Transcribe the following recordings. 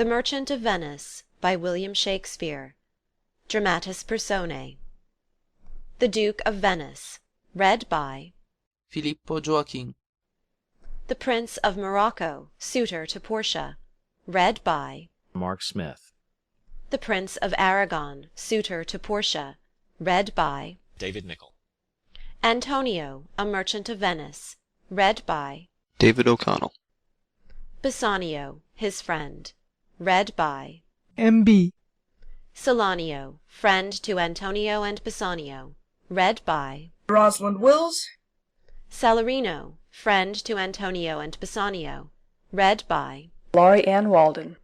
The Merchant of Venice, by William Shakespeare. Dramatis Personae. The Duke of Venice, read by Filippo Joachim. The Prince of Morocco, suitor to Portia, read by Mark Smith. The Prince of Aragon, suitor to Portia, read by David Nicol. Antonio, a Merchant of Venice, read by David O'Connell. Bassanio, his friend, read by M.B. Salanio, friend to Antonio and Bassanio, read by Rosalind Wills. Salarino, friend to Antonio and Bassanio, read by Laurie Ann Walden.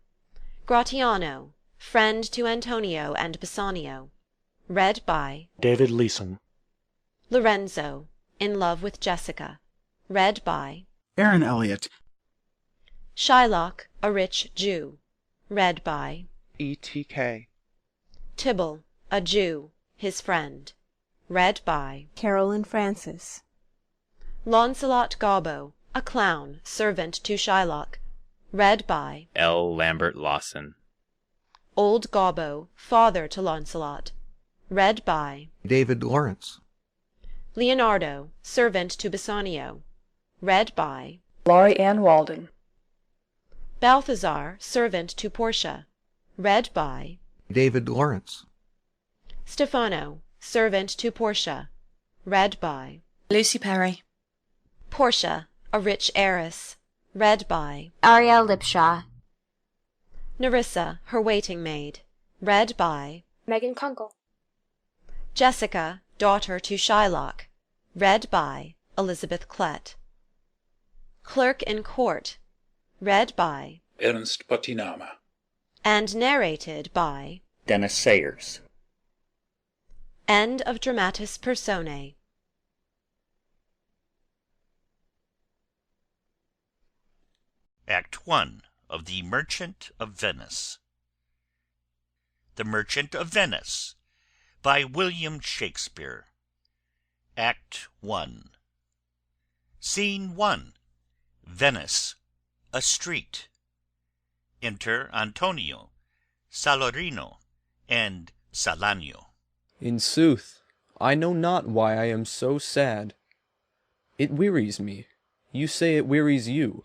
Gratiano, friend to Antonio and Bassanio, read by David Leeson. Lorenzo, in love with Jessica, read by Aaron Elliott. Shylock, a rich Jew, read by E.T.K. Tybalt, a Jew, his friend, read by Carolyn Francis. Launcelot Gobbo, a clown, servant to Shylock, read by L. Lambert Lawson. Old Gobbo, father to Launcelot, read by David Lawrence. Leonardo, servant to Bassanio, read by Laurie Ann Walden. Balthazar, servant to Portia, read by David Lawrence. Stefano, servant to Portia, read by Lucy Perry. Portia, a rich heiress, read by Ariel Lipshaw. Nerissa, her waiting maid, read by Megan Kunkel. Jessica, daughter to Shylock, read by Elizabeth Klett. Clerk in Court, read by Ernst Pottinama, and narrated by Dennis Sayers. End of Dramatis Personae. Act 1 of The Merchant of Venice. The Merchant of Venice, by William Shakespeare. Act 1. Scene 1. Venice, a street. Enter Antonio, Salarino, and Salanio. In sooth, I know not why I am so sad. It wearies me. You say it wearies you.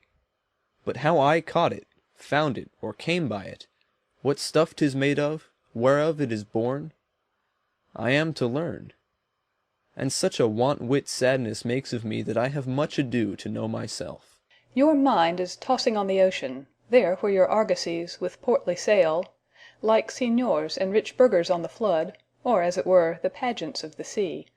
But how I caught it, found it, or came by it, what stuff 'tis made of, whereof it is born, I am to learn. And such a want-wit sadness makes of me that I have much ado to know myself. Your mind is tossing on the ocean, there where your argosies with portly sail, like signiors and rich burghers on the flood, or as it were the pageants of the sea,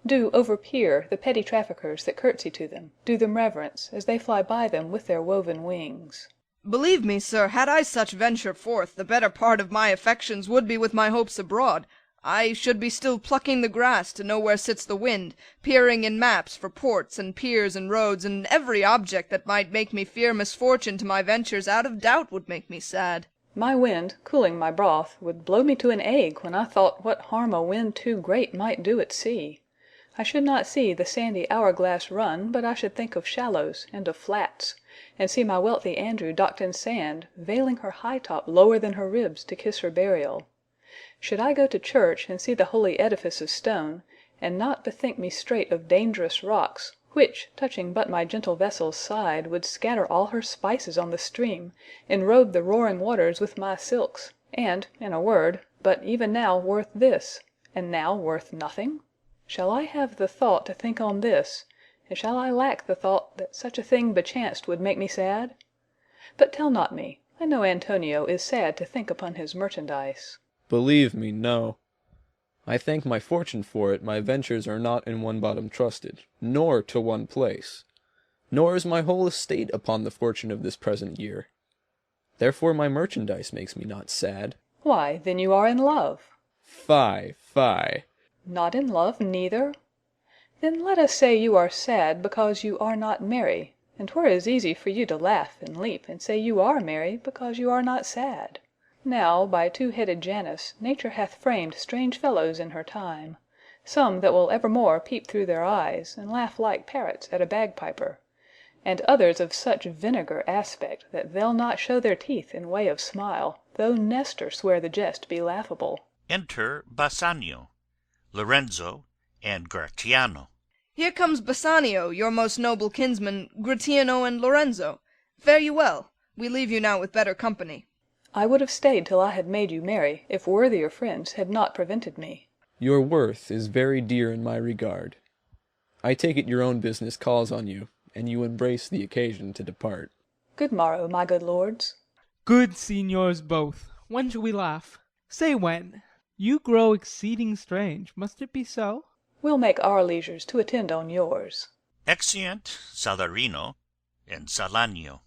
do overpeer the petty traffickers that curtsy to them, do them reverence, as they fly by them with their woven wings. Believe me, sir, had I such venture forth, the better part of my affections would be with my hopes abroad. I should be still plucking the grass to know where sits the wind, peering in maps for ports and piers and roads, and every object that might make me fear misfortune to my ventures out of doubt would make me sad. My wind, cooling my broth, would blow me to an egg when I thought what harm a wind too great might do at sea. I should not see the sandy hourglass run, but I should think of shallows and of flats, and see my wealthy Andrew docked in sand, veiling her high top lower than her ribs to kiss her burial. Should I go to church and see the holy edifice of stone, and not bethink me straight of dangerous rocks, which, touching but my gentle vessel's side, would scatter all her spices on the stream, enrobe the roaring waters with my silks, and, in a word, but even now worth this, and now worth nothing? Shall I have the thought to think on this, and shall I lack the thought that such a thing bechanced would make me sad? But tell not me, I know Antonio is sad to think upon his merchandise. Believe me, no. I thank my fortune for it, my ventures are not in one bottom trusted, nor to one place, nor is my whole estate upon the fortune of this present year. Therefore my merchandise makes me not sad. Why, then you are in love. Fie, fie. Not in love neither? Then let us say you are sad because you are not merry, and 'twere as easy for you to laugh and leap and say you are merry because you are not sad. Now, by two-headed Janus, nature hath framed strange fellows in her time, some that will evermore peep through their eyes, and laugh like parrots at a bagpiper, and others of such vinegar aspect that they'll not show their teeth in way of smile, though Nestor swear the jest be laughable. Enter Bassanio, Lorenzo, and Gratiano. Here comes Bassanio, your most noble kinsmen, Gratiano and Lorenzo. Fare you well. We leave you now with better company. I would have stayed till I had made you merry, if worthier friends had not prevented me. Your worth is very dear in my regard. I take it your own business calls on you, and you embrace the occasion to depart. Good morrow, my good lords. Good signors both. When shall we laugh? Say when. You grow exceeding strange. Must it be so? We'll make our leisures to attend on yours. Exeunt Salarino and Salanio.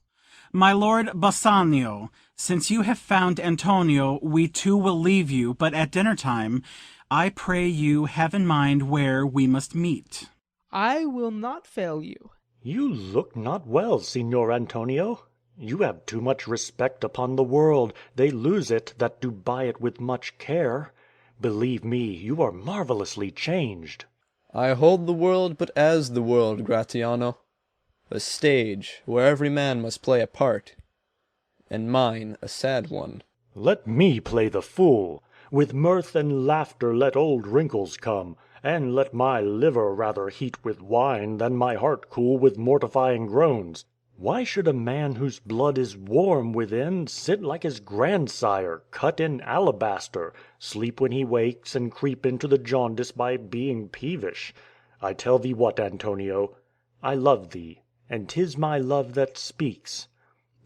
My lord Bassanio, since you have found Antonio, we too will leave you, but at dinner time, I pray you have in mind where we must meet. I will not fail you. You look not well, Signor Antonio. You have too much respect upon the world. They lose it that do buy it with much care. Believe me, you are marvelously changed. I hold the world but as the world, Gratiano, a stage where every man must play a part, and mine a sad one. Let me play the fool. With mirth and laughter let old wrinkles come, and let my liver rather heat with wine than my heart cool with mortifying groans. Why should a man whose blood is warm within sit like his grandsire, cut in alabaster, sleep when he wakes, and creep into the jaundice by being peevish? I tell thee what, Antonio, I love thee, and 'tis my love that speaks.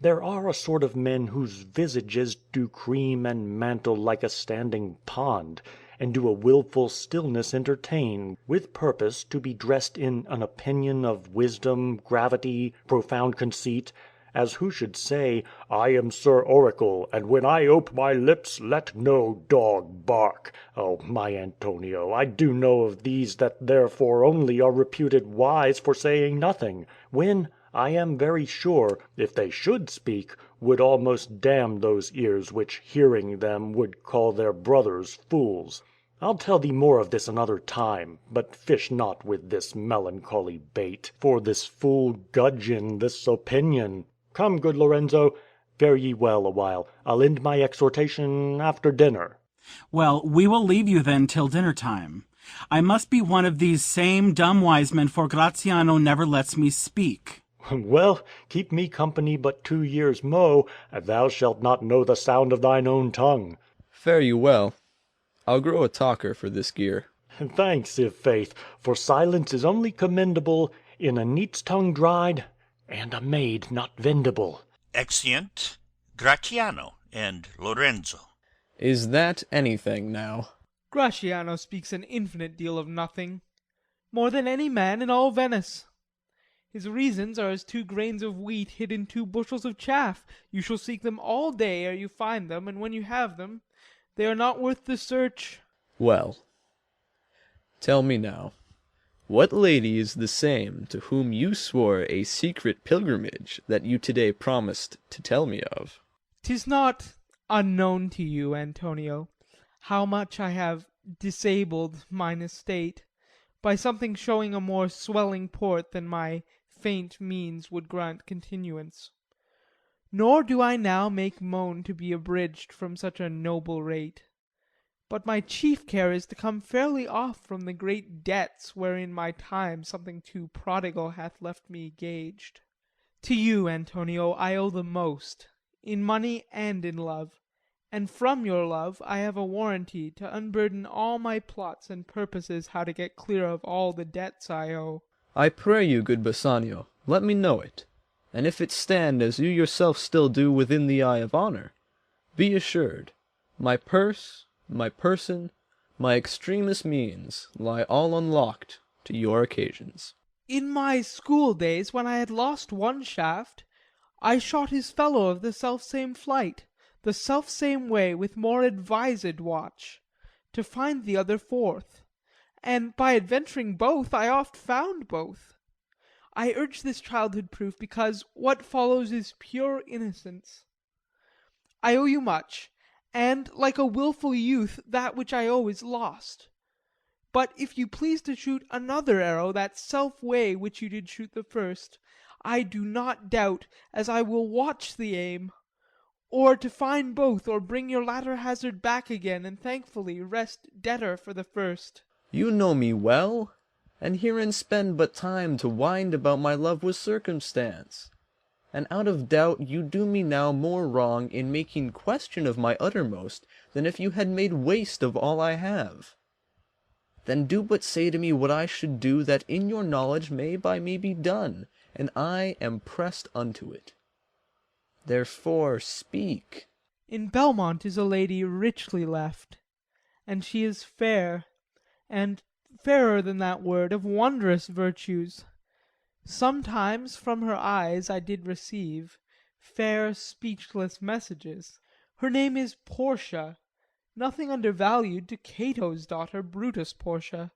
There are a sort of men whose visages do cream and mantle like a standing pond, and do a wilful stillness entertain, with purpose to be dressed in an opinion of wisdom, gravity, profound conceit, as who should say, I am Sir Oracle, and when I ope my lips, let no dog bark. Oh, my Antonio, I do know of these that therefore only are reputed wise for saying nothing, when, I am very sure, if they should speak, would almost damn those ears which, hearing them, would call their brothers fools. I'll tell thee more of this another time, but fish not with this melancholy bait, for this fool gudgeon, this opinion. Come, good Lorenzo, fare ye well awhile. I'll end my exhortation after dinner. Well, we will leave you then till dinner time. I must be one of these same dumb wise men, for Gratiano never lets me speak. Well, keep me company but 2 years mo, and thou shalt not know the sound of thine own tongue. Fare you well. I'll grow a talker for this gear. Thanks, i' faith, for silence is only commendable in a neat's tongue dried, and a maid not vendible. Exeunt Gratiano and Lorenzo. Is that anything now? Gratiano speaks an infinite deal of nothing, more than any man in all Venice. His reasons are as 2 grains of wheat hid in 2 bushels of chaff. You shall seek them all day ere you find them, and when you have them, they are not worth the search. Well, tell me now, what lady is the same to whom you swore a secret pilgrimage that you today promised to tell me of? 'Tis not unknown to you, Antonio, how much I have disabled mine estate, by something showing a more swelling port than my faint means would grant continuance. Nor do I now make moan to be abridged from such a noble rate. But my chief care is to come fairly off from the great debts wherein my time something too prodigal hath left me gaged. To you, Antonio, I owe the most, in money and in love, and from your love I have a warranty to unburden all my plots and purposes how to get clear of all the debts I owe. I pray you, good Bassanio, let me know it, and if it stand as you yourself still do within the eye of honour, be assured, my purse, my person, my extremest means lie all unlocked to your occasions. In my school days, when I had lost one shaft, I shot his fellow of the selfsame flight, the selfsame way with more advised watch, to find the other forth, and by adventuring both I oft found both. I urge this childhood proof, because what follows is pure innocence. I owe you much, and like a wilful youth that which I owe is lost. But if you please to shoot another arrow that self way which you did shoot the first, I do not doubt, as I will watch the aim, or to find both, or bring your latter hazard back again, and thankfully rest debtor for the first. You know me well, and herein spend but time to wind about my love with circumstance. And out of doubt you do me now more wrong in making question of my uttermost than if you had made waste of all I have. Then do but say to me what I should do that in your knowledge may by me be done, and I am pressed unto it. Therefore speak. In Belmont is a lady richly left, and she is fair, and fairer than that word, of wondrous virtues. Sometimes from her eyes I did receive fair speechless messages. Her name is Portia, nothing undervalued to Cato's daughter, Brutus Portia.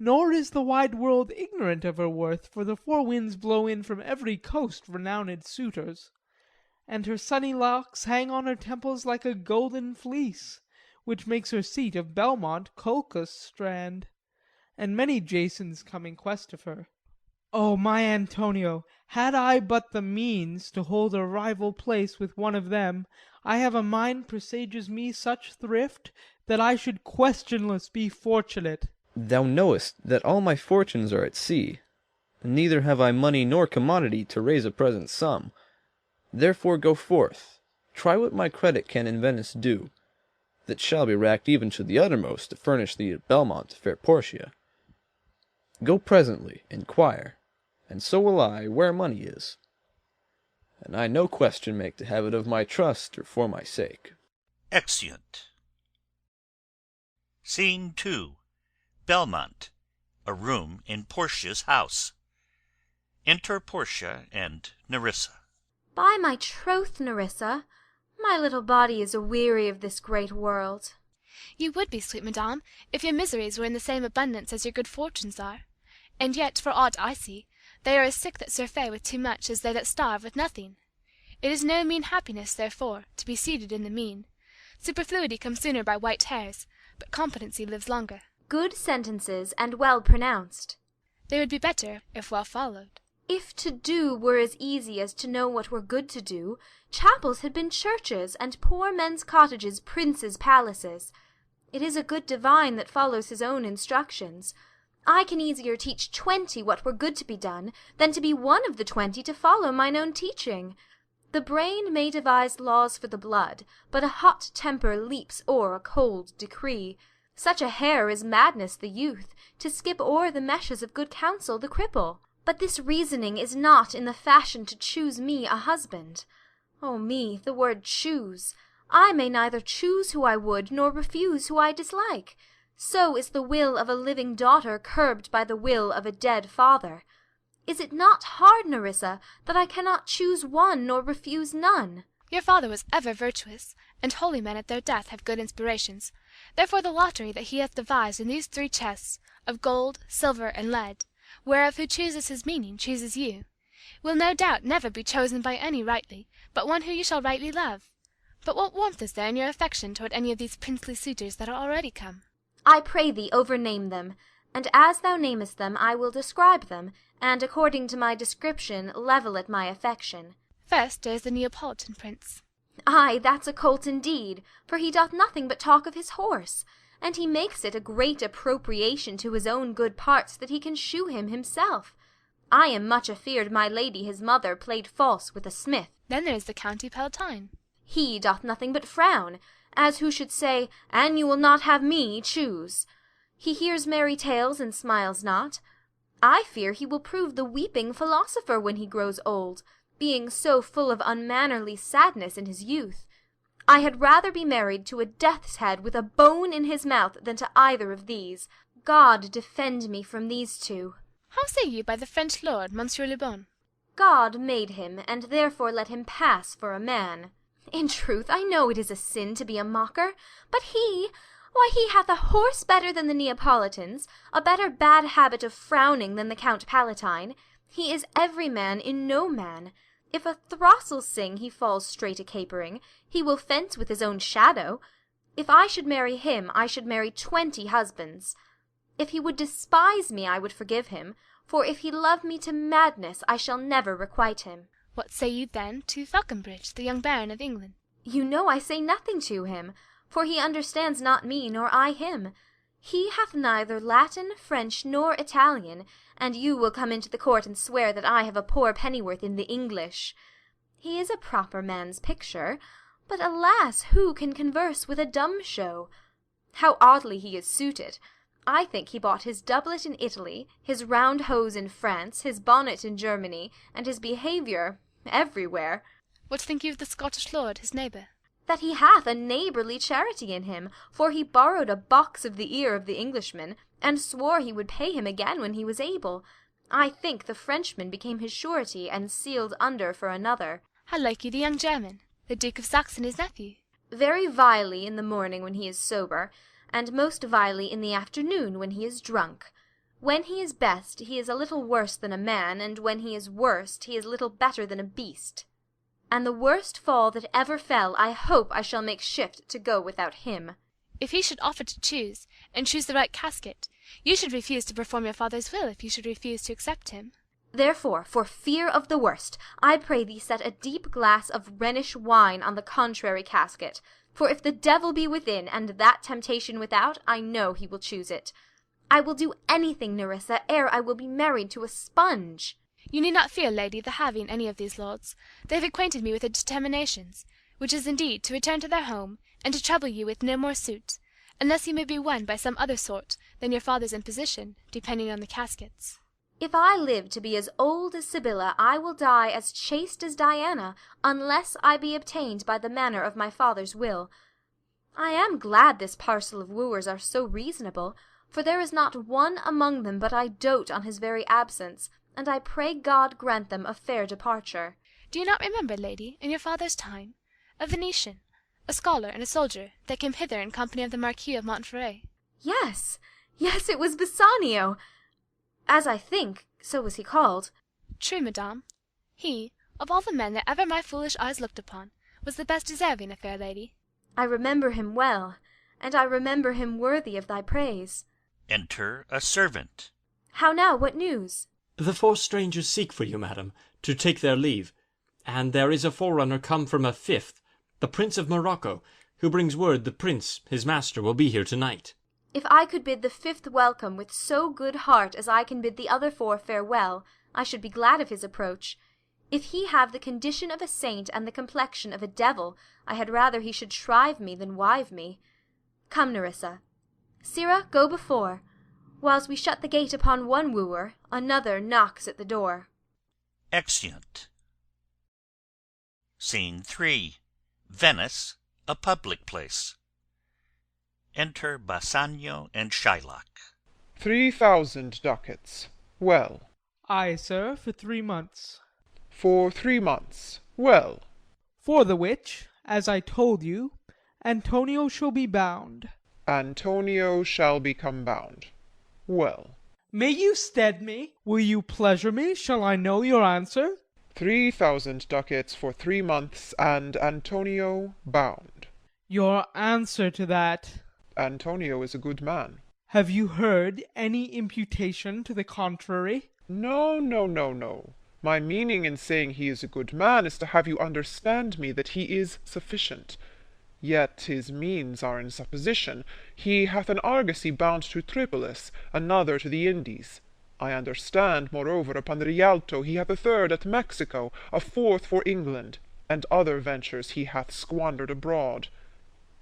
Nor is the wide world ignorant of her worth, for the four winds blow in from every coast renowned suitors. And her sunny locks hang on her temples like a golden fleece, which makes her seat of Belmont Colchos strand, and many Jasons come in quest of her. O my Antonio, had I but the means to hold a rival place with one of them, I have a mind presages me such thrift, that I should questionless be fortunate. Thou knowest that all my fortunes are at sea, and neither have I money nor commodity to raise a present sum. Therefore go forth, try what my credit can in Venice do, that shall be racked even to the uttermost to furnish thee at Belmont, fair Portia. Go presently, inquire, and so will I, where money is. And I no question make to have it of my trust or for my sake. Exeunt. Scene 2. Belmont. A room in Portia's house. Enter Portia and Nerissa. By my troth, Nerissa, my little body is aweary of this great world. You would be, sweet madame, if your miseries were in the same abundance as your good fortunes are. And yet, for aught I see, they are as sick that surfeit with too much as they that starve with nothing. It is no mean happiness, therefore, to be seated in the mean. Superfluity comes sooner by white hairs, but competency lives longer. Good sentences, and well pronounced. They would be better, if well followed. If to do were as easy as to know what were good to do, chapels had been churches, and poor men's cottages princes' palaces. It is a good divine that follows his own instructions. I can easier teach 20 what were good to be done, than to be one of the 20 to follow mine own teaching. The brain may devise laws for the blood, but a hot temper leaps o'er a cold decree. Such a hare is madness the youth, to skip o'er the meshes of good counsel the cripple. But this reasoning is not in the fashion to choose me a husband. O me, the word choose! I may neither choose who I would, nor refuse who I dislike. So is the will of a living daughter curbed by the will of a dead father. Is it not hard, Nerissa, that I cannot choose one nor refuse none? Your father was ever virtuous, and holy men at their death have good inspirations. Therefore the lottery that he hath devised in these 3 chests, of gold, silver, and lead, whereof who chooses his meaning chooses you, will no doubt never be chosen by any rightly, but one who you shall rightly love. But what warmth is there in your affection toward any of these princely suitors that are already come? I pray thee overname them, and as thou namest them I will describe them, and according to my description level at my affection. First there is the Neapolitan prince. Ay, that's a colt indeed, for he doth nothing but talk of his horse, and he makes it a great appropriation to his own good parts that he can shoe him himself. I am much afeard my lady his mother played false with a smith. Then there is the County Palatine. He doth nothing but frown, as who should say, an you will not have me, choose. He hears merry tales and smiles not. I fear he will prove the weeping philosopher when he grows old, being so full of unmannerly sadness in his youth. I had rather be married to a death's head with a bone in his mouth than to either of these. God defend me from these 2. How say you by the French lord, Monsieur Le Bon? God made him, and therefore let him pass for a man. In truth, I know it is a sin to be a mocker, but why, he hath a horse better than the Neapolitans, a better bad habit of frowning than the Count Palatine. He is every man in no man. If a throstle sing, he falls straight a capering. He will fence with his own shadow. If I should marry him, I should marry 20 husbands. If he would despise me, I would forgive him, For if he love me to madness, I shall never requite him. What say you, then, to Falconbridge, the young Baron of England? You know I say nothing to him, for he understands not me, nor I him. He hath neither Latin, French, nor Italian, and you will come into the court and swear that I have a poor pennyworth in the English. He is a proper man's picture, but alas, who can converse with a dumb show? How oddly he is suited! I think he bought his doublet in Italy, his round hose in France, his bonnet in Germany, and his behaviour everywhere. What think you of the Scottish lord, his neighbour? That he hath a neighbourly charity in him, for he borrowed a box of the ear of the Englishman, and swore he would pay him again when he was able. I think the Frenchman became his surety, and sealed under for another. How like you the young German, the Duke of Saxon, his nephew? Very vilely in the morning when he is sober, and most vilely in the afternoon when he is drunk. When he is best, he is a little worse than a man, and when he is worst, he is little better than a beast. And the worst fall that ever fell, I hope I shall make shift to go without him. If he should offer to choose, and choose the right casket, you should refuse to perform your father's will if you should refuse to accept him. Therefore, for fear of the worst, I pray thee set a deep glass of Rhenish wine on the contrary casket. For if the devil be within, and that temptation without, I know he will choose it. I will do anything, Nerissa, ere I will be married to a sponge. You need not fear, lady, the having any of these lords. They have acquainted me with their determinations, which is indeed to return to their home, and to trouble you with no more suit, unless you may be won by some other sort than your father's imposition, depending on the caskets. If I live to be as old as Sibylla, I will die as chaste as Diana, unless I be obtained by the manner of my father's will. I am glad this parcel of wooers are so reasonable, for there is not one among them but I dote on his very absence, and I pray God grant them a fair departure. Do you not remember, lady, in your father's time, a Venetian, a scholar and a soldier, that came hither in company of the Marquis of Montferrat? Yes, yes, it was Bassanio. As I think, so was he called. True, madame. He, of all the men that ever my foolish eyes looked upon, was the best deserving, a fair lady. I remember him well, and I remember him worthy of thy praise. Enter a servant. How now, what news? The 4 strangers seek for you, madam, to take their leave, and there is a forerunner come from a 5th, the Prince of Morocco, who brings word the prince, his master, will be here tonight. If I could bid the 5th welcome with so good heart as I can bid the other 4 farewell, I should be glad of his approach. If he have the condition of a saint and the complexion of a devil, I had rather he should shrive me than wive me. Come, Nerissa. Sirrah, go before. Whiles we shut the gate upon one wooer, another knocks at the door. Exeunt. Scene 3. Venice, a public place. Enter Bassanio and Shylock. 3,000 ducats. Well. Ay, sir, for 3 months. For 3 months. Well. For the which, as I told you, Antonio shall be bound. Antonio shall become bound. Well. May you stead me? Will you pleasure me? Shall I know your answer? 3,000 ducats for 3 months, and Antonio bound. Your answer to that? Antonio is a good man. Have you heard any imputation to the contrary? No, no, no, no. My meaning in saying he is a good man is to have you understand me that he is sufficient. Yet his means are in supposition. He hath an argosy bound to Tripolis, another to the Indies. I understand, moreover, upon the Rialto he hath a 3rd at Mexico, a 4th for England, and other ventures he hath squandered abroad.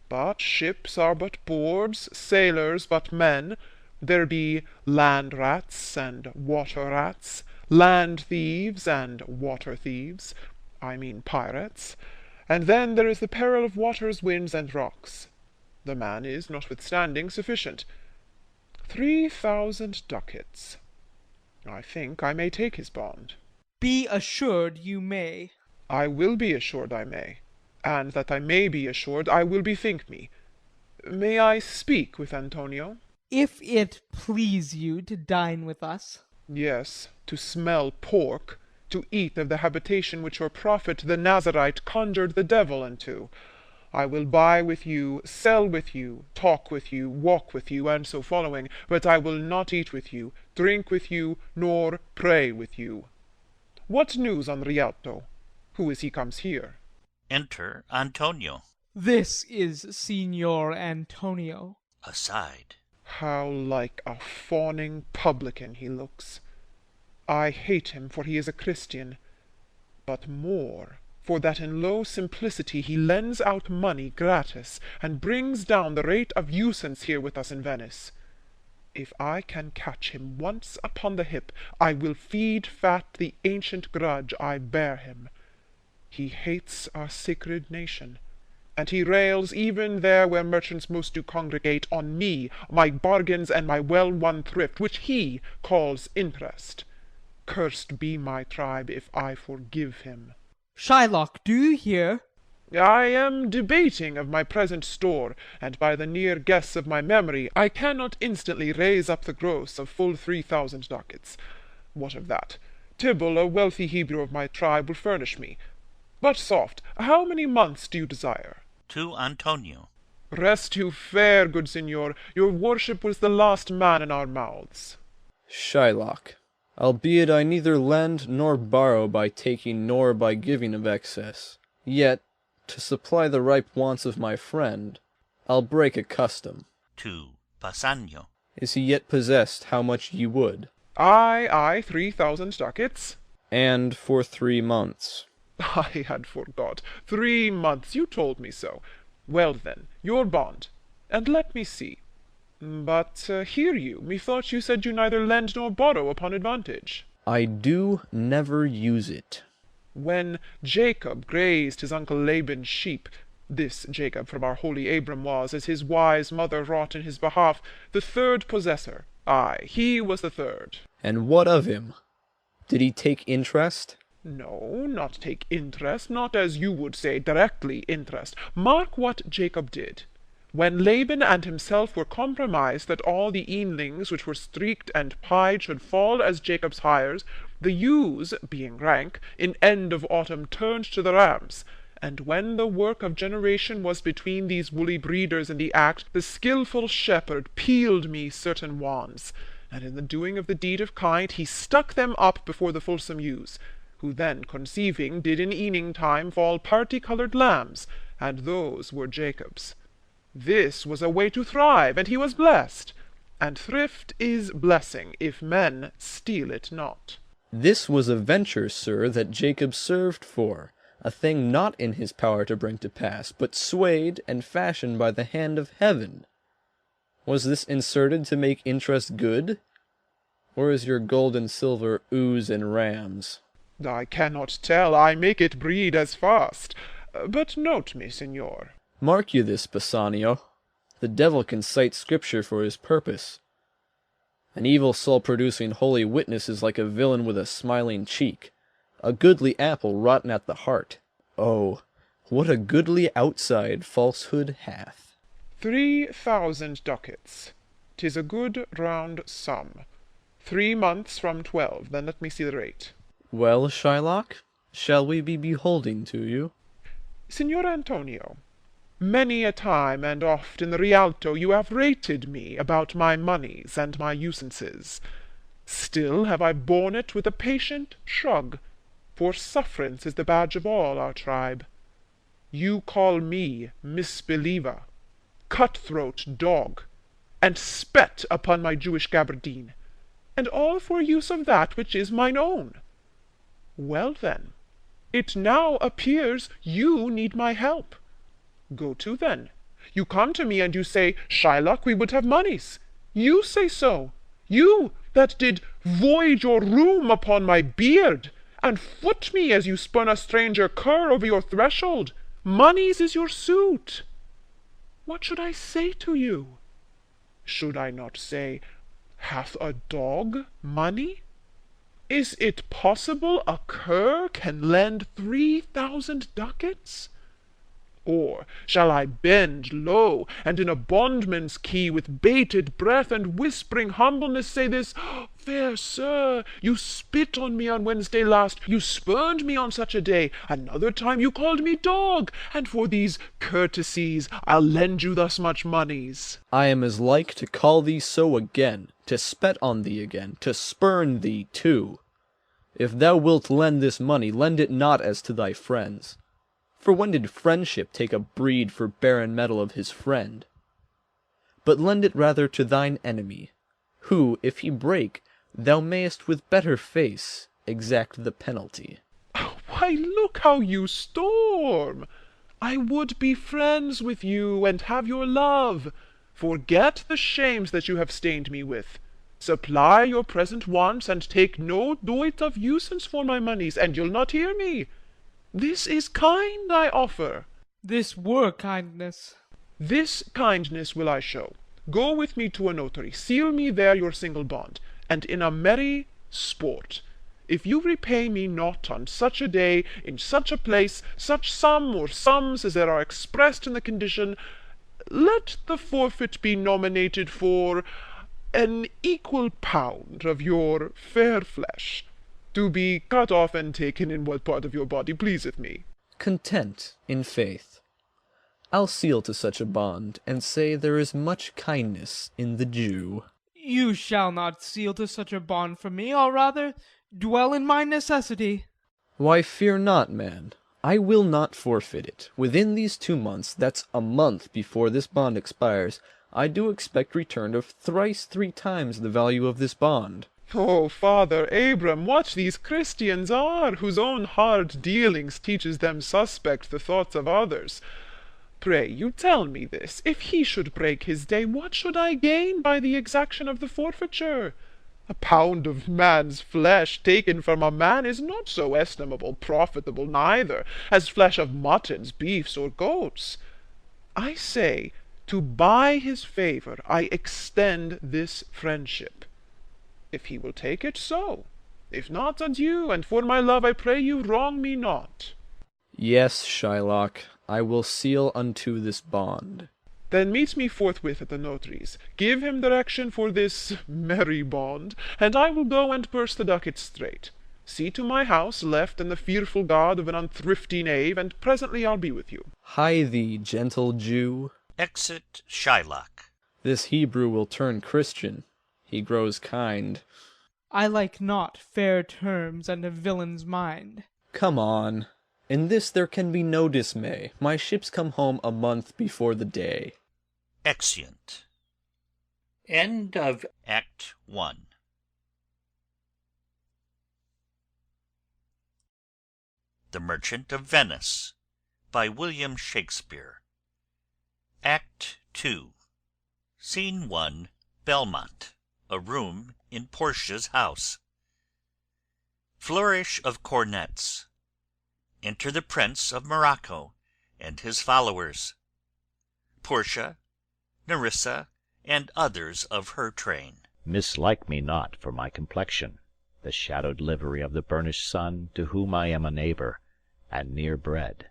But ships are but boards, sailors but men. There be land rats and water rats, land thieves and water thieves, I mean pirates. And then there is the peril of waters, winds, and rocks. The man is, notwithstanding, sufficient. 3,000 ducats. I think I may take his bond. Be assured you may. I will be assured I may. And that I may be assured, I will bethink me. May I speak with Antonio? If it please you to dine with us. Yes, to smell pork, to eat of the habitation which your prophet the Nazarite conjured the devil into. I will buy with you, sell with you, talk with you, walk with you, and so following, but I will not eat with you, drink with you, nor pray with you. What news on Rialto? Who is he comes here? Enter Antonio. This is Signor Antonio. Aside. How like a fawning publican he looks. I hate him, for he is a Christian, but more for that in low simplicity he lends out money gratis, and brings down the rate of usance here with us in Venice. If I can catch him once upon the hip, I will feed fat the ancient grudge I bear him. He hates our sacred nation, and he rails even there where merchants most do congregate on me, my bargains, and my well-won thrift, which he calls interest. Cursed be my tribe if I forgive him. Shylock, do you hear? I am debating of my present store, and by the near guess of my memory, I cannot instantly raise up the gross of full 3,000 ducats. What of that? Tibble, a wealthy Hebrew of my tribe, will furnish me. But soft, how many months do you desire? To Antonio. Rest you fair, good signor. Your worship was the last man in our mouths. Shylock, albeit I neither lend nor borrow by taking nor by giving of excess, yet, to supply the ripe wants of my friend, I'll break a custom. To Bassanio. Is he yet possessed how much ye would? Aye, 3,000 ducats. And for 3 months. I had forgot. 3 months, you told me so. Well then, your bond, and let me see. But hear you, methought you said you neither lend nor borrow upon advantage. I do never use it. When Jacob grazed his uncle Laban's sheep, this Jacob from our holy Abram was, as his wise mother wrought in his behalf, the third possessor. Aye, he was the third. And what of him? Did he take interest? No, not take interest, not as you would say directly interest. Mark what Jacob did. When Laban and himself were compromised that all the eanlings which were streaked and pied should fall as Jacob's hires, the ewes, being rank, in end of autumn turned to the rams. And when the work of generation was between these woolly breeders in the act, the skilful shepherd peeled me certain wands, and in the doing of the deed of kind he stuck them up before the fulsome ewes, who then conceiving did in eaning time fall party-coloured lambs, and those were Jacob's. This was a way to thrive, and he was blessed. And thrift is blessing, if men steal it not. This was a venture, sir, that Jacob served for, a thing not in his power to bring to pass, but swayed and fashioned by the hand of heaven. Was this inserted to make interest good? Or is your gold and silver ewes and rams? I cannot tell, I make it breed as fast. But note me, signor. Mark you this, Bassanio. The devil can cite scripture for his purpose. An evil soul producing holy witness is like a villain with a smiling cheek, a goodly apple rotten at the heart. Oh, what a goodly outside falsehood hath. 3,000 ducats. 'Tis a good round sum. 3 months from 12, then let me see the rate. Well, Shylock, shall we be beholding to you? Signor Antonio, many a time and oft in the Rialto you have rated me about my moneys and my usances. Still have I borne it with a patient shrug, for sufferance is the badge of all our tribe. You call me misbeliever, cutthroat dog, and spet upon my Jewish gaberdine, and all for use of that which is mine own. Well then, it now appears you need my help. Go to then. You come to me and you say, Shylock, we would have moneys. You say so. You that did void your rheum upon my beard, and foot me as you spun a stranger cur over your threshold. Moneys is your suit. What should I say to you? Should I not say, hath a dog money? Is it possible a cur can lend 3,000 ducats? Or shall I bend low, and in a bondman's key, with bated breath and whispering humbleness, say this: Fair sir, you spit on me on Wednesday last, you spurned me on such a day, another time you called me dog, and for these courtesies I'll lend you thus much moneys. I am as like to call thee so again, to spet on thee again, to spurn thee too. If thou wilt lend this money, lend it not as to thy friends. For when did friendship take a breed for barren metal of his friend? But lend it rather to thine enemy, who, if he break, thou mayest with better face exact the penalty. Why, look how you storm! I would be friends with you, and have your love. Forget the shames that you have stained me with. Supply your present wants, and take no doit of usance for my moneys, and you'll not hear me. This is kind I offer. This were kindness. This kindness will I show. Go with me to a notary, seal me there your single bond, and in a merry sport, if you repay me not on such a day, in such a place, such sum or sums as there are expressed in the condition, let the forfeit be nominated for an equal pound of your fair flesh, to be cut off and taken in what part of your body pleaseth me. Content, in faith. I'll seal to such a bond, and say there is much kindness in the Jew. You shall not seal to such a bond for me, I'll rather dwell in my necessity. Why, fear not, man. I will not forfeit it. Within these 2 months, that's a month before this bond expires, I do expect return of thrice 3 times the value of this bond. Oh, Father Abram, what these Christians are, whose own hard dealings teaches them suspect the thoughts of others. Pray you tell me this: if he should break his day, what should I gain by the exaction of the forfeiture? A pound of man's flesh taken from a man is not so estimable, profitable neither, as flesh of muttons, beefs, or goats. I say, to buy his favour I extend this friendship. If he will take it, so. If not, adieu, and for my love I pray you wrong me not. Yes, Shylock, I will seal unto this bond. Then meet me forthwith at the notary's. Give him direction for this merry bond, and I will go and burst the ducats straight. See to my house, left in the fearful God of an unthrifty knave, and presently I'll be with you. Hie thee, gentle Jew. Exit Shylock. This Hebrew will turn Christian. He grows kind. I like not fair terms and a villain's mind. Come on. In this there can be no dismay. My ships come home a month before the day. Exeunt. End of Act 1. The Merchant of Venice by William Shakespeare. Act 2. Scene 1. Belmont. A room in Portia's house. Flourish of cornets. Enter the Prince of Morocco and his followers, Portia, Nerissa, and others of her train. Mislike me not for my complexion, the shadowed livery of the burnished sun, to whom I am a neighbour, and near bred.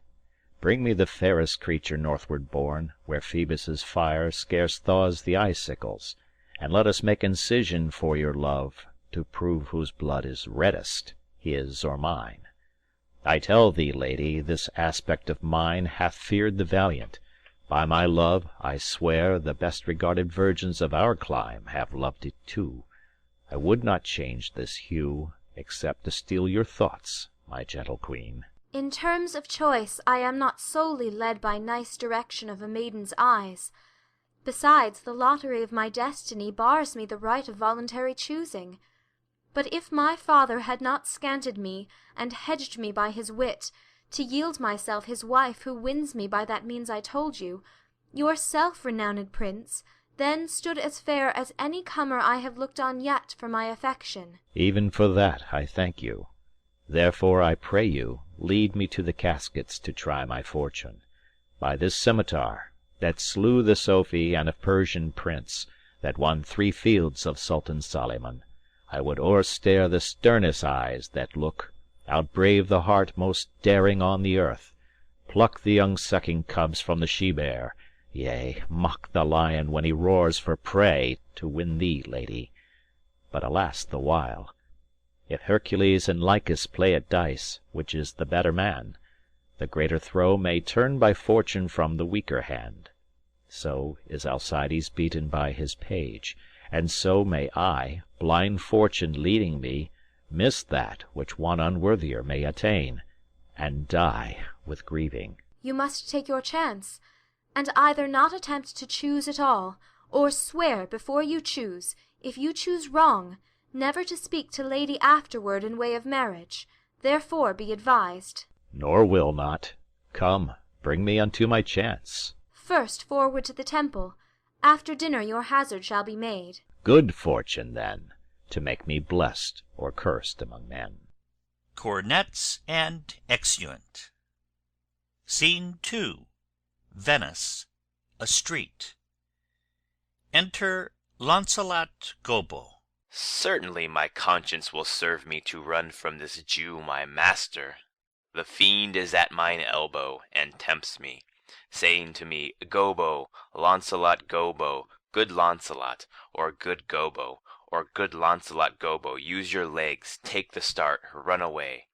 Bring me the fairest creature northward born, where Phoebus' fire scarce thaws the icicles, and let us make incision for your love, to prove whose blood is reddest, his or mine. I tell thee, lady, this aspect of mine hath feared the valiant. By my love, I swear, the best regarded virgins of our clime have loved it too. I would not change this hue, except to steal your thoughts, my gentle queen. In terms of choice, I am not solely led by nice direction of a maiden's eyes. Besides, the lottery of my destiny bars me the right of voluntary choosing. But if my father had not scanted me, and hedged me by his wit, to yield myself his wife, who wins me by that means I told you, yourself, renowned prince, then stood as fair as any comer I have looked on yet for my affection. Even for that I thank you. Therefore I pray you, lead me to the caskets to try my fortune. By this scimitar, that slew the Sophy and a Persian prince, that won 3 fields of Sultan Sulayman, I would o'erstare the sternest eyes that look, outbrave the heart most daring on the earth, Pluck the young sucking cubs from the she-bear, yea, mock the lion when he roars for prey, to win thee, lady. But alas the while! If Hercules and Lycus play at dice, which is the better man, the greater throw may turn by fortune from the weaker hand. So is Alcides beaten by his page, and so may I, blind fortune leading me, miss that which one unworthier may attain, and die with grieving. You must take your chance, and either not attempt to choose at all, or swear before you choose, if you choose wrong, never to speak to lady afterward in way of marriage. Therefore be advised. Nor will not. Come, bring me unto my chance. First forward to the temple. After dinner your hazard shall be made. Good fortune, then, to make me blessed or cursed among men. Cornets and exeunt. Scene 2. Venice. A street. Enter Launcelot Gobbo. Certainly my conscience will serve me to run from this Jew my master. The fiend is at mine elbow, and tempts me, saying to me, Gobbo, Launcelot Gobbo, good Launcelot, or good Gobbo, or good Launcelot Gobbo, use your legs, take the start, run away.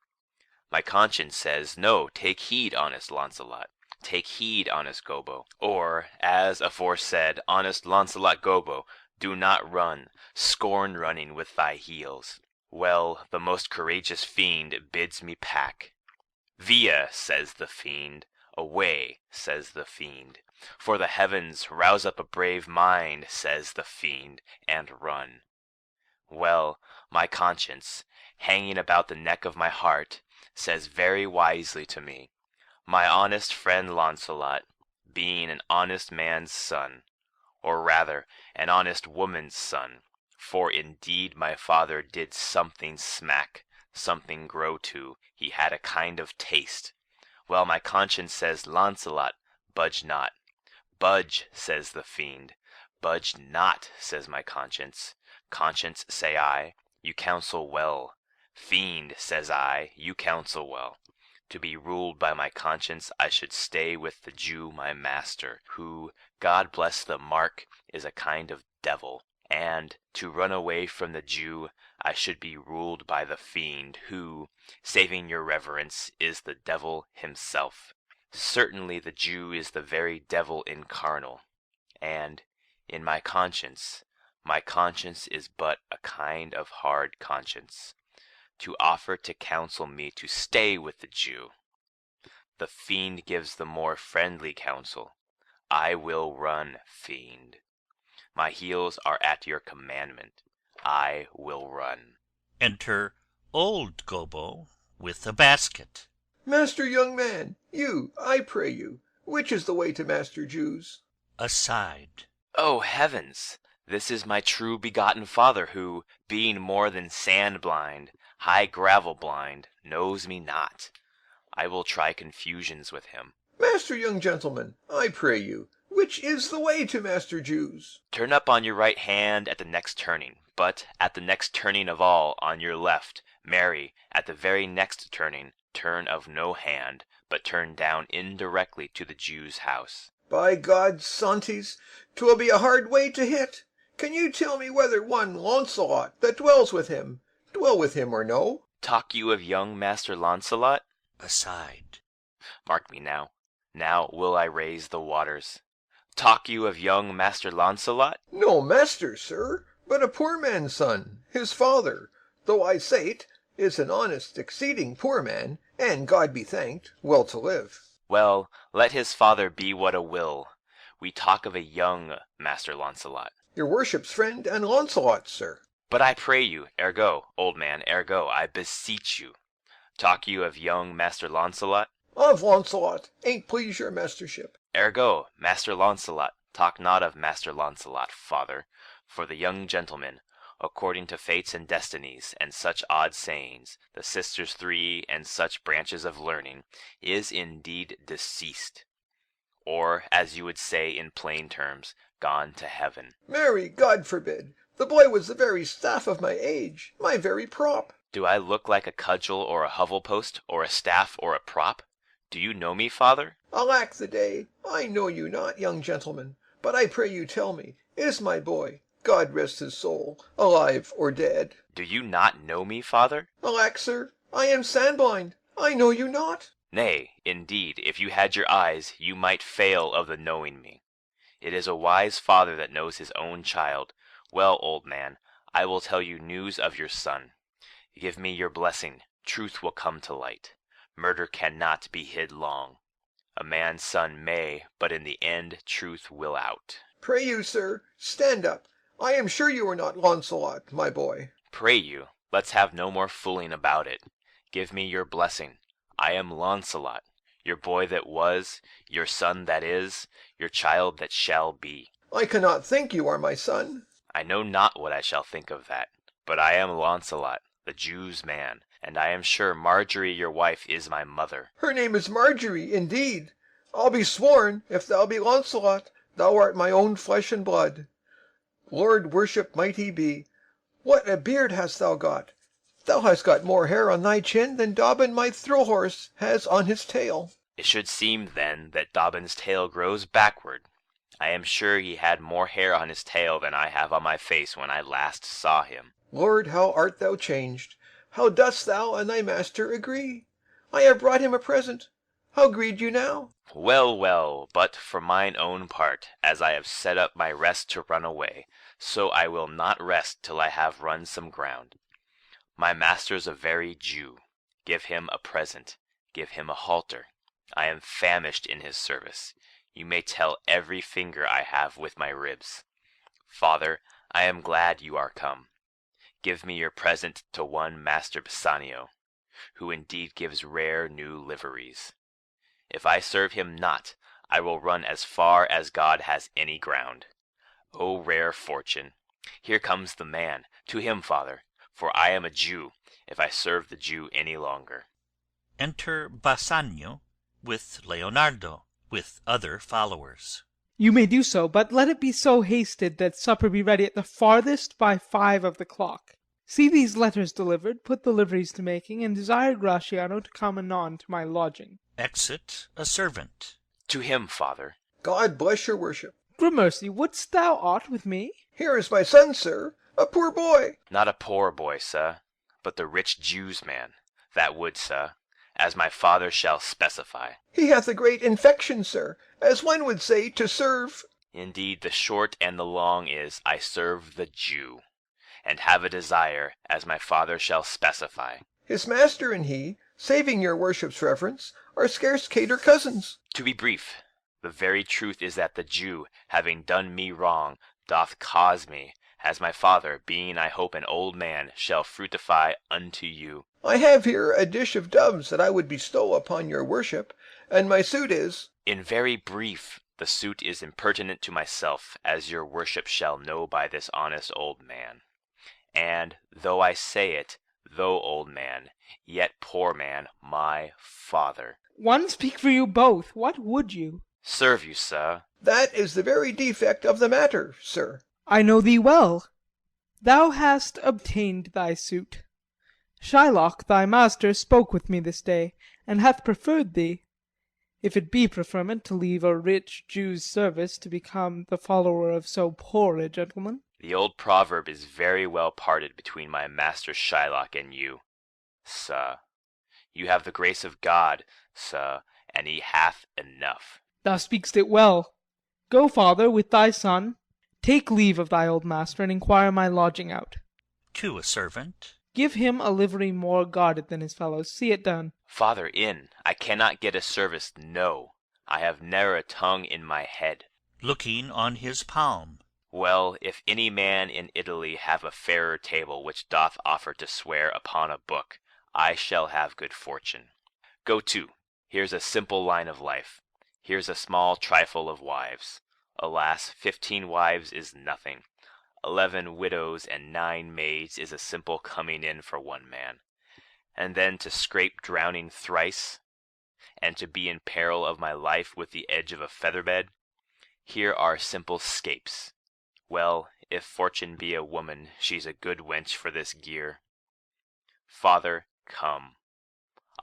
My conscience says, no, take heed, honest Launcelot, take heed, honest Gobbo, or, as aforesaid, honest Launcelot Gobbo, do not run, scorn running with thy heels. Well, the most courageous fiend bids me pack. Via, says the fiend, away, says the fiend. For the heavens, rouse up a brave mind, says the fiend, and run. Well, my conscience, hanging about the neck of my heart, says very wisely to me, my honest friend Launcelot, being an honest man's son, or rather an honest woman's son, for indeed my father did something smack, something grow to, he had a kind of taste. Well, my conscience says, Launcelot, budge not. Budge, says the fiend. Budge not, says my conscience. Conscience, say I, you counsel well. Fiend, says I, you counsel well. To be ruled by my conscience, I should stay with the Jew my master, who, God bless the mark, is a kind of devil. And, to run away from the Jew, I should be ruled by the fiend, who, saving your reverence, is the devil himself. Certainly the Jew is the very devil incarnal, and, in my conscience is but a kind of hard conscience, to offer to counsel me to stay with the Jew. The fiend gives the more friendly counsel. I will run, fiend. My heels are at your commandment. I will run. Enter old Gobbo with a basket. Master, young man, you, I pray you, which is the way to Master Jew's? Aside. O heavens! This is my true begotten father, who, being more than sand blind, high gravel blind, knows me not. I will try confusions with him. Master, young gentleman, I pray you, which is the way to Master Jew's? Turn up on your right hand at the next turning, but at the next turning of all on your left, marry, at the very next turning, turn of no hand, but turn down indirectly to the Jew's house. By God, Santis, 'twill be a hard way to hit. Can you tell me whether one Launcelot that dwell with him or no? Talk you of young Master Launcelot? Aside. Mark me now. Now will I raise the waters. Talk you of young Master Launcelot? No master, sir, but a poor man's son, his father, though I say't, is an honest, exceeding poor man, and God be thanked, well to live. Well, let his father be what a will. We talk of a young Master Launcelot. Your worship's friend and Launcelot, sir. But I pray you, ergo, old man, ergo, I beseech you. Talk you of young Master Launcelot? Of Launcelot, ain't please your mastership. Ergo, Master Launcelot, talk not of Master Launcelot, father, for the young gentleman, according to fates and destinies, and such odd sayings, the sisters three, and such branches of learning, is indeed deceased. Or, as you would say in plain terms, gone to heaven. Marry, God forbid! The boy was the very staff of my age, my very prop. Do I look like a cudgel or a hovel post, or a staff or a prop? Do you know me, father? Alack the day! I know you not, young gentleman, but I pray you tell me, is my boy, God rest his soul, alive or dead? Do you not know me, father? Alack, sir, I am sandblind. I know you not. Nay, indeed, if you had your eyes, you might fail of the knowing me. It is a wise father that knows his own child. Well, old man, I will tell you news of your son. Give me your blessing, truth will come to light. Murder cannot be hid long. A man's son may, but in the end truth will out. Pray you, sir, stand up. I am sure you are not Launcelot, my boy. Pray you, let's have no more fooling about it. Give me your blessing. I am Launcelot, your boy that was, your son that is, your child that shall be. I cannot think you are my son. I know not what I shall think of that, but I am Launcelot, the Jew's man, and I am sure Marjorie your wife is my mother. Her name is Marjorie, indeed. I'll be sworn, if thou be Launcelot, thou art my own flesh and blood. Lord worship mighty be. What a beard hast thou got! Thou hast got more hair on thy chin than Dobbin my thrill horse has on his tail. It should seem, then, that Dobbin's tail grows backward. I am sure he had more hair on his tail than I have on my face when I last saw him. Lord, how art thou changed! How dost thou and thy master agree? I have brought him a present. How greet you now? Well, well, but for mine own part, as I have set up my rest to run away, so I will not rest till I have run some ground. My master's a very Jew. Give him a present. Give him a halter. I am famished in his service. You may tell every finger I have with my ribs. Father, I am glad you are come. Give me your present to one Master Bassanio, who indeed gives rare new liveries. If I serve him not, I will run as far as God has any ground. O rare fortune! Here comes the man. To him, father, for I am a Jew, if I serve the Jew any longer. Enter Bassanio with Leonardo, with other followers. You may do so, but let it be so hasted that supper be ready at the farthest by 5 of the clock. See these letters delivered, put the liveries to making, and desire Gratiano to come anon to my lodging. Exit a servant. To him, father. God bless your worship. Gramercy, wouldst thou aught with me? Here is my son, sir, a poor boy. Not a poor boy, sir, but the rich Jew's man. That would, sir, as my father shall specify. He hath a great infection, sir, as one would say, to serve. Indeed, the short and the long is, I serve the Jew, and have a desire, as my father shall specify. His master and he, saving your worship's reverence, are scarce cater cousins. To be brief, the very truth is that the Jew, having done me wrong, doth cause me, as my father, being I hope an old man, shall fructify unto you. I have here a dish of doves that I would bestow upon your worship, and my suit is... In very brief, the suit is impertinent to myself, as your worship shall know by this honest old man. And, though I say it, though old man, yet poor man, my father. One speak for you both. What would you? Serve you, sir. That is the very defect of the matter, sir. I know thee well. Thou hast obtained thy suit. Shylock, thy master, spoke with me this day, and hath preferred thee, if it be preferment to leave a rich Jew's service to become the follower of so poor a gentleman. The old proverb is very well parted between my master Shylock and you, sir. You have the grace of God, sir, and he hath enough. Thou speak'st it well. Go, father, with thy son. Take leave of thy old master, and inquire my lodging out. To a servant. Give him a livery more guarded than his fellows. See it done. Father, in. I cannot get a service, no. I have ne'er a tongue in my head. Looking on his palm. Well, if any man in Italy have a fairer table which doth offer to swear upon a book, I shall have good fortune. Go to. Here's a simple line of life. Here's a small trifle of wives. Alas, 15 wives is nothing. 11 widows and 9 maids is a simple coming in for one man. And then to scrape drowning thrice, and to be in peril of my life with the edge of a feather-bed. Here are simple scapes. Well, if fortune be a woman, she's a good wench for this gear. Father, come.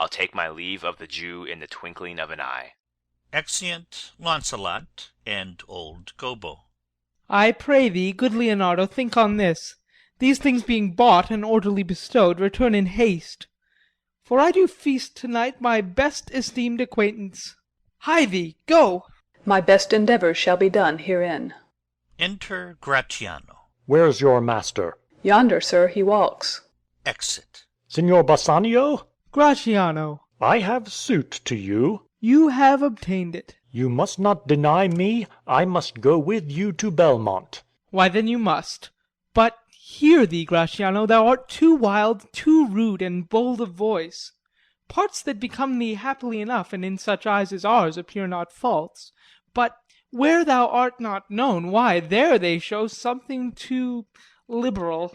I'll take my leave of the Jew in the twinkling of an eye. Exeunt Launcelot and old Gobbo. I pray thee, good Leonardo, think on this. These things being bought and orderly bestowed, return in haste. For I do feast to-night my best esteemed acquaintance. Hie thee, go! My best endeavours shall be done herein. Enter Gratiano. Where's your master? Yonder, sir, he walks. Exit. Signor Bassanio? Gratiano, I have suit to you. you have obtained it. You must not deny me. I must go with you to Belmont. Why, then you must. But hear thee, Gratiano, thou art too wild, too rude, and bold of voice. Parts that become thee happily enough, and in such eyes as ours appear not false. But where thou art not known, why, there they show something too liberal.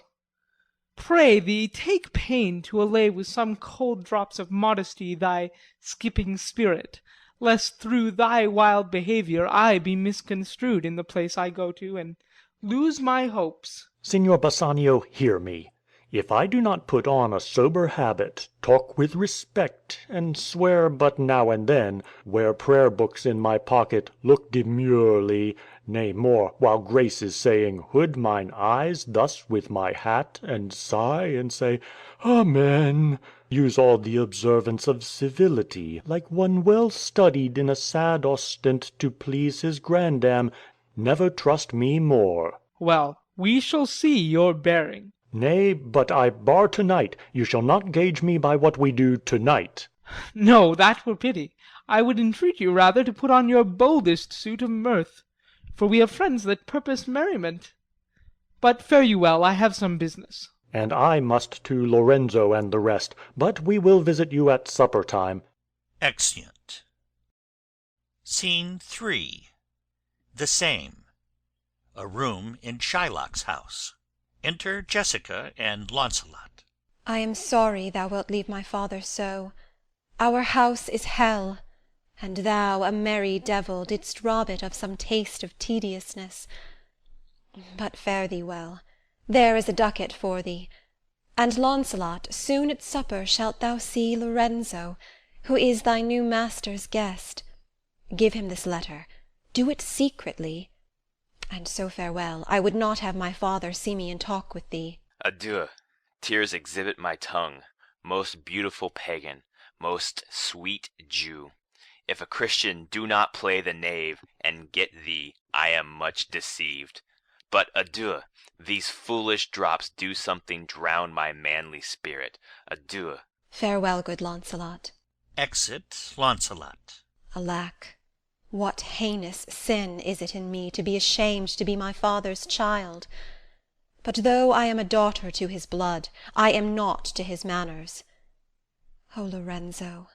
Pray thee, take pain to allay with some cold drops of modesty thy skipping spirit, lest through thy wild behaviour I be misconstrued in the place I go to, and lose my hopes. Signor Bassanio, hear me. If I do not put on a sober habit, talk with respect, and swear but now and then, wear prayer books in my pocket, look demurely, nay more, while grace is saying, hood mine eyes thus with my hat, and sigh, and say, Amen. Use all the observance of civility, like one well studied in a sad ostent to please his grandam, never trust me more. Well, we shall see your bearing. Nay, but I bar tonight. You shall not gauge me by what we do tonight. No, that were pity. I would entreat you rather to put on your boldest suit of mirth, for we have friends that purpose merriment. But fare you well, I have some business. And I must to Lorenzo and the rest, but we will visit you at supper time. Exeunt. Scene 3. The same. A room in Shylock's house. Enter Jessica and Launcelot. I am sorry thou wilt leave my father so. Our house is hell, and thou, a merry devil, didst rob it of some taste of tediousness. But fare thee well. There is a ducat for thee. And, Launcelot, soon at supper shalt thou see Lorenzo, who is thy new master's guest. Give him this letter. Do it secretly. And so farewell. I would not have my father see me and talk with thee. Adieu. Tears exhibit my tongue, most beautiful pagan, most sweet Jew. If a Christian do not play the knave and get thee, I am much deceived. But adieu. These foolish drops do something drown my manly spirit. Adieu. Farewell, good Launcelot. Exit Launcelot. Alack, what heinous sin is it in me to be ashamed to be my father's child! But though I am a daughter to his blood, I am not to his manners. O Lorenzo,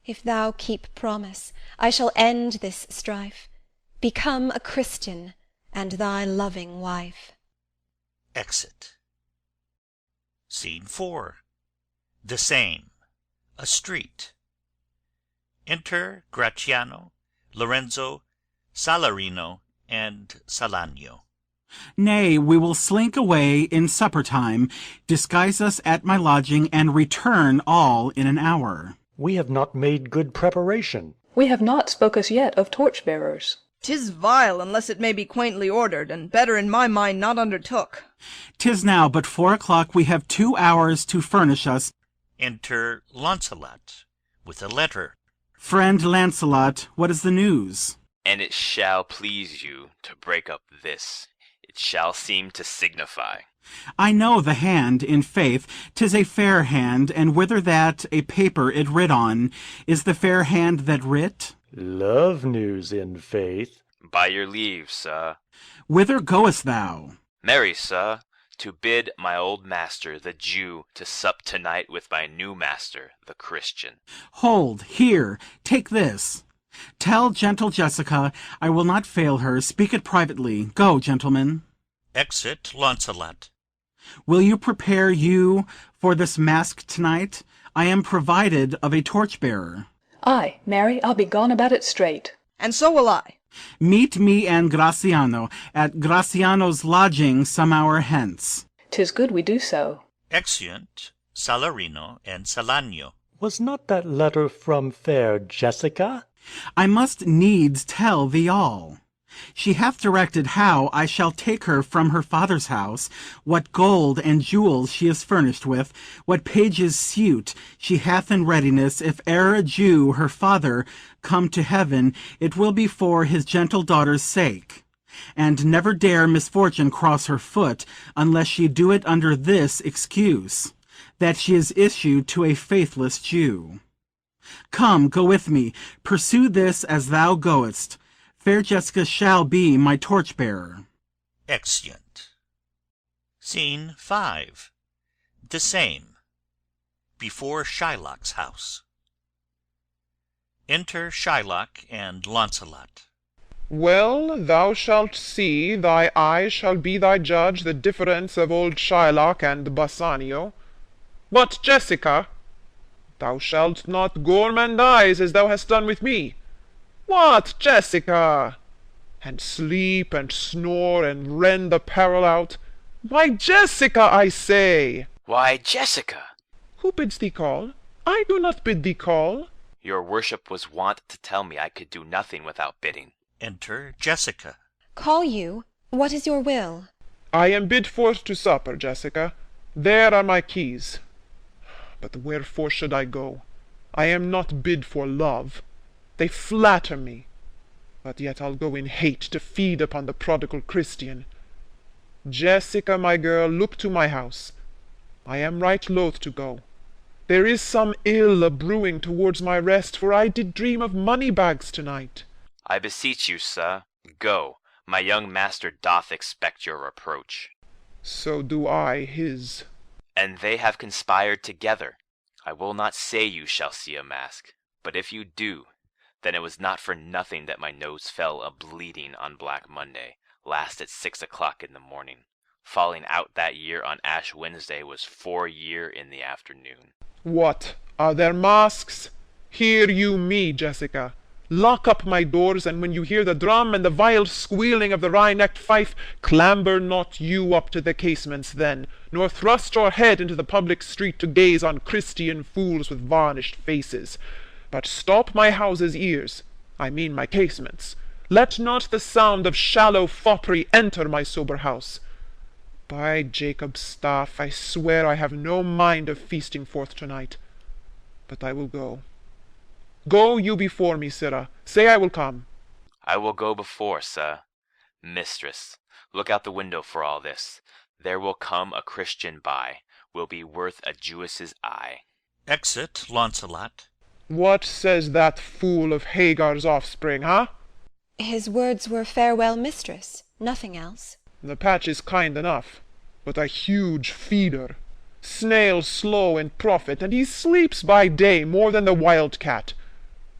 if thou keep promise, I shall end this strife, become a Christian, and thy loving wife. Exit. Scene 4. The same. A street. Enter Gratiano, Lorenzo, Salarino, and Salanio. Nay, we will slink away in supper time, disguise us at my lodging, and return all in an hour. We have not made good preparation. We have not spoke as yet of torch-bearers. 'Tis vile, unless it may be quaintly ordered, and better in my mind not undertook. 'Tis now but 4 o'clock. We have 2 hours to furnish us. Enter Launcelot with a letter. Friend Lancelot, what is the news? And it shall please you to break up this. It shall seem to signify. I know the hand, in faith, 'tis a fair hand, and whither that a paper it writ on, is the fair hand that writ? Love news, in faith. By your leave, sir. Whither goest thou? Marry, sir, to bid my old master, the Jew, to sup tonight with my new master, the Christian. Hold, here, take this. Tell gentle Jessica I will not fail her. Speak it privately. Go, gentlemen. Exit Launcelot. Will you prepare you for this mask tonight? I am provided of a torch-bearer. Ay, marry, I'll be gone about it straight. And so will I. Meet me and Graciano at Graciano's lodging some hour hence. 'Tis good we do so. Exeunt Salarino and Salanio. Was not that letter from fair Jessica? I must needs tell thee all. She hath directed how I shall take her from her father's house, what gold and jewels she is furnished with, what pages' suit she hath in readiness. If e'er a Jew, her father, come to heaven, it will be for his gentle daughter's sake, and never dare misfortune cross her foot, unless she do it under this excuse, that she is issued to a faithless Jew. Come, go with me, pursue this as thou goest. Fair Jessica shall be my torch-bearer. Exeunt. Scene 5. The same. Before Shylock's house. Enter Shylock and Launcelot. Well, thou shalt see, thy eye shall be thy judge, the difference of old Shylock and Bassanio. But, Jessica, thou shalt not gormandize as thou hast done with me. What, Jessica? And sleep and snore and rend apparel out? Why, Jessica, I say! Why, Jessica! Who bids thee call? I do not bid thee call. Your worship was wont to tell me I could do nothing without bidding. Enter Jessica. Call you? What is your will? I am bid forth to supper, Jessica. There are my keys. But wherefore should I go? I am not bid for love. They flatter me, but yet I'll go in hate to feed upon the prodigal Christian. Jessica, my girl, look to my house. I am right loath to go. There is some ill a-brewing towards my rest, for I did dream of money-bags to-night. I beseech you, sir, go. My young master doth expect your reproach. So do I his. And they have conspired together. I will not say you shall see a mask, but if you do, then it was not for nothing that my nose fell a-bleeding on Black Monday, last at 6 o'clock in the morning. Falling out that year on Ash Wednesday was 4 year in the afternoon. What, are there masks? Hear you me, Jessica. Lock up my doors, and when you hear the drum and the vile squealing of the wry-necked fife, clamber not you up to the casements then, nor thrust your head into the public street to gaze on Christian fools with varnished faces. But stop my house's ears, I mean my casements. Let not the sound of shallow foppery enter my sober house. By Jacob's staff, I swear I have no mind of feasting forth to-night. But I will go. Go you before me, sirrah. Say I will come. I will go before, sir. Mistress, look out the window for all this. There will come a Christian by, will be worth a Jewess's eye. Exit Launcelot. What says that fool of Hagar's offspring, huh? His words were farewell, mistress, nothing else. The patch is kind enough, but a huge feeder. Snail slow in profit, and he sleeps by day more than the wild cat.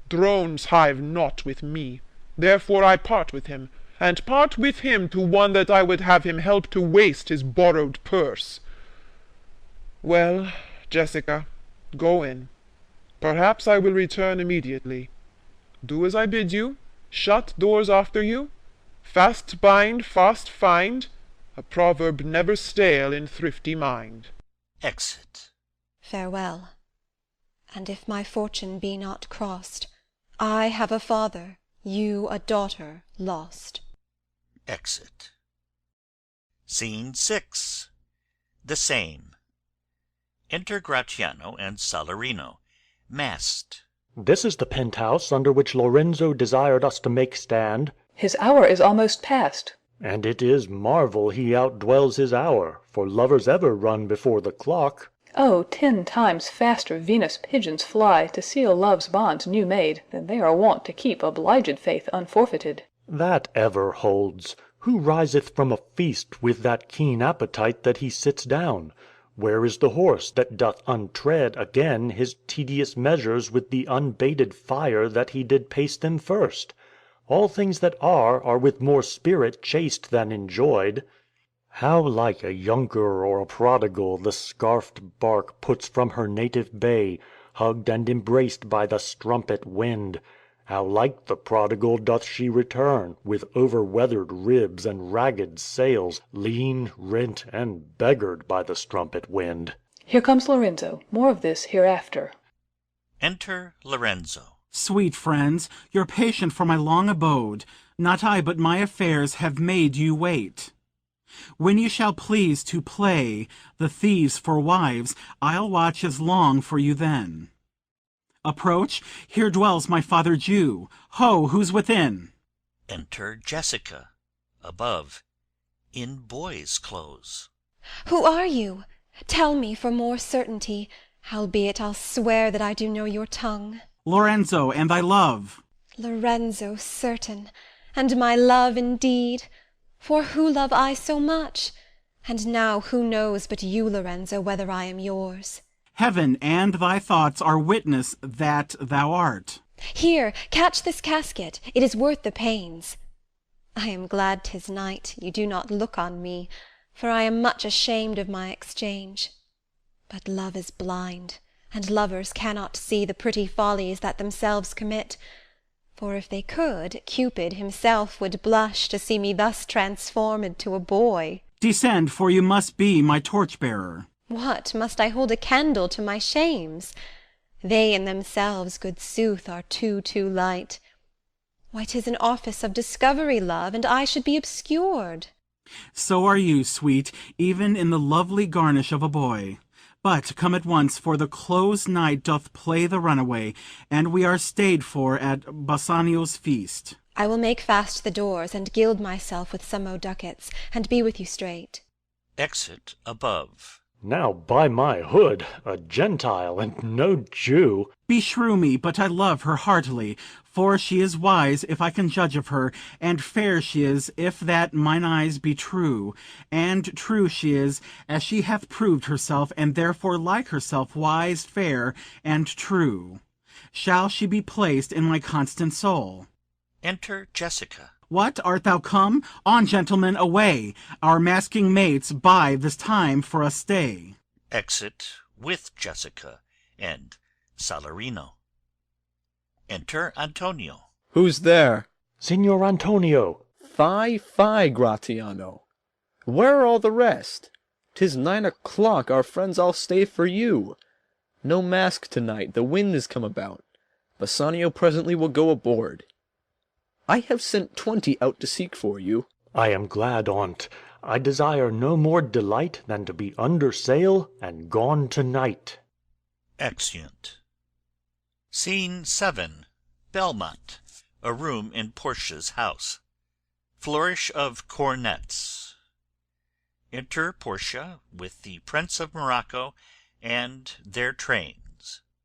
Drones hive not with me, therefore I part with him, and part with him to one that I would have him help to waste his borrowed purse. Well, Jessica, go in. Perhaps I will return immediately. Do as I bid you, shut doors after you, fast bind, fast find, a proverb never stale in thrifty mind. Exit. Farewell. And if my fortune be not crossed, I have a father, you a daughter lost. Exit. Scene 6. The same. Enter Gratiano and Salarino, masked. This is the penthouse under which Lorenzo desired us to make stand. His hour is almost past. And it is marvel he outdwells his hour, for lovers ever run before the clock. Oh, 10 times faster Venus pigeons fly to seal love's bonds new made, than they are wont to keep obliged faith unforfeited. That ever holds. Who riseth from a feast with that keen appetite that he sits down? Where is the horse that doth untread again his tedious measures with the unbated fire that he did pace them first? All things that are with more spirit chased than enjoyed. How like a younker or a prodigal the scarfed bark puts from her native bay, hugged and embraced by the strumpet wind! How like the prodigal doth she return, with over-weathered ribs and ragged sails, lean, rent, and beggared by the strumpet wind. Here comes Lorenzo. More of this hereafter. Enter Lorenzo. Sweet friends, you're patient for my long abode. Not I, but my affairs have made you wait. When you shall please to play the thieves for wives, I'll watch as long for you then. Approach, here dwells my father Jew. Ho, who's within? Enter Jessica, above, in boy's clothes. Who are you? Tell me for more certainty, howbeit I'll swear that I do know your tongue. Lorenzo, and thy love. Lorenzo, certain, and my love indeed. For who love I so much? And now who knows but you, Lorenzo, whether I am yours? Heaven and thy thoughts are witness that thou art. Here, catch this casket, it is worth the pains. I am glad 'tis night, you do not look on me, for I am much ashamed of my exchange. But love is blind, and lovers cannot see the pretty follies that themselves commit. For if they could, Cupid himself would blush to see me thus transformed to a boy. Descend, for you must be my torch-bearer. What, must I hold a candle to my shames? They in themselves, good sooth, are too light. Why, 'tis an office of discovery, love, and I should be obscured. So are you, sweet, even in the lovely garnish of a boy. But come at once, for the closed night doth play the runaway, and we are stayed for at Bassanio's feast. I will make fast the doors, and gild myself with some ducats, and be with you straight. Exit above. Now, by my hood, a Gentile and no Jew. Beshrew me, but I love her heartily, for she is wise, if I can judge of her, and fair she is, if that mine eyes be true. And true she is, as she hath proved herself, and therefore like herself wise, fair, and true. Shall she be placed in my constant soul? Enter Jessica. What, art thou come? On, gentlemen, away! Our masking mates bide this time for a stay. Exit with Jessica and Salarino. Enter Antonio. Who's there? Signor Antonio. Fie, Gratiano. Where are all the rest? 'Tis 9 o'clock, our friends all stay for you. No mask tonight, the wind is come about. Bassanio presently will go aboard. I have sent 20 out to seek for you. I am glad on't. I desire no more delight than to be under sail and gone tonight. Exeunt. Scene 7. Belmont. A room in Portia's house. Flourish of cornets. Enter Portia with the Prince of Morocco and their trains.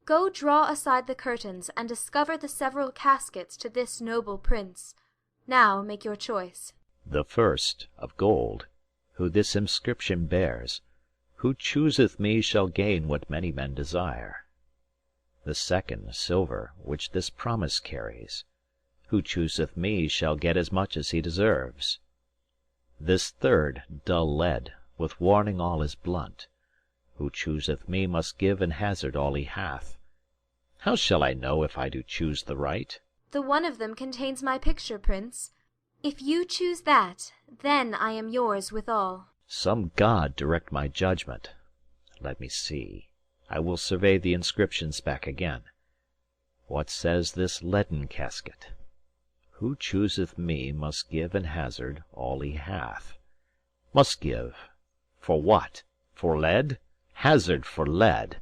Go draw aside the curtains, and discover the several caskets to this noble prince. Now make your choice. The first, of gold, who this inscription bears, Who chooseth me shall gain what many men desire. The second, silver, which this promise carries, Who chooseth me shall get as much as he deserves. This third, dull lead, with warning all is blunt, Who chooseth me must give and hazard all he hath. How shall I know if I do choose the right? The one of them contains my picture, prince. If you choose that, then I am yours withal. Some god direct my judgment. Let me see. I will survey the inscriptions back again. What says this leaden casket? Who chooseth me must give and hazard all he hath. Must give. For what? For lead? Hazard for lead.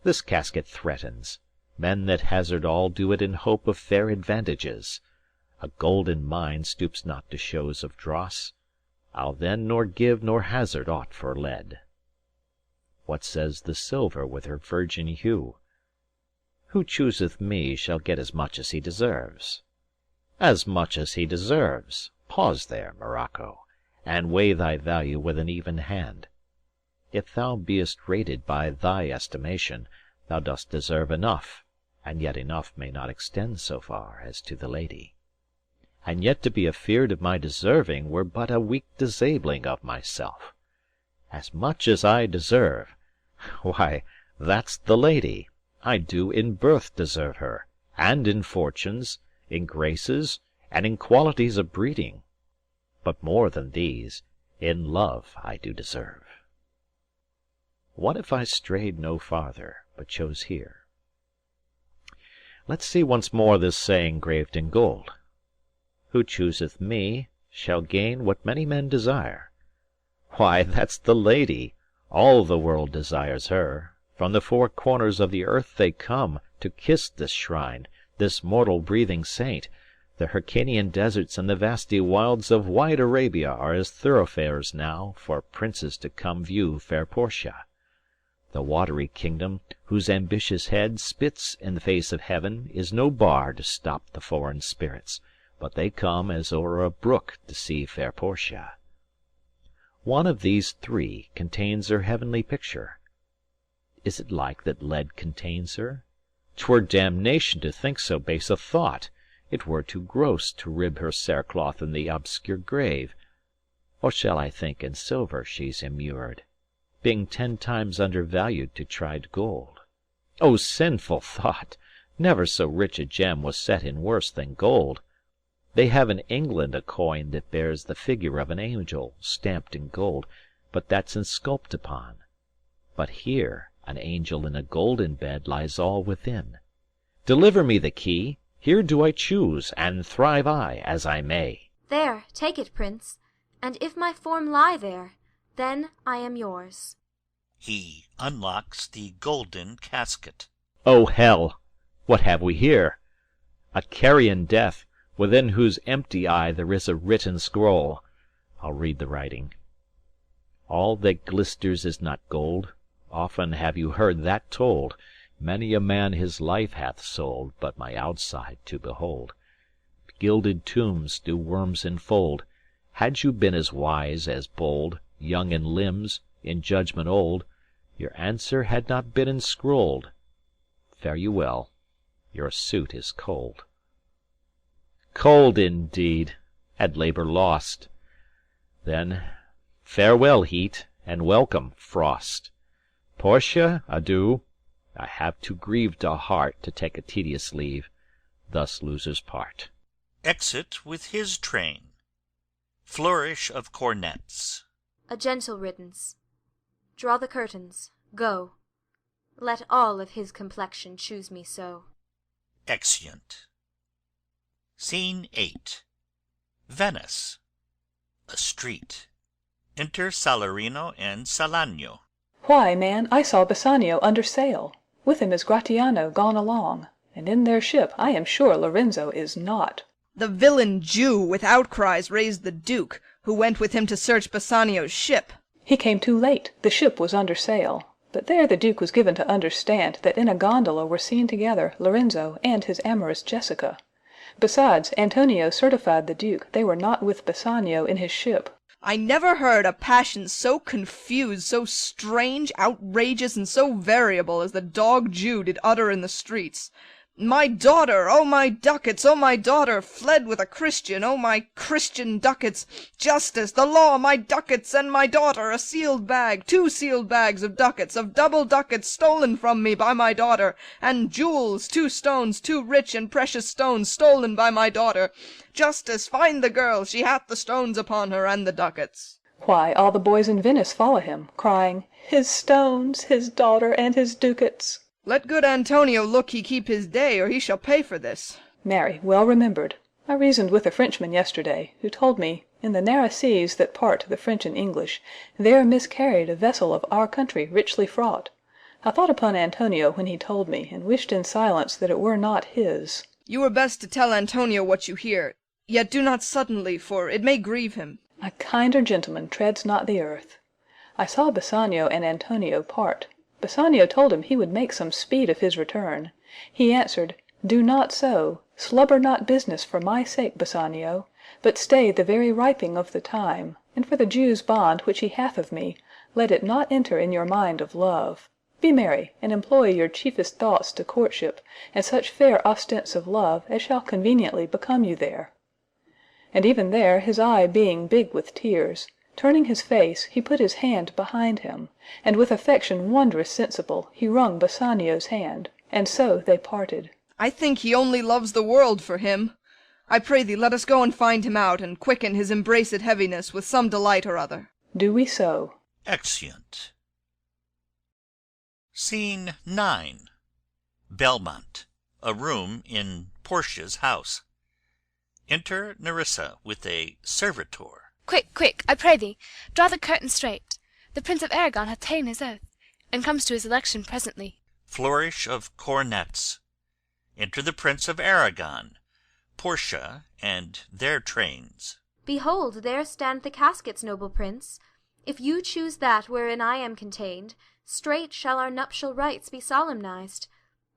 This casket threatens. Men that hazard all do it in hope of fair advantages. A golden mine stoops not to shows of dross. I'll then nor give nor hazard aught for lead. What says the silver with her virgin hue? Who chooseth me shall get as much as he deserves. As much as he deserves. Pause there, Morocco, and weigh thy value with an even hand. If thou beest rated by thy estimation, thou dost deserve enough, and yet enough may not extend so far as to the lady. And yet to be afeard of my deserving were but a weak disabling of myself. As much as I deserve, why, that's the lady. I do in birth deserve her, and in fortunes, in graces, and in qualities of breeding. But more than these, in love I do deserve. What if I strayed no farther, but chose here? Let's see once more this saying graved in gold. Who chooseth me shall gain what many men desire. Why, that's the lady. All the world desires her. From the four corners of the earth they come to kiss this shrine, this mortal breathing saint. The Hyrcanian deserts and the vasty wilds of wide Arabia are as thoroughfares now for princes to come view fair Portia. The watery kingdom, whose ambitious head spits in the face of heaven, is no bar to stop the foreign spirits, but they come as o'er a brook to see fair Portia. One of these three contains her heavenly picture. Is it like that lead contains her? 'Twere damnation to think so base a thought. It were too gross to rib her cerecloth in the obscure grave. Or shall I think in silver she's immured, being 10 times undervalued to tried gold? O sinful thought! Never so rich a gem was set in worse than gold. They have in England a coin that bears the figure of an angel stamped in gold, but that's insculped upon. But here an angel in a golden bed lies all within. Deliver me the key. Here do I choose, and thrive I, as I may. There, take it, Prince, and if my form lie there, then I am yours. He unlocks the golden casket. O hell! What have we here? A carrion death, within whose empty eye there is a written scroll. I'll read the writing. All that glisters is not gold. Often have you heard that told. Many a man his life hath sold, but my outside to behold. Gilded tombs do worms enfold. Had you been as wise as bold, young in limbs, in judgment old, your answer had not been enscrolled. Fare you well, your suit is cold. Cold indeed, and labour lost. Then farewell heat, and welcome frost. Portia, adieu. I have too grieved a heart to take a tedious leave. Thus losers part. Exit with his train. Flourish of cornets. A gentle riddance. Draw the curtains. Go. Let all of his complexion choose me so. Exeunt. Scene 8. Venice. A street. Enter Salarino and Salanio. Why, man, I saw Bassanio under sail. With him is Gratiano gone along, and in their ship I am sure Lorenzo is not. The villain Jew with outcries raised the Duke, who went with him to search Bassanio's ship. He came too late, the ship was under sail. But there the Duke was given to understand that in a gondola were seen together Lorenzo and his amorous Jessica. Besides, Antonio certified the Duke they were not with Bassanio in his ship. I never heard a passion so confused, so strange, outrageous, and so variable as the dog Jew did utter in the streets. My daughter, oh my ducats, oh my daughter, fled with a Christian, oh my Christian ducats, justice, the law, my ducats, and my daughter, a sealed bag, 2 sealed bags of ducats, of double ducats stolen from me by my daughter, and jewels, 2 stones, 2 rich and precious stones stolen by my daughter. Justice, find the girl, she hath the stones upon her, and the ducats. Why, all the boys in Venice follow him, crying, his stones, his daughter, and his ducats. Let good Antonio look he keep his day, or he shall pay for this. Marry, well remembered. I reasoned with a Frenchman yesterday, who told me, in the narrow seas that part the French and English, there miscarried a vessel of our country richly fraught. I thought upon Antonio when he told me, and wished in silence that it were not his. You were best to tell Antonio what you hear, yet do not suddenly, for it may grieve him. A kinder gentleman treads not the earth. I saw Bassanio and Antonio part. Bassanio told him he would make some speed of his return. He answered, Do not so. Slubber not business for my sake, Bassanio, but stay the very riping of the time, and for the Jew's bond which he hath of me, let it not enter in your mind of love. Be merry, and employ your chiefest thoughts to courtship, and such fair ostents of love as shall conveniently become you there. And even there his eye being big with tears, turning his face, he put his hand behind him, and with affection wondrous sensible he wrung Bassanio's hand, and so they parted. I think he only loves the world for him. I pray thee let us go and find him out, and quicken his embraced heaviness with some delight or other. Do we so. Exeunt. Scene 9. Belmont. a room in Portia's house. Enter Nerissa with a servitor. Quick, quick, I pray thee, draw the curtain straight. The Prince of Aragon hath ta'en his oath, and comes to his election presently. Flourish of cornets. Enter the Prince of Aragon, Portia, and their trains. Behold, there stand the caskets, noble prince. If you choose that wherein I am contained, straight shall our nuptial rites be solemnized.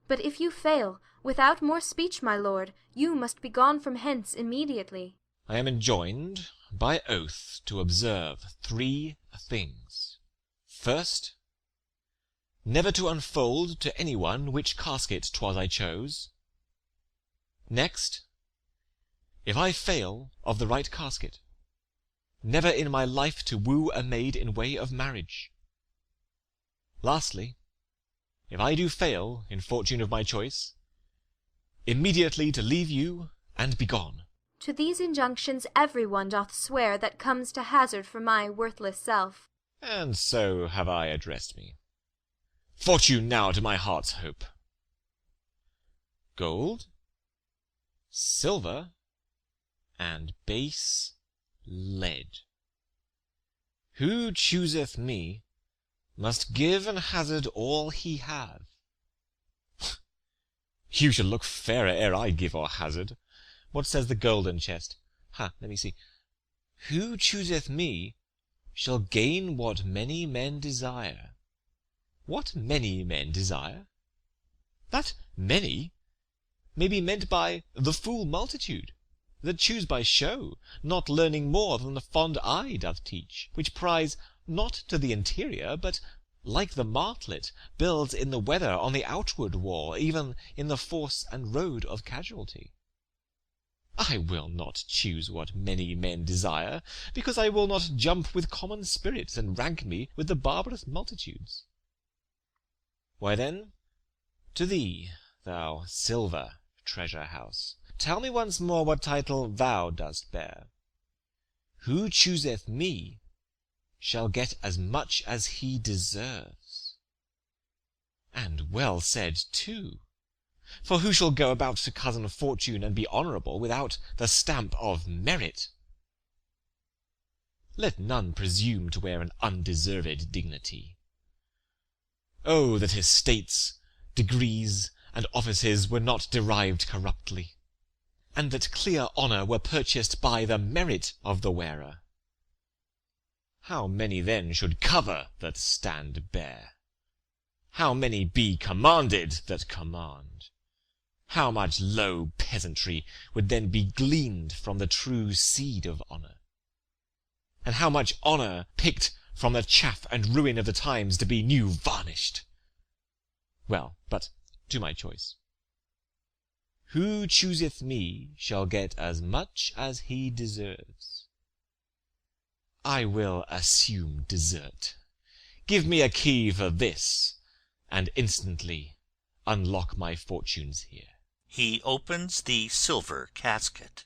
But if you fail, without more speech, my lord, you must be gone from hence immediately. I am enjoined by oath to observe 3 things. First, never to unfold to any one which casket 'twas I chose. Next, if I fail of the right casket, never in my life to woo a maid in way of marriage. Lastly, if I do fail in fortune of my choice, immediately to leave you and be gone. To these injunctions every one doth swear that comes to hazard for my worthless self. And so have I addressed me. Fortune now to my heart's hope. Gold, silver, and base lead. Who chooseth me must give and hazard all he have. You shall look fairer ere I give or hazard. What says the golden chest? Let me see. Who chooseth me shall gain what many men desire. What many men desire? That many may be meant by the fool multitude, that choose by show, not learning more than the fond eye doth teach, which prize not to the interior, but, like the martlet, builds in the weather on the outward wall, even in the force and road of casualty. I will not choose what many men desire, because I will not jump with common spirits, and rank me with the barbarous multitudes. Why then, to thee, thou silver treasure house, tell me once more what title thou dost bear. Who chooseth me shall get as much as he deserves. And well said too. For who shall go about to cousin Fortune and be honourable without the stamp of merit? Let none presume to wear an undeserved dignity. Oh, that estates, degrees, and offices were not derived corruptly, and that clear honour were purchased by the merit of the wearer! How many then should cover that stand bare? How many be commanded that command? How much low peasantry would then be gleaned from the true seed of honour? And how much honour picked from the chaff and ruin of the times to be new varnished? Well, but to my choice. Who chooseth me shall get as much as he deserves. I will assume desert. Give me a key for this, and instantly unlock my fortunes here. He opens the silver casket.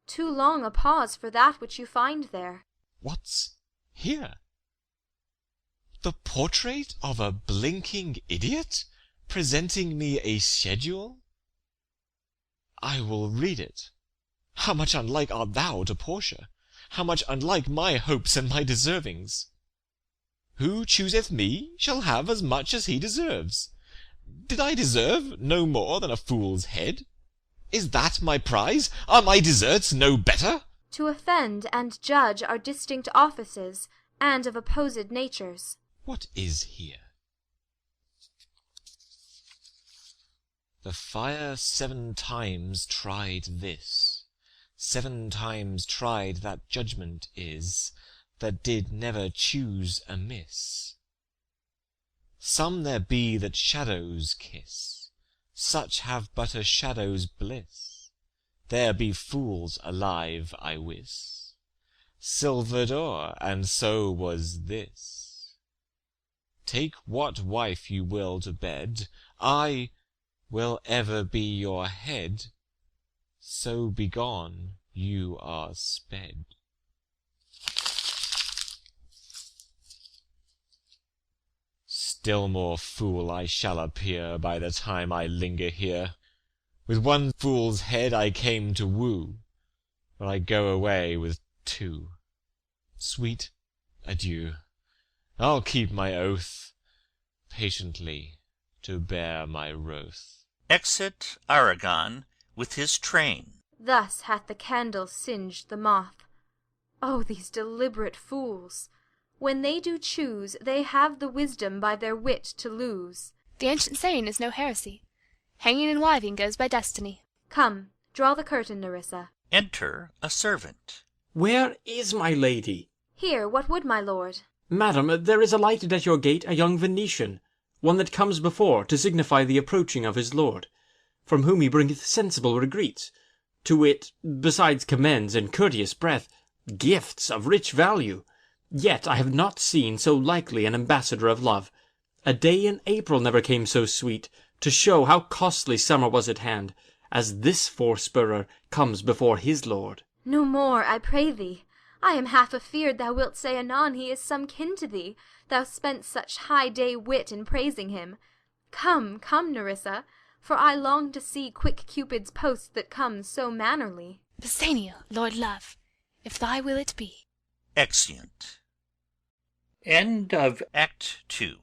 Too long a pause for that which you find there. What's here? The portrait of a blinking idiot, presenting me a schedule? I will read it. How much unlike art thou to Portia? How much unlike my hopes and my deservings! Who chooseth me shall have as much as he deserves. Did I deserve no more than a fool's head? Is that my prize? Are my deserts no better? To offend and judge are distinct offices, and of opposed natures. What is here? The fire 7 times tried this, 7 times tried that judgment is, that did never choose amiss. Some there be that shadows kiss, such have but a shadow's bliss. There be fools alive, I wis, silver'd o'er, and so was this. Take what wife you will to bed, I will ever be your head, so begone you are sped. Still more fool I shall appear by the time I linger here. With one fool's head I came to woo, but I go away with two. Sweet adieu. I'll keep my oath, patiently to bear my wroth. Exit Aragon with his train. Thus hath the candle singed the moth. O these deliberate fools! When they do choose, they have the wisdom by their wit to lose. The ancient saying is no heresy. Hanging and wiving goes by destiny. Come, draw the curtain, Nerissa. Enter a servant. Where is my lady? Here, what would my lord? Madam, there is alighted at your gate a young Venetian, one that comes before to signify the approaching of his lord, from whom he bringeth sensible regreets, to wit, besides commends and courteous breath, gifts of rich value. Yet I have not seen so likely an ambassador of love. A day in April never came so sweet, to show how costly summer was at hand, as this forespurrer comes before his lord. No more, I pray thee. I am half afeard thou wilt say anon he is some kin to thee, thou spent such high day wit in praising him. Come, come, Nerissa, for I long to see quick Cupid's post that comes so mannerly. Bassanio, lord love, if thy will it be. Exeunt. End of Act 2.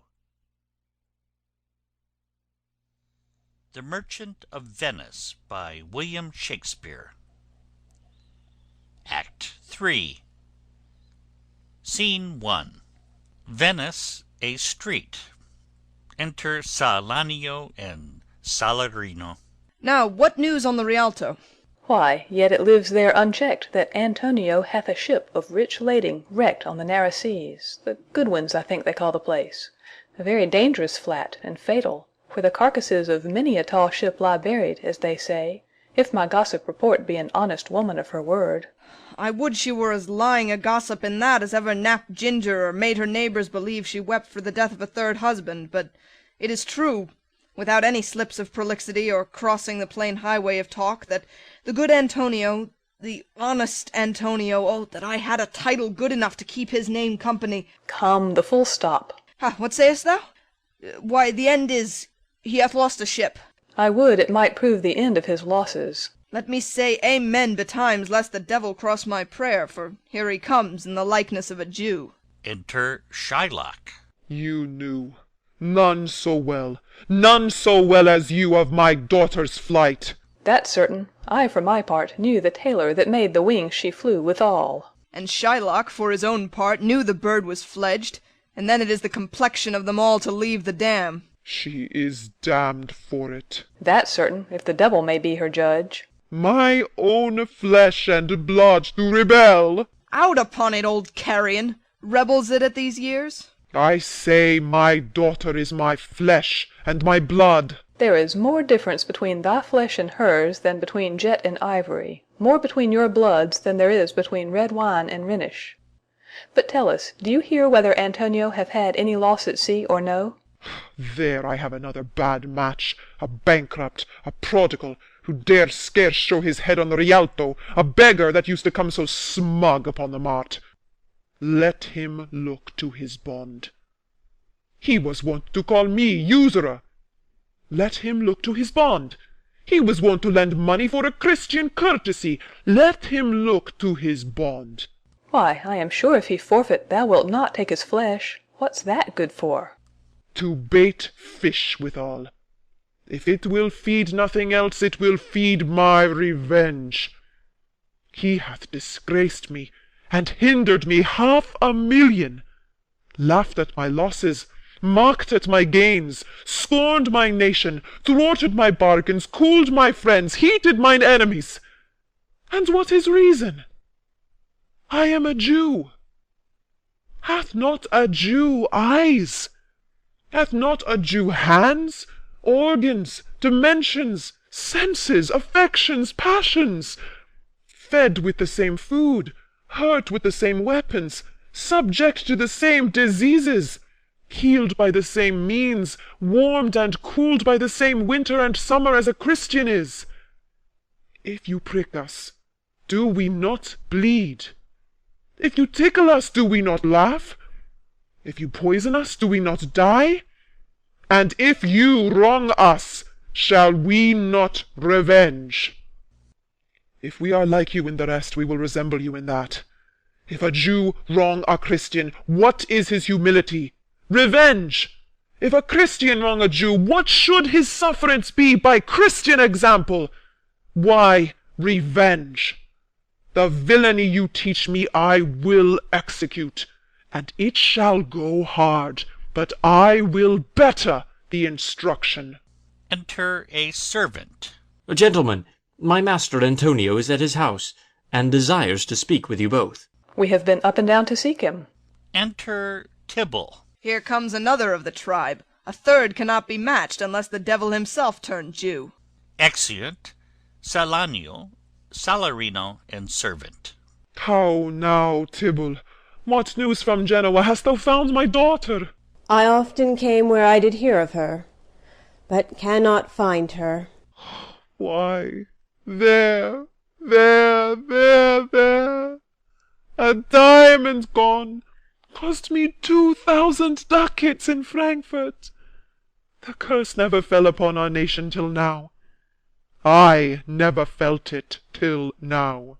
The Merchant of Venice by William Shakespeare. Act 3. Scene 1. Venice, a street. Enter Salanio and Salarino. Now, what news on the Rialto? Why, yet it lives there unchecked that Antonio hath a ship of rich lading wrecked on the narrow seas, the Goodwins I think they call the place, a very dangerous flat and fatal, where the carcasses of many a tall ship lie buried, as they say, if my gossip report be an honest woman of her word. I would she were as lying a gossip in that as ever napped ginger or made her neighbours believe she wept for the death of a third husband, but it is true, without any slips of prolixity or crossing the plain highway of talk, that the good Antonio, the honest Antonio, oh, that I had a title good enough to keep his name company. Come, the full stop. Ha, what sayest thou? Why, the end is, he hath lost a ship. I would it might prove the end of his losses. Let me say amen betimes, lest the devil cross my prayer, for here he comes in the likeness of a Jew. Enter Shylock. You knew none so well as you of my daughter's flight. That's certain. I, for my part, knew the tailor that made the wings she flew withal. And Shylock, for his own part, knew the bird was fledged, and then it is the complexion of them all to leave the dam. She is damned for it. That's certain, if the devil may be her judge. My own flesh and blood to rebel! Out upon it, old carrion! Rebels it at these years? I say my daughter is my flesh and my blood. There is more difference between thy flesh and hers than between jet and ivory, more between your bloods than there is between red wine and Rhenish. But tell us, do you hear whether Antonio have had any loss at sea or no? There I have another bad match, a bankrupt, a prodigal, who dare scarce show his head on the Rialto, a beggar that used to come so smug upon the mart. Let him look to his bond. He was wont to call me usurer. Let him look to his bond. He was wont to lend money for a Christian courtesy. Let him look to his bond. Why, I am sure if he forfeit, thou wilt not take his flesh. What's that good for? To bait fish withal. If it will feed nothing else, it will feed my revenge. He hath disgraced me, and hindered me 500,000, laughed at my losses, mocked at my gains, scorned my nation, thwarted my bargains, cooled my friends, heated mine enemies. And what is reason? I am a Jew. Hath not a Jew eyes? Hath not a Jew hands, organs, dimensions, senses, affections, passions? Fed with the same food, hurt with the same weapons, subject to the same diseases, healed by the same means, warmed and cooled by the same winter and summer as a Christian is. If you prick us, do we not bleed? If you tickle us, do we not laugh? If you poison us, do we not die? And if you wrong us, shall we not revenge? If we are like you in the rest, we will resemble you in that. If a Jew wrong a Christian, what is his humility? Revenge! If a Christian wrong a Jew, what should his sufferance be by Christian example? Why, revenge. The villainy you teach me I will execute, and it shall go hard, but I will better the instruction. Enter a servant. Gentlemen, my master Antonio is at his house, and desires to speak with you both. We have been up and down to seek him. Enter Tybalt. Here comes another of the tribe. A third cannot be matched unless the devil himself turn Jew. Exeunt Salanio, Salarino, and servant. How now, Tybalt? What news from Genoa? Hast thou found my daughter? I often came where I did hear of her, but cannot find her. Why, there, a diamond gone, cost me 2,000 ducats in Frankfurt. The curse never fell upon our nation till now. I never felt it till now.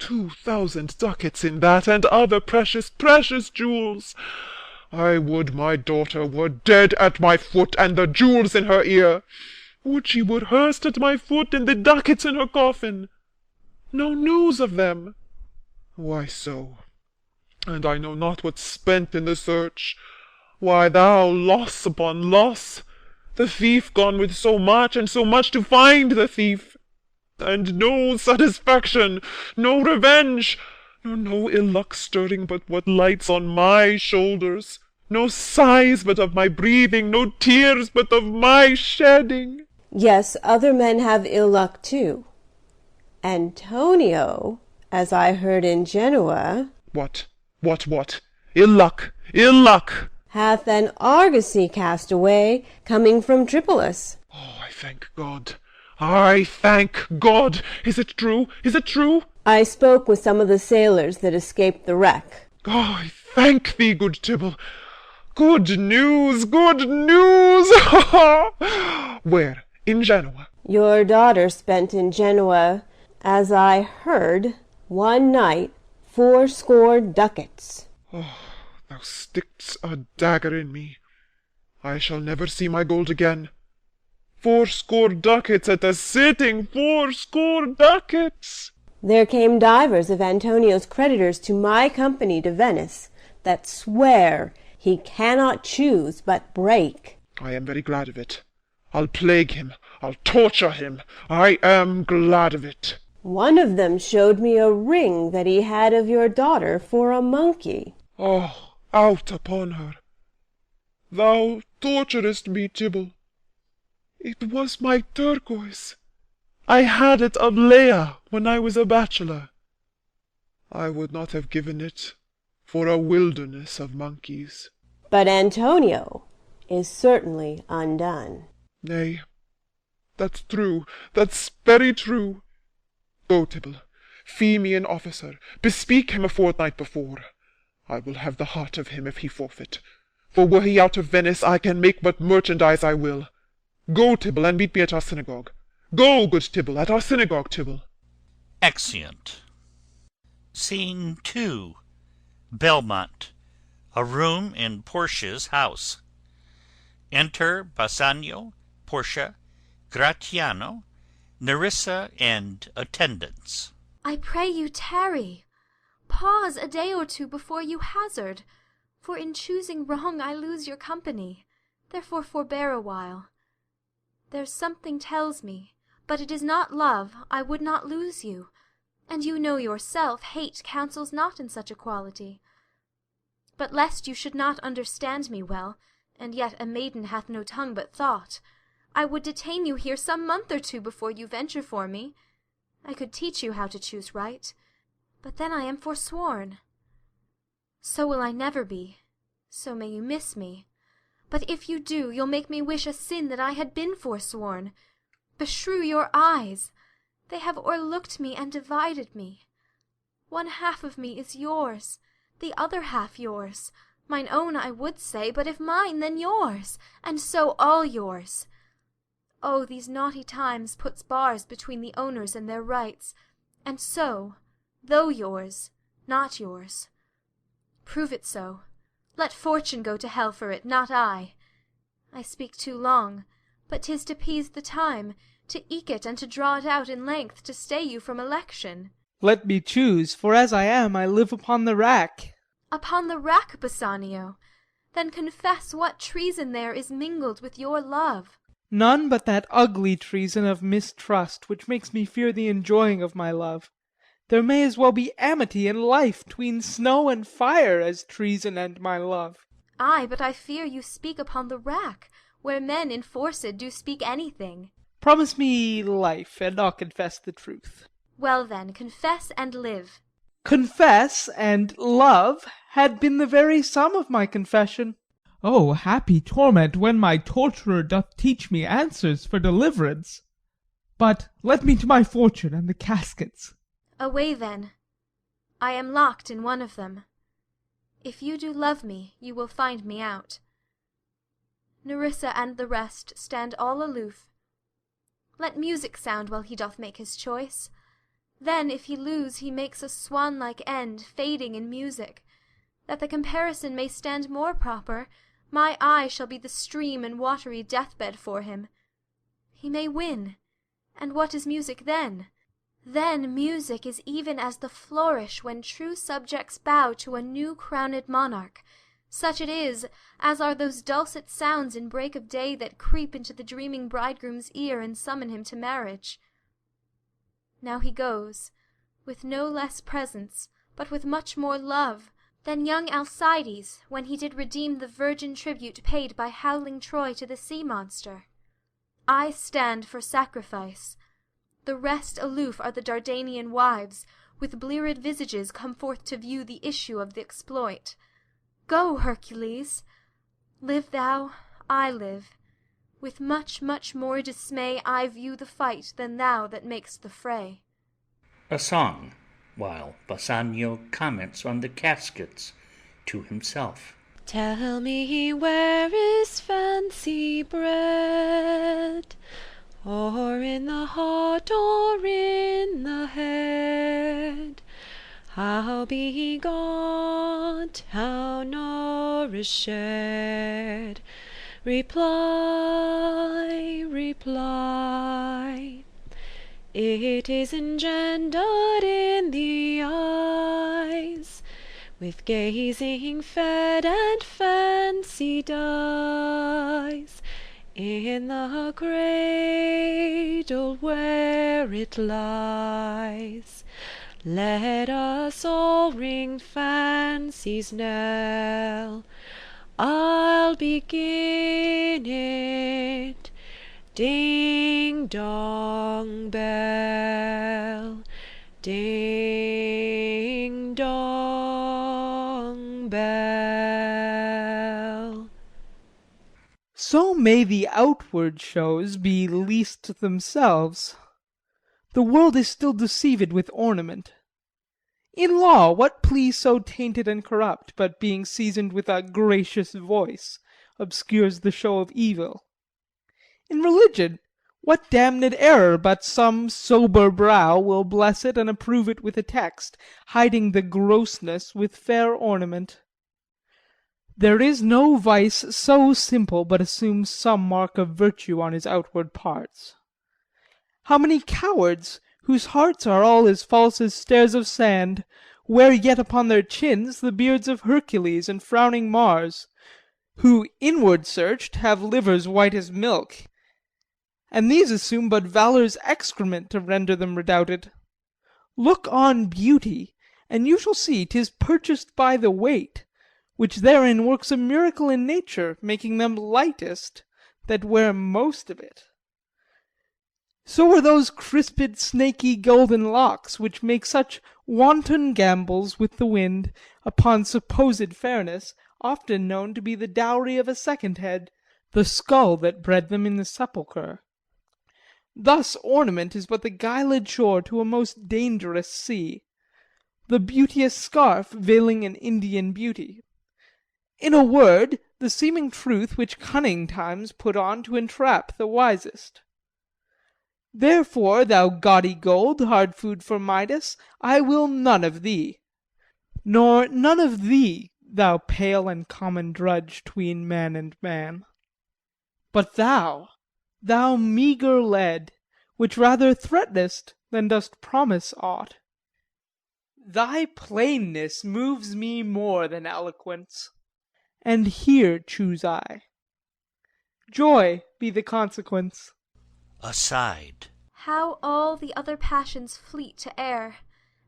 2,000 ducats in that, and other precious, precious jewels. I would my daughter were dead at my foot, and the jewels in her ear. Would she were hearsed at my foot, and the ducats in her coffin. No news of them. Why so? And I know not what's spent in the search. Why, thou, loss upon loss. The thief gone with so much, and so much to find the thief. And no satisfaction, no revenge, no ill luck stirring but what lights on my shoulders, no sighs but of my breathing, no tears but of my shedding. Yes, other men have ill luck too. Antonio, as I heard in Genoa... What? Ill luck, ill luck! Hath an argosy cast away, coming from Tripolis. Oh, I thank God. I thank God. Is it true? Is it true? I spoke with some of the sailors that escaped the wreck. Oh, I thank thee, good Tybalt. Good news, good news! Where? In Genoa? Your daughter spent in Genoa, as I heard, one night 80 ducats. Oh, thou stick'st a dagger in me. I shall never see my gold again. 80 ducats at a sitting, 80 ducats! There came divers of Antonio's creditors to my company to Venice, that swear he cannot choose but break. I am very glad of it. I'll plague him, I'll torture him. I am glad of it. One of them showed me a ring that he had of your daughter for a monkey. Oh, out upon her! Thou torturest me, Tybalt. It was my turquoise. I had it of Leah when I was a bachelor. I would not have given it for a wilderness of monkeys. But Antonio is certainly undone. Nay, that's true, that's very true. Go, Tybalt, fee me an officer, bespeak him a fortnight before. I will have the heart of him if he forfeit. For were he out of Venice, I can make what merchandise I will. Go, Tybalt, and meet me at our synagogue. Go, good Tybalt, at our synagogue, Tybalt. Exeunt. Scene 2. Belmont. A room in Portia's house. Enter Bassanio, Portia, Gratiano, Nerissa, and attendants. I pray you tarry. Pause a day or two before you hazard, for in choosing wrong I lose your company. Therefore forbear a while. There's something tells me, but it is not love, I would not lose you, and you know yourself hate counsels not in such equality. But lest you should not understand me well, and yet a maiden hath no tongue but thought, I would detain you here some month or two before you venture for me. I could teach you how to choose right, but then I am forsworn. So will I never be, so may you miss me. But if you do, you'll make me wish a sin that I had been forsworn. Beshrew your eyes! They have o'erlooked me and divided me. One half of me is yours, the other half yours. Mine own I would say, but if mine, then yours, and so all yours. Oh, these naughty times puts bars between the owners and their rights, and so, though yours, not yours. Prove it so. Let fortune go to hell for it, not I. I speak too long, but 'tis to pease the time, to eke it and to draw it out in length, to stay you from election. Let me choose, for as I am, I live upon the rack. Upon the rack, Bassanio? Then confess what treason there is mingled with your love. None but that ugly treason of mistrust, which makes me fear the enjoying of my love. There may as well be amity and life tween snow and fire as treason and my love. Ay, but I fear you speak upon the rack, where men enforced do speak anything. Promise me life, and I'll confess the truth. Well then, confess and live. Confess and love had been the very sum of my confession. Oh, happy torment, when my torturer doth teach me answers for deliverance! But let me to my fortune and the caskets. Away then. I am locked in one of them. If you do love me, you will find me out. Nerissa and the rest stand all aloof. Let music sound while he doth make his choice. Then, if he lose, he makes a swan-like end, fading in music. That the comparison may stand more proper, my eye shall be the stream and watery deathbed for him. He may win, and what is music then? Then music is even as the flourish when true subjects bow to a new crowned monarch. Such it is, as are those dulcet sounds in break of day that creep into the dreaming bridegroom's ear and summon him to marriage. Now he goes, with no less presence, but with much more love, than young Alcides, when he did redeem the virgin tribute paid by howling Troy to the sea-monster. I stand for sacrifice. The rest aloof are the Dardanian wives, with bleared visages come forth to view the issue of the exploit. Go, Hercules! Live thou, I live. With much, much more dismay I view the fight than thou that mak'st the fray. A song, while Bassanio comments on the caskets to himself. Tell me, where is fancy bred? Or in the heart, or in the head? How begot, how nourished? Reply, reply. It is engendered in the eyes, with gazing fed, and fancy dies in the cradle where it lies. Let us all ring fancy's knell. I'll begin it. Ding dong bell, ding dong bell. So may the outward shows be least themselves. The world is still deceived with ornament. In law, what plea so tainted and corrupt, but being seasoned with a gracious voice, obscures the show of evil? In religion, what damned error but some sober brow will bless it and approve it with a text, hiding the grossness with fair ornament? There is no vice so simple but assumes some mark of virtue on his outward parts. How many cowards, whose hearts are all as false as stairs of sand, wear yet upon their chins the beards of Hercules and frowning Mars, who, inward searched, have livers white as milk, and these assume but valour's excrement to render them redoubted. Look on beauty, and you shall see 'tis purchased by the weight, which therein works a miracle in nature, making them lightest that wear most of it. So are those crisped, snaky, golden locks, which make such wanton gambols with the wind upon supposed fairness, often known to be the dowry of a second head, the skull that bred them in the sepulchre. Thus ornament is but the guiled shore to a most dangerous sea, the beauteous scarf veiling an Indian beauty. In a word, the seeming truth which cunning times put on to entrap the wisest. Therefore, thou gaudy gold, hard food for Midas, I will none of thee. Nor none of thee, thou pale and common drudge 'tween man and man. But thou meagre lead, which rather threatenest than dost promise aught, thy plainness moves me more than eloquence, and here choose I. Joy be the consequence. Aside. How all the other passions fleet to air,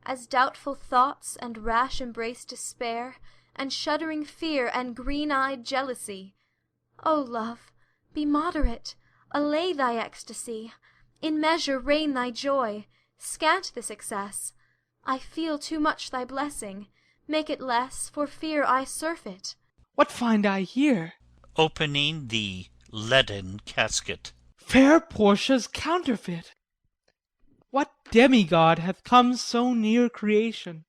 as doubtful thoughts and rash embrace despair, and shuddering fear and green-eyed jealousy. O love, be moderate, allay thy ecstasy, in measure rein thy joy, scant this excess. I feel too much thy blessing, make it less, for fear I surfeit. What find I here? Opening the leaden casket. Fair Portia's counterfeit! What demigod hath come so near creation?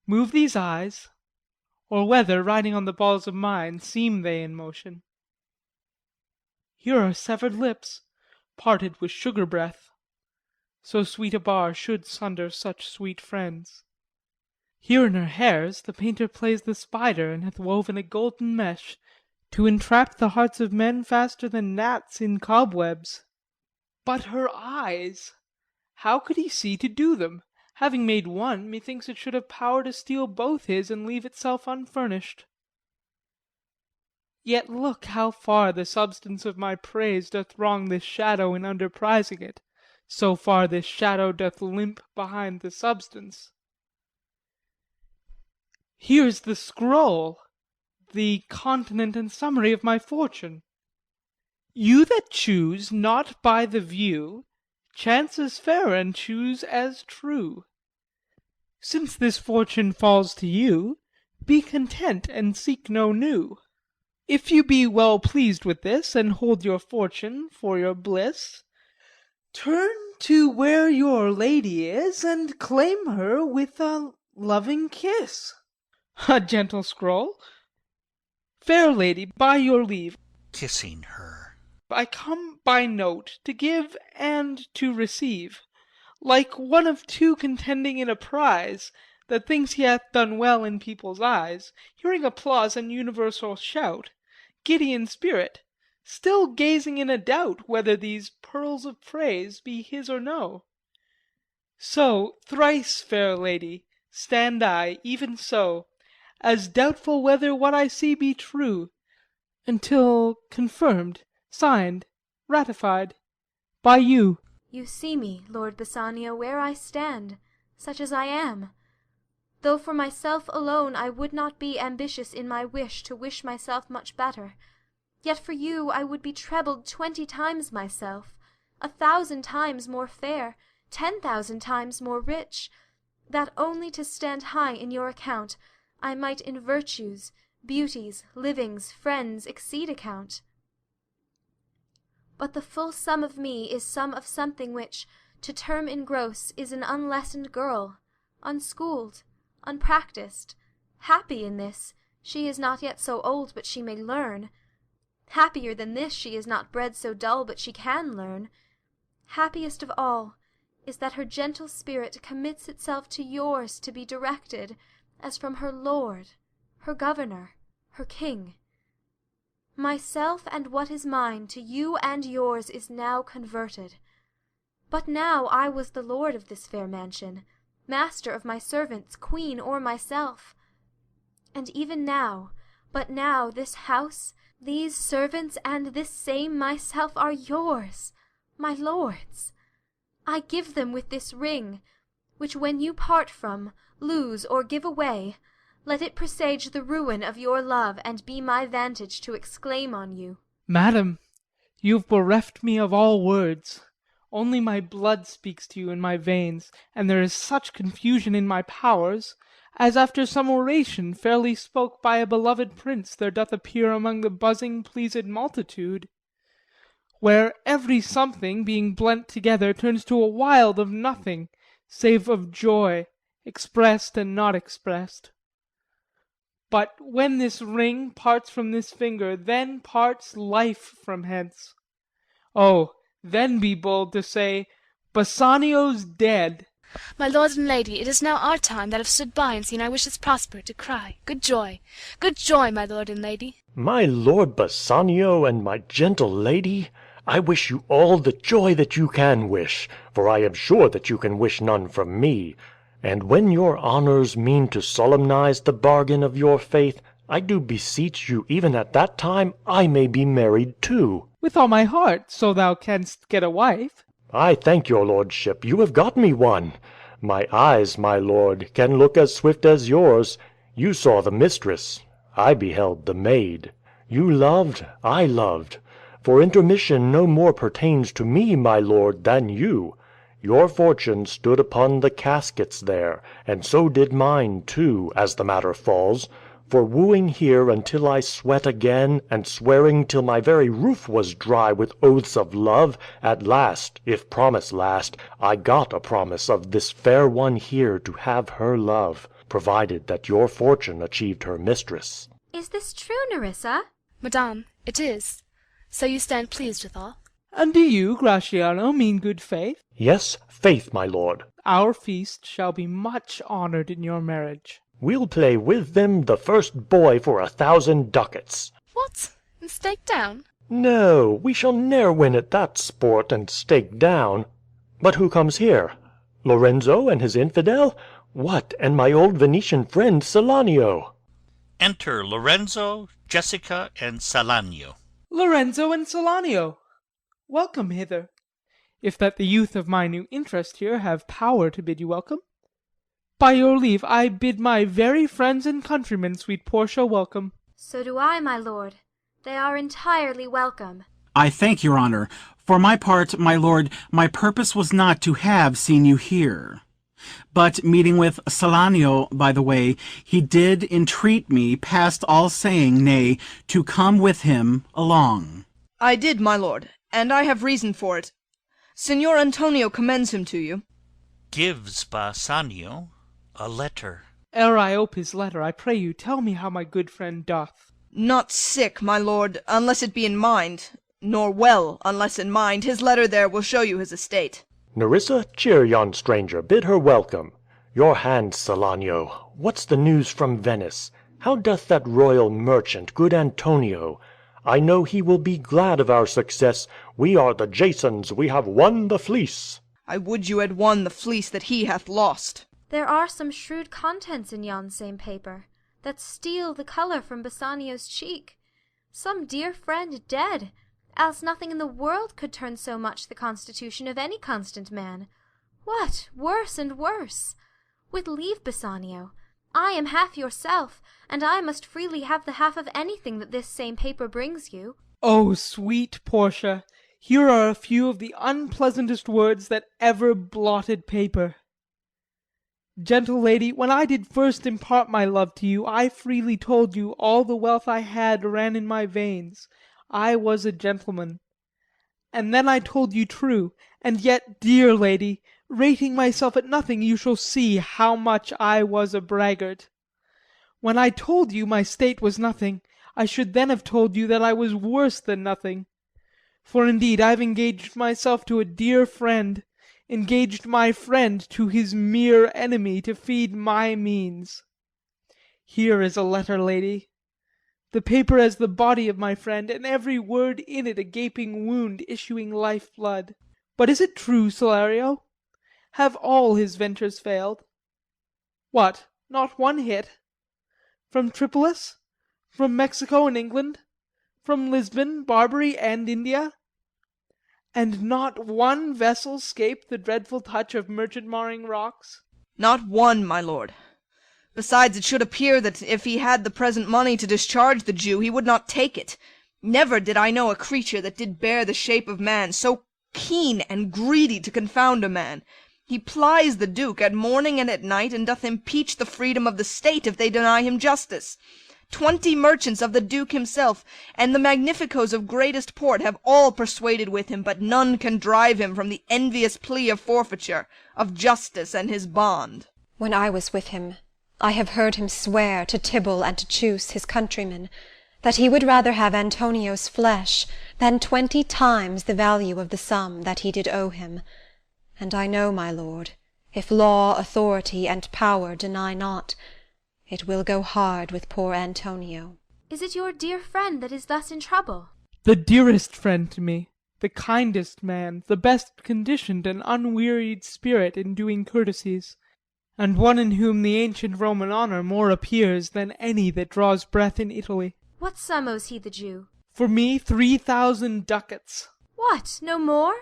Move these eyes, or whether, riding on the balls of mine, seem they in motion? Here are severed lips, parted with sugar breath. So sweet a bar should sunder such sweet friends. Here in her hairs the painter plays the spider, and hath woven a golden mesh, to entrap the hearts of men faster than gnats in cobwebs. But her eyes, how could he see to do them? Having made one, methinks it should have power to steal both his, and leave itself unfurnished. Yet look how far the substance of my praise doth wrong this shadow in underprizing it, so far this shadow doth limp behind the substance. Here's the scroll, the continent and summary of my fortune. You that choose not by the view, chance as fair and choose as true. Since this fortune falls to you, be content and seek no new. If you be well pleased with this, and hold your fortune for your bliss, turn to where your lady is, and claim her with a loving kiss. A gentle scroll. Fair lady, by your leave. Kissing her. I come by note to give and to receive, like one of two contending in a prize, that thinks he hath done well in people's eyes, hearing applause and universal shout, giddy in spirit, still gazing in a doubt whether these pearls of praise be his or no. So, thrice fair lady, stand I, even so, as doubtful whether what I see be true, until confirmed, signed, ratified by you. You see me, Lord Bassanio, where I stand, such as I am. Though for myself alone I would not be ambitious in my wish to wish myself much better, yet for you I would be trebled 20 times myself, 1,000 times more fair, 10,000 times more rich, that only to stand high in your account I might in virtues, beauties, livings, friends exceed account. But the full sum of me is sum of something which, to term in gross, is an unlessoned girl, unschooled, unpractised. Happy in this, she is not yet so old but she may learn. Happier than this, she is not bred so dull but she can learn. Happiest of all is that her gentle spirit commits itself to yours to be directed, as from her lord, her governor, her king. Myself and what is mine to you and yours is now converted. But now I was the lord of this fair mansion, master of my servants, queen, or myself. And even now, but now this house, these servants, and this same myself are yours, my lord's. I give them with this ring, which when you part from, lose, or give away, let it presage the ruin of your love, and be my vantage to exclaim on you. Madam, you have bereft me of all words. Only my blood speaks to you in my veins, and there is such confusion in my powers, as after some oration fairly spoke by a beloved prince there doth appear among the buzzing pleased multitude, where every something, being blent together, turns to a wild of nothing, save of joy, expressed and not expressed. But when this ring parts from this finger, then parts life from hence. Oh, then be bold to say, Bassanio's dead. My lord and lady, it is now our time that have stood by and seen our wishes prosper, to cry, Good joy, my lord and lady. My lord Bassanio and my gentle lady, I wish you all the joy that you can wish, for I am sure that you can wish none from me. And when your honours mean to solemnize the bargain of your faith, I do beseech you even at that time I may be married too. With all my heart, so thou canst get a wife. I thank your lordship, you have got me one. My eyes, my lord, can look as swift as yours. You saw the mistress, I beheld the maid. You loved, I loved. For intermission no more pertains to me, my lord, than you. Your fortune stood upon the caskets there, and so did mine too, as the matter falls. For wooing here until I sweat again, and swearing till my very roof was dry with oaths of love, at last, if promise last, I got a promise of this fair one here to have her love, provided that your fortune achieved her mistress. Is this true, Nerissa? Madame, it is. So you stand pleased withal? And do you, Gratiano, mean good faith? Yes, faith, my lord. Our feast shall be much honoured in your marriage. We'll play with them the first boy for 1,000 ducats. What? And stake down? No, we shall ne'er win at that sport and stake down. But who comes here? Lorenzo and his infidel? What, and my old Venetian friend Salanio? Enter Lorenzo, Jessica, and Salanio. Lorenzo and Salanio, welcome hither, if that the youth of my new interest here have power to bid you welcome. By your leave, I bid my very friends and countrymen, sweet Portia, welcome. So do I, my lord. They are entirely welcome. I thank your honour. For my part, my lord, my purpose was not to have seen you here. But meeting with Salanio by the way, he did entreat me, past all saying, nay, to come with him along. I did, my lord, and I have reason for it. Signor Antonio commends him to you. Gives Bassanio a letter. Ere I ope his letter, I pray you tell me how my good friend doth. Not sick, my lord, unless it be in mind, nor well, unless in mind. His letter there will show you his estate. Nerissa, cheer yon stranger, bid her welcome. Your hand, Salanio, what's the news from Venice? How doth that royal merchant, good Antonio? I know he will be glad of our success. We are the Jasons, we have won the fleece. I would you had won the fleece that he hath lost. There are some shrewd contents in yon same paper, that steal the colour from Bassanio's cheek. Some dear friend dead, else nothing in the world could turn so much the constitution of any constant man. What, worse and worse! With leave, Bassanio, I am half yourself, and I must freely have the half of anything that this same paper brings you. O sweet Portia, here are a few of the unpleasantest words that ever blotted paper. Gentle lady, when I did first impart my love to you, I freely told you all the wealth I had ran in my veins. I was a gentleman. And then I told you true, and yet, dear lady, rating myself at nothing, you shall see how much I was a braggart. When I told you my state was nothing, I should then have told you that I was worse than nothing. For indeed I've engaged myself to a dear friend, engaged my friend to his mere enemy, to feed my means. Here is a letter, lady. The paper as the body of my friend, and every word in it a gaping wound issuing life-blood. But is it true, Salario? Have all his ventures failed? What, not one hit? From Tripolis? From Mexico and England? From Lisbon, Barbary, and India? And not one vessel 'scaped the dreadful touch of merchant-marring rocks? Not one, my lord. Besides, it should appear that if he had the present money to discharge the Jew, he would not take it. Never did I know a creature that did bear the shape of man, so keen and greedy to confound a man. He plies the Duke at morning and at night, and doth impeach the freedom of the state if they deny him justice. 20 merchants of the Duke himself, and the magnificos of greatest port, have all persuaded with him, but none can drive him from the envious plea of forfeiture, of justice, and his bond. When I was with him, I have heard him swear to Tybal and to Chus, his countrymen, that he would rather have Antonio's flesh than 20 times the value of the sum that he did owe him. And I know, my lord, if law, authority, and power deny not, it will go hard with poor Antonio. Is it your dear friend that is thus in trouble? The dearest friend to me, the kindest man, the best conditioned and unwearied spirit in doing courtesies, and one in whom the ancient Roman honour more appears than any that draws breath in Italy. What sum owes he the Jew? For me 3,000 ducats. What, no more?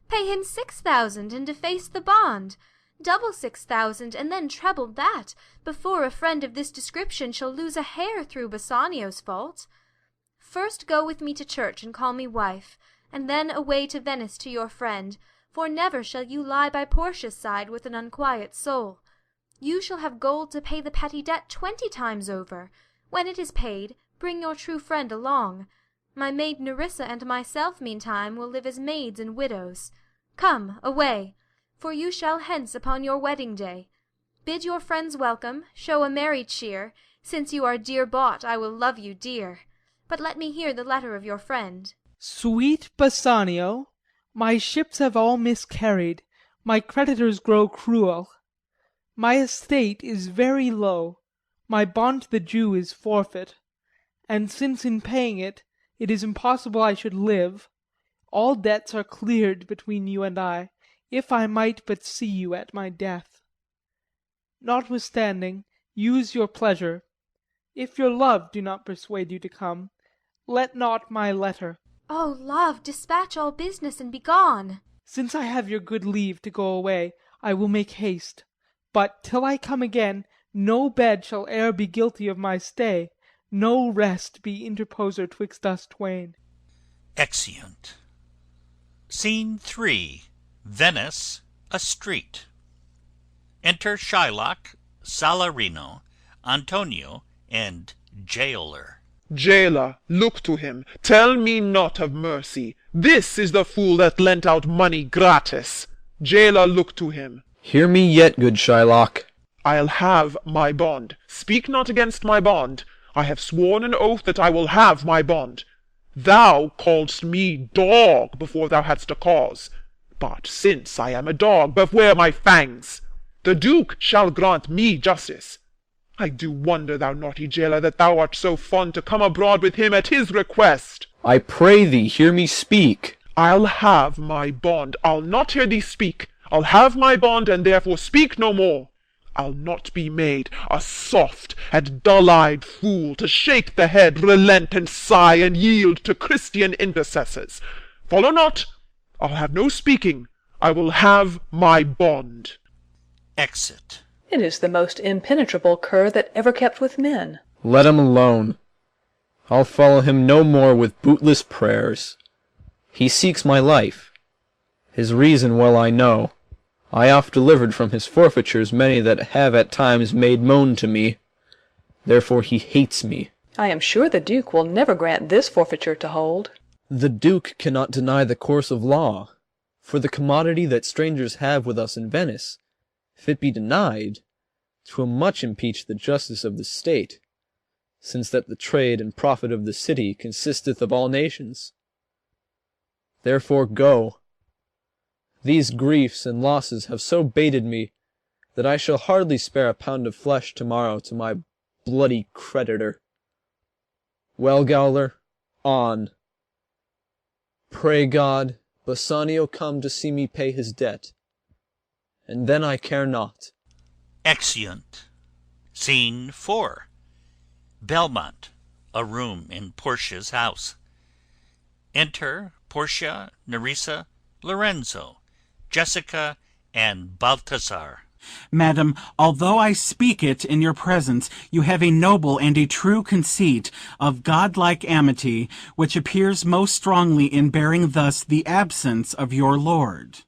Pay him 6,000, and deface the bond. Double 6,000, and then treble that, before a friend of this description shall lose a hair through Bassanio's fault. First go with me to church, and call me wife, and then away to Venice to your friend, for never shall you lie by Portia's side with an unquiet soul. You shall have gold to pay the petty debt 20 times over. When it is paid, bring your true friend along. My maid Nerissa and myself meantime will live as maids and widows. Come, away, for you shall hence upon your wedding day. Bid your friends welcome, show a merry cheer. Since you are dear bought, I will love you dear. But let me hear the letter of your friend. Sweet Bassanio, my ships have all miscarried, my creditors grow cruel. My estate is very low, my bond to the Jew is forfeit, and since in paying it is impossible I should live, all debts are cleared between you and I, if I might but see you at my death. Notwithstanding, use your pleasure. If your love do not persuade you to come, let not my letter. Oh, love, dispatch all business and be gone. Since I have your good leave to go away, I will make haste. But till I come again, no bed shall e'er be guilty of my stay, no rest be interposer twixt us twain. Exeunt. Scene 3. Venice, a street. Enter Shylock, Salarino, Antonio, and Gaoler. Jailer, look to him. Tell me not of mercy. This is the fool that lent out money gratis. Jailer, look to him. Hear me yet, good Shylock. I'll have my bond. Speak not against my bond. I have sworn an oath that I will have my bond. Thou calledst me dog before thou hadst a cause. But since I am a dog, beware my fangs. The Duke shall grant me justice. I do wonder, thou naughty jailer, that thou art so fond to come abroad with him at his request. I pray thee, hear me speak. I'll have my bond. I'll not hear thee speak. I'll have my bond, and therefore speak no more. I'll not be made a soft and dull-eyed fool, to shake the head, relent, and sigh, and yield to Christian intercessors. Follow not. I'll have no speaking. I will have my bond. Exit. It is the most impenetrable cur that ever kept with men. Let him alone. I'll follow him no more with bootless prayers. He seeks my life. His reason well I know. I oft delivered from his forfeitures many that have at times made moan to me. Therefore he hates me. I am sure the Duke will never grant this forfeiture to hold. The Duke cannot deny the course of law, for the commodity that strangers have with us in Venice, if it be denied, 'twill much impeach the justice of the state, since that the trade and profit of the city consisteth of all nations. Therefore go. These griefs and losses have so baited me that I shall hardly spare a pound of flesh tomorrow to my bloody creditor. Well, Gaoler, on. Pray God, Bassanio come to see me pay his debt, and then I care not. Exeunt. Scene 4. Belmont, a room in Portia's house. Enter Portia, Nerissa, Lorenzo, Jessica, and Balthazar. Madam, although I speak it in your presence, you have a noble and a true conceit of godlike amity, which appears most strongly in bearing thus the absence of your lord.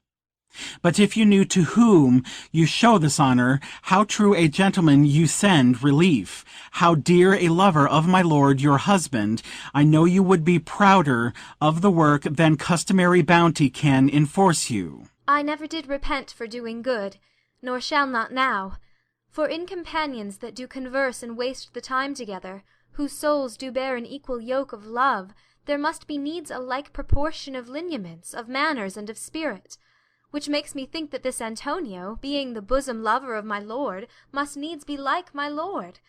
But if you knew to whom you show this honour, how true a gentleman you send relief, how dear a lover of my lord your husband, I know you would be prouder of the work than customary bounty can enforce you. I never did repent for doing good, nor shall not now. For in companions that do converse and waste the time together, whose souls do bear an equal yoke of love, there must be needs a like proportion of lineaments, of manners, and of spirit. Which makes me think that this Antonio, being the bosom lover of my lord, must needs be like my lord.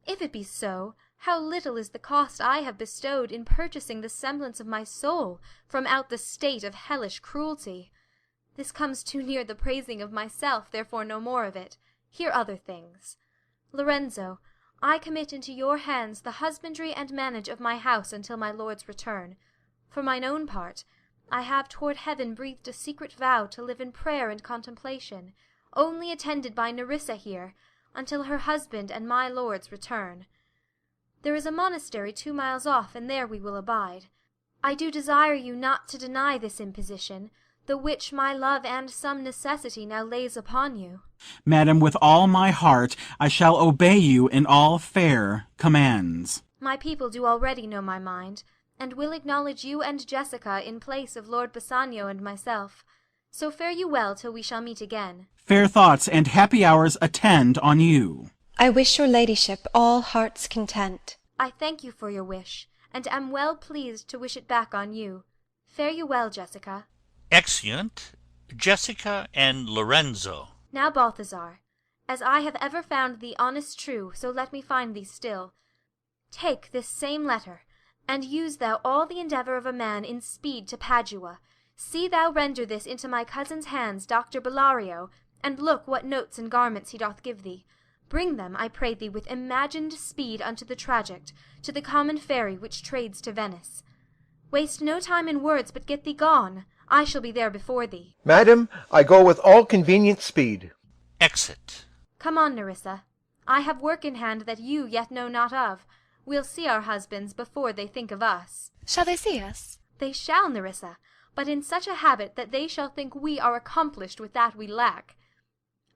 If it be so, how little is the cost I have bestowed in purchasing the semblance of my soul from out the state of hellish cruelty. This comes too near the praising of myself, therefore no more of it. Hear other things. Lorenzo, I commit into your hands the husbandry and manage of my house until my lord's return. For mine own part, I have toward heaven breathed a secret vow to live in prayer and contemplation, only attended by Nerissa here, until her husband and my lord's return. There is a monastery 2 miles off, and there we will abide. I do desire you not to deny this imposition, the which my love and some necessity now lays upon you. Madam, with all my heart I shall obey you in all fair commands. My people do already know my mind, and will acknowledge you and Jessica in place of Lord Bassanio and myself. So fare you well till we shall meet again. Fair thoughts and happy hours attend on you. I wish your ladyship all heart's content. I thank you for your wish, and am well pleased to wish it back on you. Fare you well, Jessica. Exeunt Jessica and Lorenzo. Now, Balthazar, as I have ever found thee honest true, so let me find thee still. Take this same letter, and use thou all the endeavour of a man in speed to Padua. See thou render this into my cousin's hands, Dr. Bellario, and look what notes and garments he doth give thee. Bring them, I pray thee, with imagined speed unto the trajict, to the common ferry which trades to Venice. Waste no time in words, but get thee gone. I shall be there before thee. Madam, I go with all convenient speed. Exit. Come on, Nerissa. I have work in hand that you yet know not of. We'll see our husbands before they think of us. Shall they see us? They shall, Nerissa, but in such a habit that they shall think we are accomplished with that we lack.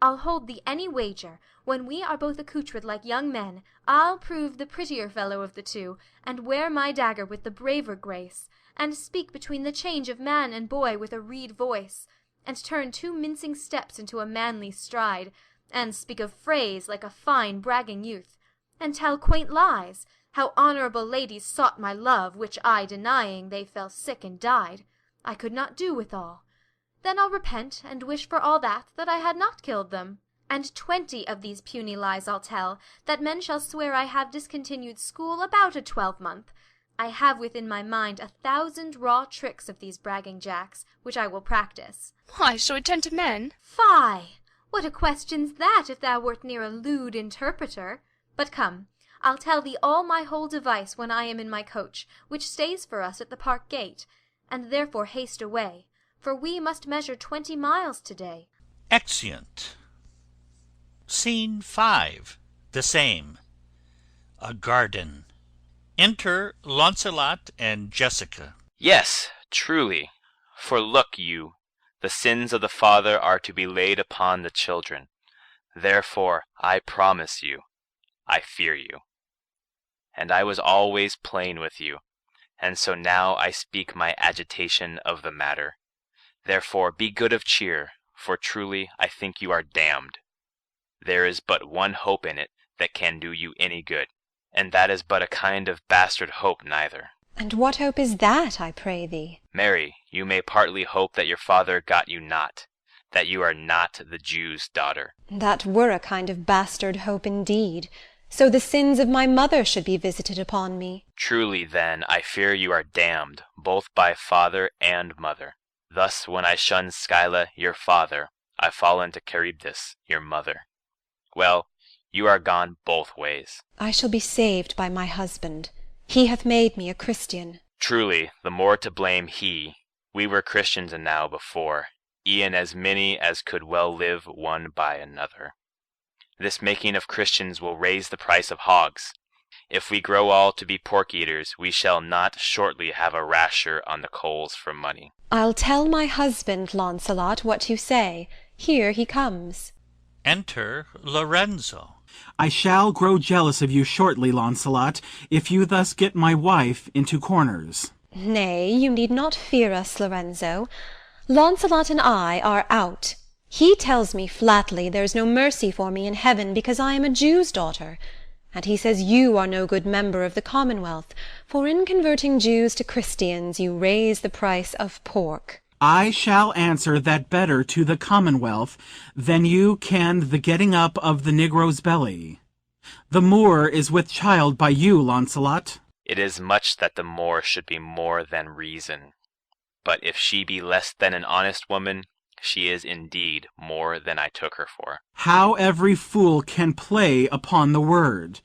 I'll hold thee any wager, when we are both accoutred like young men, I'll prove the prettier fellow of the two, and wear my dagger with the braver grace, and speak between the change of man and boy with a reed voice, and turn 2 mincing steps into a manly stride, and speak of phrase like a fine bragging youth, and tell quaint lies, how honourable ladies sought my love, which I denying, they fell sick and died. I could not do withal. Then I'll repent, and wish for all that I had not killed them. And 20 of these puny lies I'll tell, that men shall swear I have discontinued school about a 12-month. I have within my mind 1,000 raw tricks of these bragging jacks, which I will practise. Why, shall we turn to men? Fie! What a question's that, if thou wert near a lewd interpreter? But come, I'll tell thee all my whole device when I am in my coach, which stays for us at the park gate, and therefore haste away, for we must measure 20 miles to-day. Exeunt. Scene 5. The same. A garden. Enter Launcelot and Jessica. Yes, truly. For look you, the sins of the father are to be laid upon the children. Therefore, I promise you, I fear you. And I was always plain with you, and so now I speak my agitation of the matter. Therefore be good of cheer, for truly I think you are damned. There is but one hope in it that can do you any good, and that is but a kind of bastard hope neither. And what hope is that, I pray thee? Mary, you may partly hope that your father got you not, that you are not the Jew's daughter. That were a kind of bastard hope indeed. So the sins of my mother should be visited upon me. Truly, then, I fear you are damned, both by father and mother. Thus, when I shun Scylla, your father, I fall into Charybdis, your mother. Well, you are gone both ways. I shall be saved by my husband. He hath made me a Christian. Truly, the more to blame he. We were Christians enow before, e'en as many as could well live one by another. This making of Christians will raise the price of hogs. If we grow all to be pork-eaters, we shall not shortly have a rasher on the coals for money. I'll tell my husband, Launcelot, what you say. Here he comes. Enter Lorenzo. I shall grow jealous of you shortly, Launcelot, if you thus get my wife into corners. Nay, you need not fear us, Lorenzo. Launcelot and I are out. He tells me flatly there's no mercy for me in heaven because I am a Jew's daughter. And he says you are no good member of the Commonwealth, for in converting Jews to Christians you raise the price of pork. I shall answer that better to the Commonwealth than you can the getting up of the Negro's belly. The Moor is with child by you, Launcelot. It is much that the Moor should be more than reason. But if she be less than an honest woman, she is indeed more than I took her for. How every fool can play upon the word!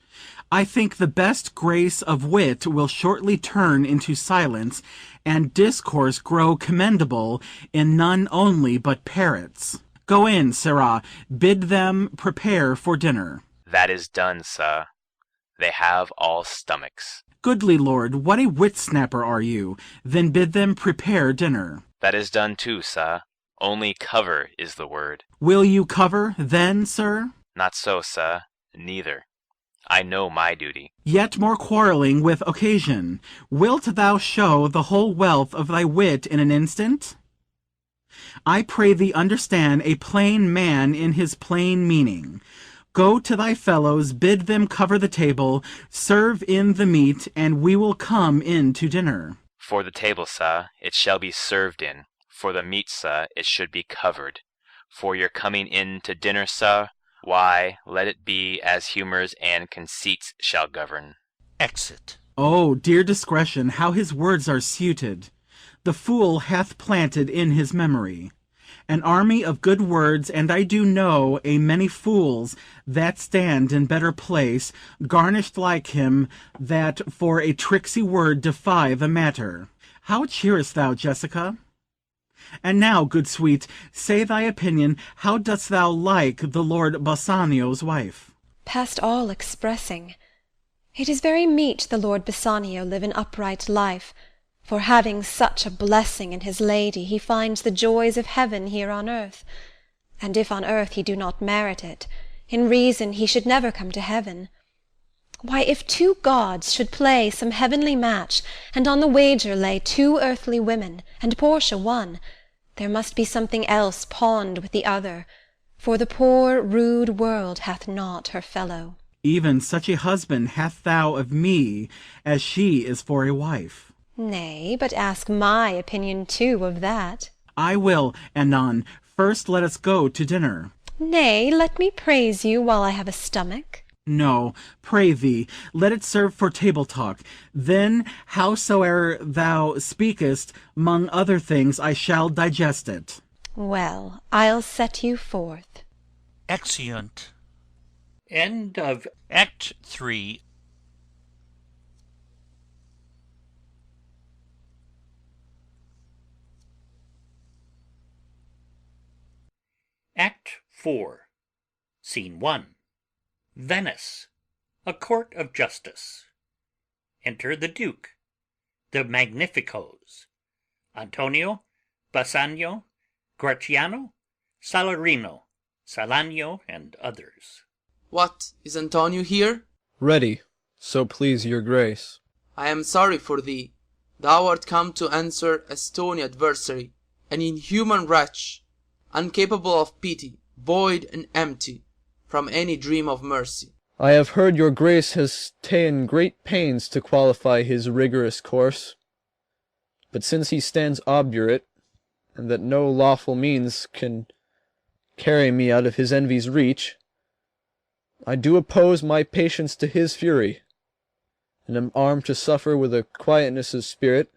I think the best grace of wit will shortly turn into silence, and discourse grow commendable in none only but parrots. Go in, sirrah, bid them prepare for dinner. That is done, sir. They have all stomachs. Goodly lord, what a wit-snapper are you! Then bid them prepare dinner. That is done too, sir. Only cover is the word. Will you cover, then, sir? Not so, sir. Neither. I know my duty. Yet more quarrelling with occasion. Wilt thou show the whole wealth of thy wit in an instant? I pray thee understand a plain man in his plain meaning. Go to thy fellows, bid them cover the table, serve in the meat, and we will come in to dinner. For the table, sir, it shall be served in. For the meat, sir, it should be covered. For your coming in to dinner, sir, why, let it be as humours and conceits shall govern. Exit. Oh, dear discretion, how his words are suited! The fool hath planted in his memory an army of good words, and I do know a many fools that stand in better place, garnished like him, that for a tricksy word defy the matter. How cheerest thou, Jessica? And now, good sweet, say thy opinion. How dost thou like the Lord Bassanio's wife? Past all expressing. It is very meet the Lord Bassanio live an upright life, for having such a blessing in his lady, he finds the joys of heaven here on earth. And if on earth he do not merit it, in reason he should never come to heaven. Why, if two gods should play some heavenly match, and on the wager lay two earthly women, and Portia one, there must be something else pawned with the other, for the poor rude world hath not her fellow. Even such a husband hast thou of me as she is for a wife. Nay, but ask my opinion too of that. I will, anon. First let us go to dinner. Nay, let me praise you while I have a stomach. No, pray thee, let it serve for table talk. Then, howsoe'er thou speakest, 'mong other things, I shall digest it. Well, I'll set you forth. Exeunt. End of Act 3. Act 4. Scene 1. Venice, a court of justice. Enter the Duke, the Magnificos, Antonio, Bassanio, Gratiano, Salarino, Salanio, and others. What, is Antonio here? Ready, so please your grace. I am sorry for thee. Thou art come to answer a stony adversary, an inhuman wretch, incapable of pity, void and empty from any dream of mercy. I have heard your grace has ta'en great pains to qualify his rigorous course. But since he stands obdurate, and that no lawful means can carry me out of his envy's reach, I do oppose my patience to his fury, and am armed to suffer with a quietness of spirit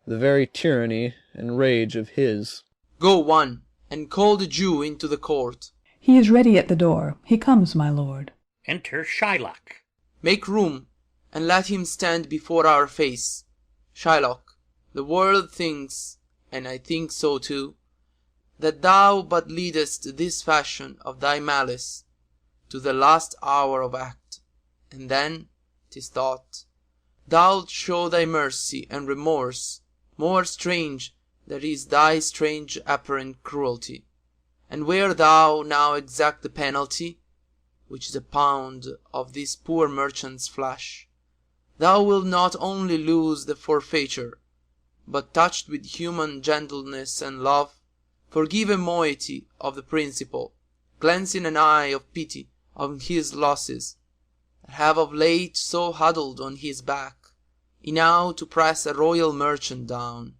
the very tyranny and rage of his. Go one, and call the Jew into the court. He is ready at the door. He comes, my lord. Enter Shylock. Make room, and let him stand before our face. Shylock, the world thinks, and I think so too, that thou but leadest this fashion of thy malice to the last hour of act, and then, 'tis thought, thou'lt show thy mercy and remorse more strange than is thy strange apparent cruelty. And where thou now exact the penalty, which is a pound of this poor merchant's flesh, thou wilt not only lose the forfeiture, but, touched with human gentleness and love, forgive a moiety of the principal, glancing an eye of pity on his losses, that have of late so huddled on his back, enow to press a royal merchant down,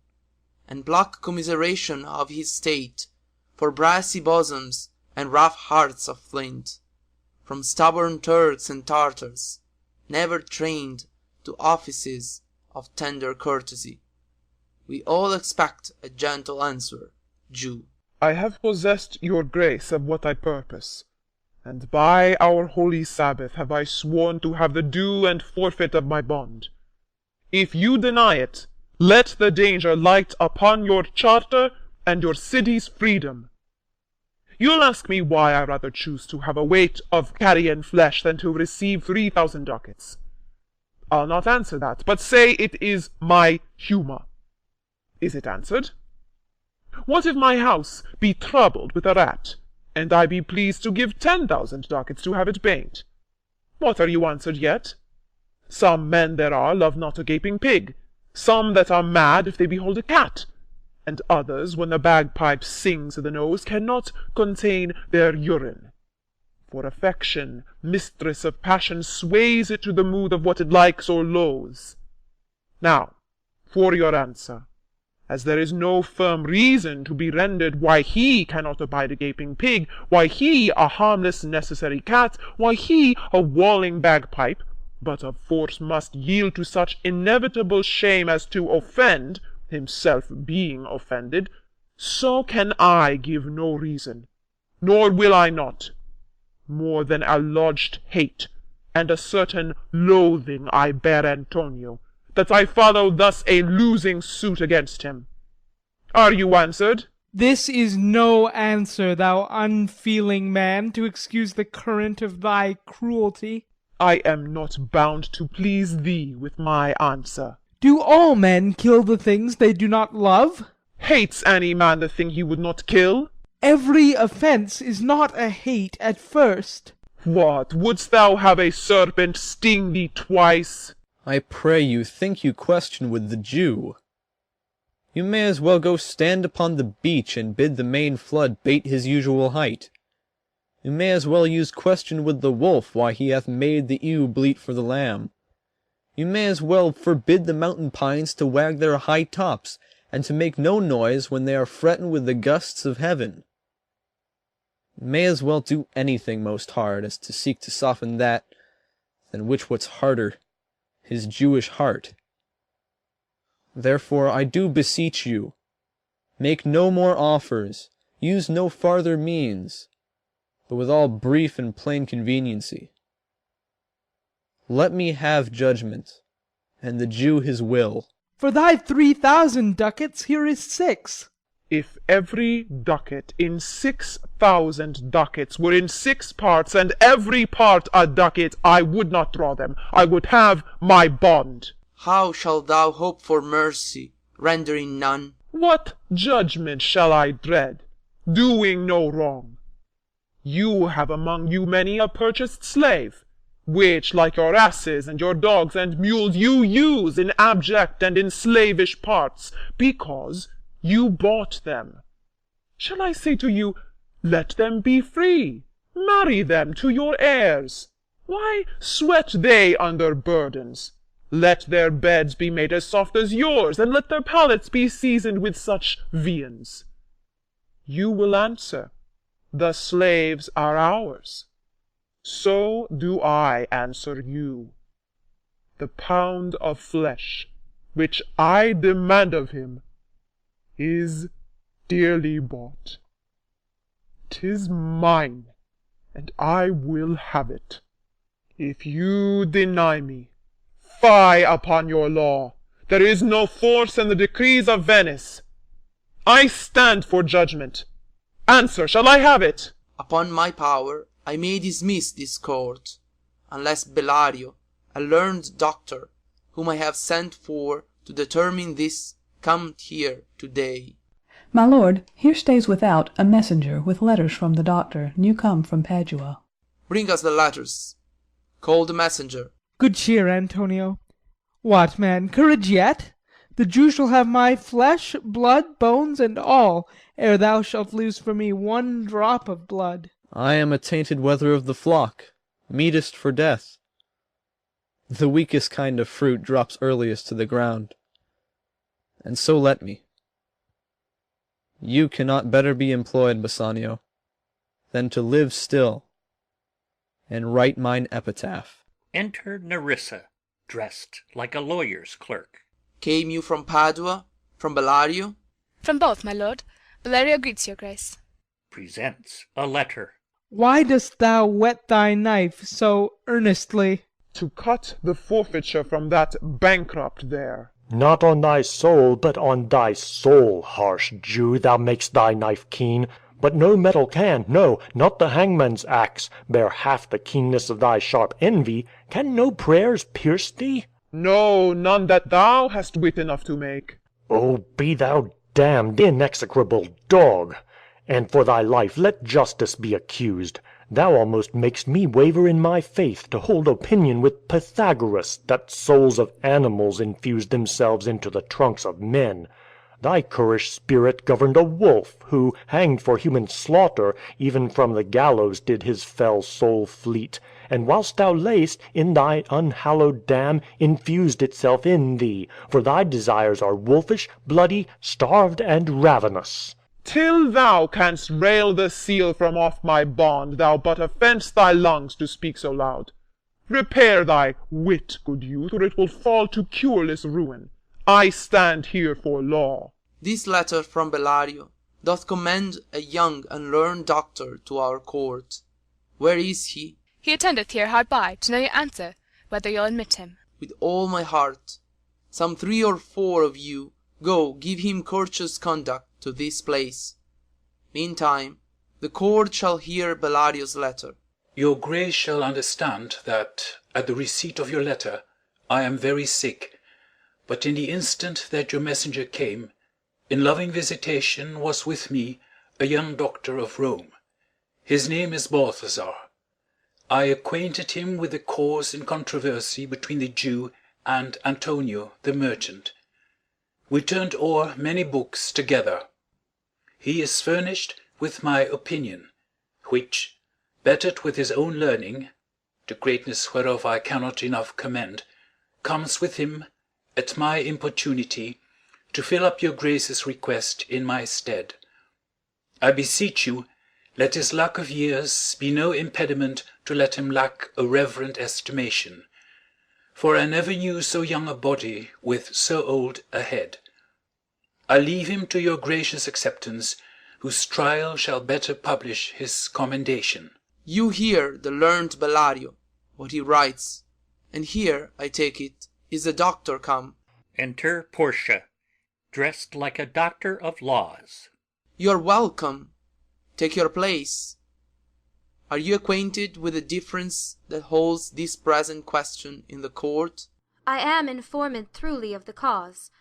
and pluck commiseration of his state, for brassy bosoms and rough hearts of flint, from stubborn Turks and Tartars, never trained to offices of tender courtesy. We all expect a gentle answer, Jew. I have possessed your grace of what I purpose, and by our holy Sabbath have I sworn to have the due and forfeit of my bond. If you deny it, let the danger light upon your charter and your city's freedom. You'll ask me why I rather choose to have a weight of carrion flesh than to receive 3,000 ducats. I'll not answer that, but say it is my humour. Is it answered? What if my house be troubled with a rat, and I be pleased to give 10,000 ducats to have it baned? What are you answered yet? Some men there are love not a gaping pig, some that are mad if they behold a cat, and others, when the bagpipe sings i' the nose, cannot contain their urine. For affection, mistress of passion, sways it to the mood of what it likes or loathes. Now, for your answer, as there is no firm reason to be rendered why he cannot abide a gaping pig, why he a harmless necessary cat, why he a walling bagpipe, but of force must yield to such inevitable shame as to offend, himself being offended, so can I give no reason, nor will I not, more than a lodged hate, and a certain loathing I bear Antonio, that I follow thus a losing suit against him. Are you answered? This is no answer, thou unfeeling man, to excuse the current of thy cruelty. I am not bound to please thee with my answer. Do all men kill the things they do not love? Hates any man the thing he would not kill? Every offence is not a hate at first. What, wouldst thou have a serpent sting thee twice? I pray you, think you question with the Jew. You may as well go stand upon the beach and bid the main flood bate his usual height. You may as well use question with the wolf why he hath made the ewe bleat for the lamb. You may as well forbid the mountain pines to wag their high tops, and to make no noise when they are fretting with the gusts of heaven. You may as well do anything most hard as to seek to soften that, than which what's harder, his Jewish heart. Therefore I do beseech you, make no more offers, use no farther means, but with all brief and plain conveniency. Let me have judgment, and the Jew his will. For thy 3,000 ducats here is 6. If every ducat in 6,000 ducats were in 6 parts, and every part a ducat, I would not draw them. I would have my bond. How shalt thou hope for mercy, rendering none? What judgment shall I dread, doing no wrong? You have among you many a purchased slave, which, like your asses and your dogs and mules, you use in abject and in slavish parts, because you bought them. Shall I say to you, let them be free, marry them to your heirs? Why sweat they under burdens? Let their beds be made as soft as yours, and let their palates be seasoned with such viands. You will answer, the slaves are ours. So do I answer you. The pound of flesh which I demand of him is dearly bought. 'Tis mine, and I will have it. If you deny me, fie upon your law. There is no force in the decrees of Venice. I stand for judgment. Answer, shall I have it? Upon my power, I may dismiss this court, unless Bellario, a learned doctor, whom I have sent for to determine this, come here today. My lord, here stays without a messenger with letters from the doctor, new come from Padua. Bring us the letters. Call the messenger. Good cheer, Antonio. What, man, courage yet? The Jew shall have my flesh, blood, bones, and all, ere thou shalt lose for me 1 drop of blood. I am a tainted wether of the flock, meetest for death. The weakest kind of fruit drops earliest to the ground. And so let me. You cannot better be employed, Bassanio, than to live still, and write mine epitaph. Enter Nerissa, dressed like a lawyer's clerk. Came you from Padua? From Bellario? From both, my lord. Valerio greets your grace. Presents a letter. Why dost thou whet thy knife so earnestly? To cut the forfeiture from that bankrupt there. Not on thy soul, but on thy soul, harsh Jew, thou makest thy knife keen. But no metal can, no, not the hangman's axe, bear half the keenness of thy sharp envy. Can no prayers pierce thee? No, none that thou hast wit enough to make. Oh, be thou damned, inexecrable dog! And for thy life let justice be accused. Thou almost makest me waver in my faith, to hold opinion with Pythagoras, that souls of animals infused themselves into the trunks of men. Thy currish spirit governed a wolf, who, hanged for human slaughter, even from the gallows did his fell soul fleet, and whilst thou lay'st, in thy unhallowed dam, infused itself in thee, for thy desires are wolfish, bloody, starved, and ravenous. Till thou canst rail the seal from off my bond, thou but offence thy lungs to speak so loud. Repair thy wit, good youth, or it will fall to cureless ruin. I stand here for law. This letter from Bellario doth commend a young and learned doctor to our court. Where is he? He attendeth here hard by, to know your answer, whether you'll admit him. With all my heart. Some 3 or 4 of you go give him courteous conduct to this place. Meantime, the court shall hear Bellario's letter. Your grace shall understand that, at the receipt of your letter, I am very sick, but in the instant that your messenger came, in loving visitation was with me a young doctor of Rome. His name is Balthazar. I acquainted him with the cause in controversy between the Jew and Antonio the merchant. We turned o'er many books together. He is furnished with my opinion, which, bettered with his own learning, the greatness whereof I cannot enough commend, comes with him, at my importunity, to fill up your grace's request in my stead. I beseech you, let his lack of years be no impediment to let him lack a reverent estimation. For I never knew so young a body with so old a head. I leave him to your gracious acceptance, whose trial shall better publish his commendation. You hear the learned Bellario, what he writes, and here, I take it, is the doctor come. Enter Portia, dressed like a doctor of laws. You are welcome. Take your place. Are you acquainted with the difference that holds this present question in the court? I am informed truly of the cause.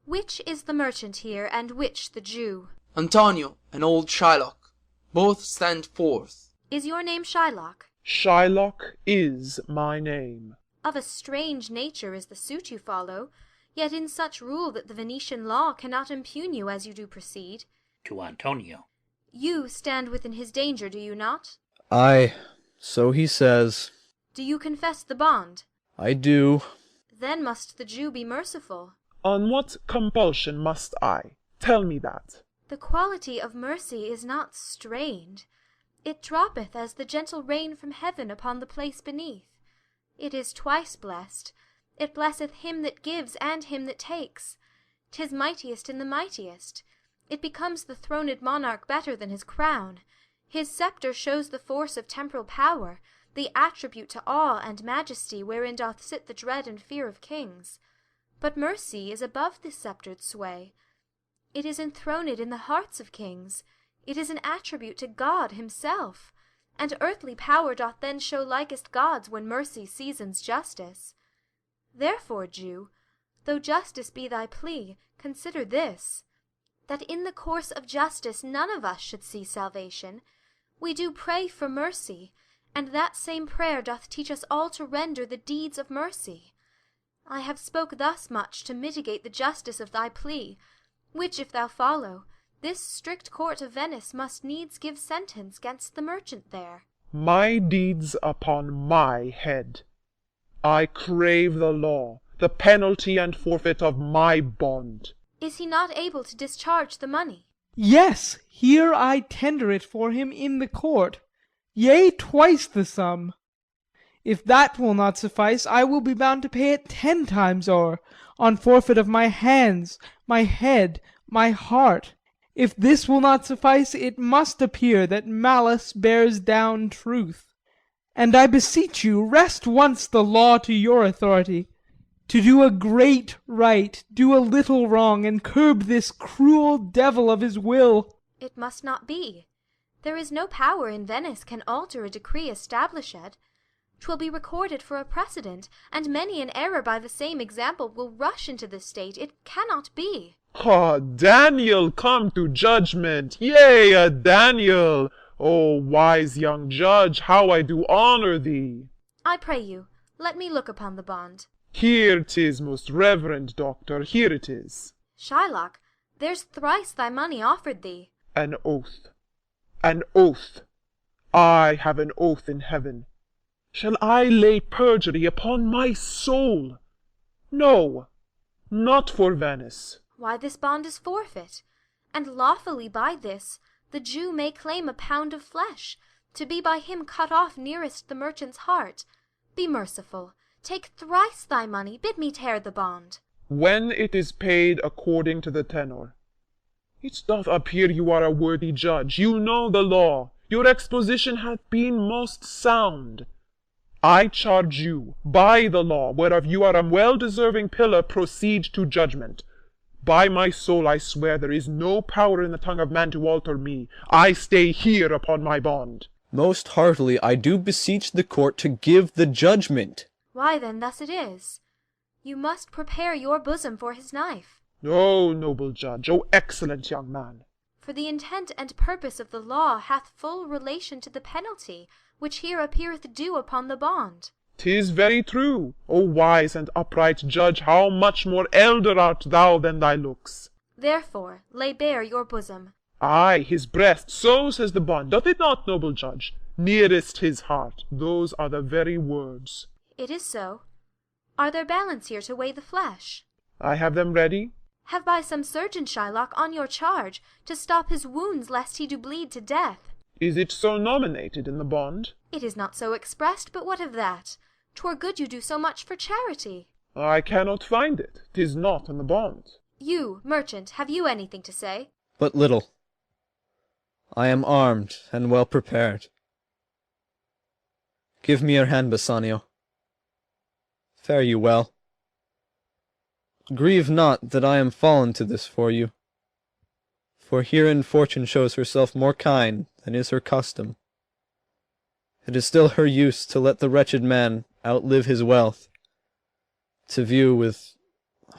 Which is the merchant here, and which the Jew? Antonio and old Shylock, both stand forth. Is your name Shylock? Shylock is my name. Of a strange nature is the suit you follow, yet in such rule that the Venetian law cannot impugn you as you do proceed. To Antonio. You stand within his danger, do you not? Aye, so he says. Do you confess the bond? I do. Then must the Jew be merciful. On what compulsion must I? Tell me that. The quality of mercy is not strained. It droppeth as the gentle rain from heaven upon the place beneath. It is twice blessed. It blesseth him that gives and him that takes. 'Tis mightiest in the mightiest. It becomes the throned monarch better than his crown. His sceptre shows the force of temporal power, the attribute to awe and majesty wherein doth sit the dread and fear of kings. But mercy is above this sceptred sway. It is enthroned in the hearts of kings. It is an attribute to God himself. And earthly power doth then show likest God's when mercy seasons justice. Therefore, Jew, though justice be thy plea, consider this, that in the course of justice none of us should see salvation. We do pray for mercy, and that same prayer doth teach us all to render the deeds of mercy. I have spoke thus much to mitigate the justice of thy plea, which if thou follow, this strict court of Venice must needs give sentence gainst the merchant there. My deeds upon my head. I crave the law, the penalty and forfeit of my bond. Is he not able to discharge the money? Yes, here I tender it for him in the court, yea, twice the sum. If that will not suffice, I will be bound to pay it 10 times o'er, on forfeit of my hands, my head, my heart. If this will not suffice, it must appear that malice bears down truth. And I beseech you, rest once the law to your authority. To do a great right, do a little wrong, and curb this cruel devil of his will. It must not be. There is no power in Venice can alter a decree established. 'Twill be recorded for a precedent, and many an error by the same example will rush into the state. It cannot be. Ah, Daniel come to judgment, yea, a Daniel! O wise young judge, how I do honour thee! I pray you, let me look upon the bond. Here 'tis, most reverend doctor, here it is. Shylock, there's thrice thy money offered thee. An oath, an oath. I have an oath in heaven. Shall I lay perjury upon my soul? No, not for Venice. Why, this bond is forfeit, and lawfully by this the Jew may claim a pound of flesh, to be by him cut off nearest the merchant's heart. Be merciful, take thrice thy money, bid me tear the bond. When it is paid according to the tenor. It doth appear you are a worthy judge, you know the law, your exposition hath been most sound. I charge you, by the law, whereof you are a well-deserving pillar, proceed to judgment. By my soul I swear there is no power in the tongue of man to alter me. I stay here upon my bond. Most heartily I do beseech the court to give the judgment. Why then thus it is. You must prepare your bosom for his knife. O noble judge, O excellent young man! For the intent and purpose of the law hath full relation to the penalty, which here appeareth due upon the bond. 'Tis very true. O wise and upright judge, how much more elder art thou than thy looks! Therefore lay bare your bosom. Ay, his breast, so says the bond, doth it not, noble judge? Nearest his heart, those are the very words. It is so. Are there balance here to weigh the flesh? I have them ready. Have by some surgeon, Shylock, on your charge, to stop his wounds, lest he do bleed to death. Is it so nominated in the bond? It is not so expressed, but what of that? 'Twere good you do so much for charity. I cannot find it. 'Tis not in the bond. You, merchant, have you anything to say? But little. I am armed and well prepared. Give me your hand, Bassanio. Fare you well. Grieve not that I am fallen to this for you, for herein fortune shows herself more kind than is her custom. It is still her use to let the wretched man outlive his wealth, to view with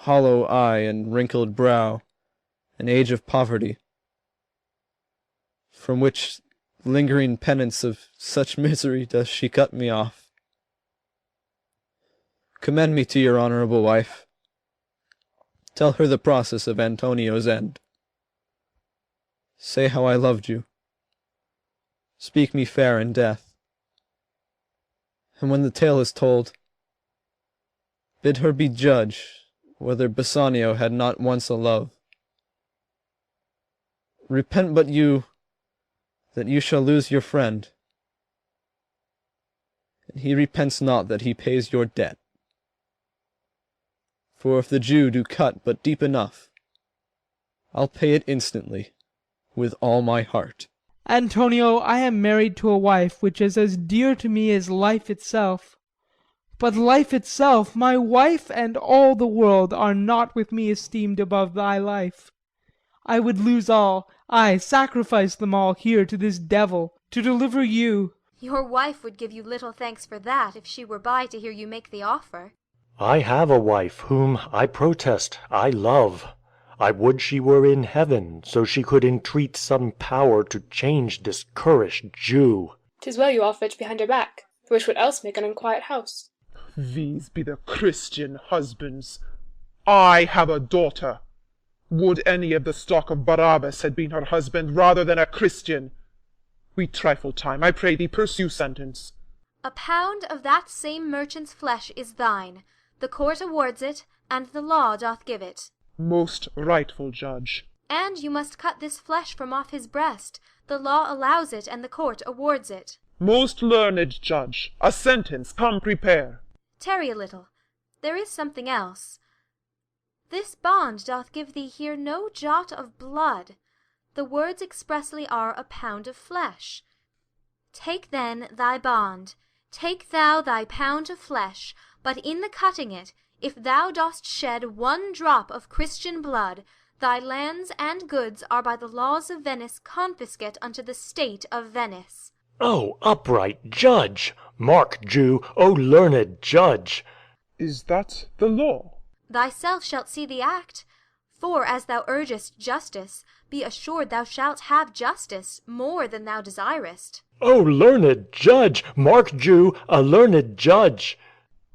hollow eye and wrinkled brow an age of poverty, from which lingering penance of such misery does she cut me off. Commend me to your honourable wife. Tell her the process of Antonio's end. Say how I loved you. Speak me fair in death. And when the tale is told, bid her be judge whether Bassanio had not once a love. Repent but you, that you shall lose your friend, and he repents not that he pays your debt. For if the Jew do cut but deep enough, I'll pay it instantly, with all my heart. Antonio, I am married to a wife which is as dear to me as life itself. But life itself, my wife and all the world, are not with me esteemed above thy life. I would lose all, ay, sacrifice them all here to this devil, to deliver you. Your wife would give you little thanks for that, if she were by to hear you make the offer. I have a wife whom, I protest, I love. I would she were in heaven, so she could entreat some power to change this currish Jew. 'Tis well you all fetch behind her back, for which would else make an unquiet house. These be the Christian husbands. I have a daughter. Would any of the stock of Barabbas had been her husband rather than a Christian? We trifle time, I pray thee pursue sentence. A pound of that same merchant's flesh is thine. The court awards it, and the law doth give it. Most rightful judge. And you must cut this flesh from off his breast. The law allows it, and the court awards it. Most learned judge, a sentence come prepare. Tarry a little. There is something else. This bond doth give thee here no jot of blood. The words expressly are a pound of flesh. Take then thy bond, take thou thy pound of flesh, but in the cutting it, if thou dost shed one drop of Christian blood, thy lands and goods are by the laws of Venice confiscate unto the state of Venice. O upright judge! Mark, Jew, O learned judge! Is that the law? Thyself shalt see the act. For, as thou urgest justice, be assured thou shalt have justice, more than thou desirest. O learned judge! Mark, Jew, a learned judge!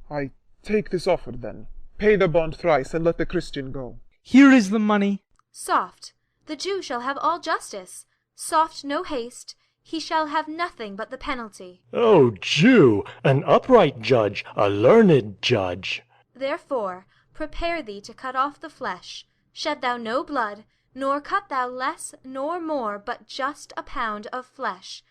I take this offer, then. Pay the bond thrice, and let the Christian go. Here is the money. Soft, the Jew shall have all justice. Soft, no haste. He shall have nothing but the penalty. O Jew, an upright judge, a learned judge! Therefore, prepare thee to cut off the flesh. Shed thou no blood, nor cut thou less nor more, but just a pound of flesh.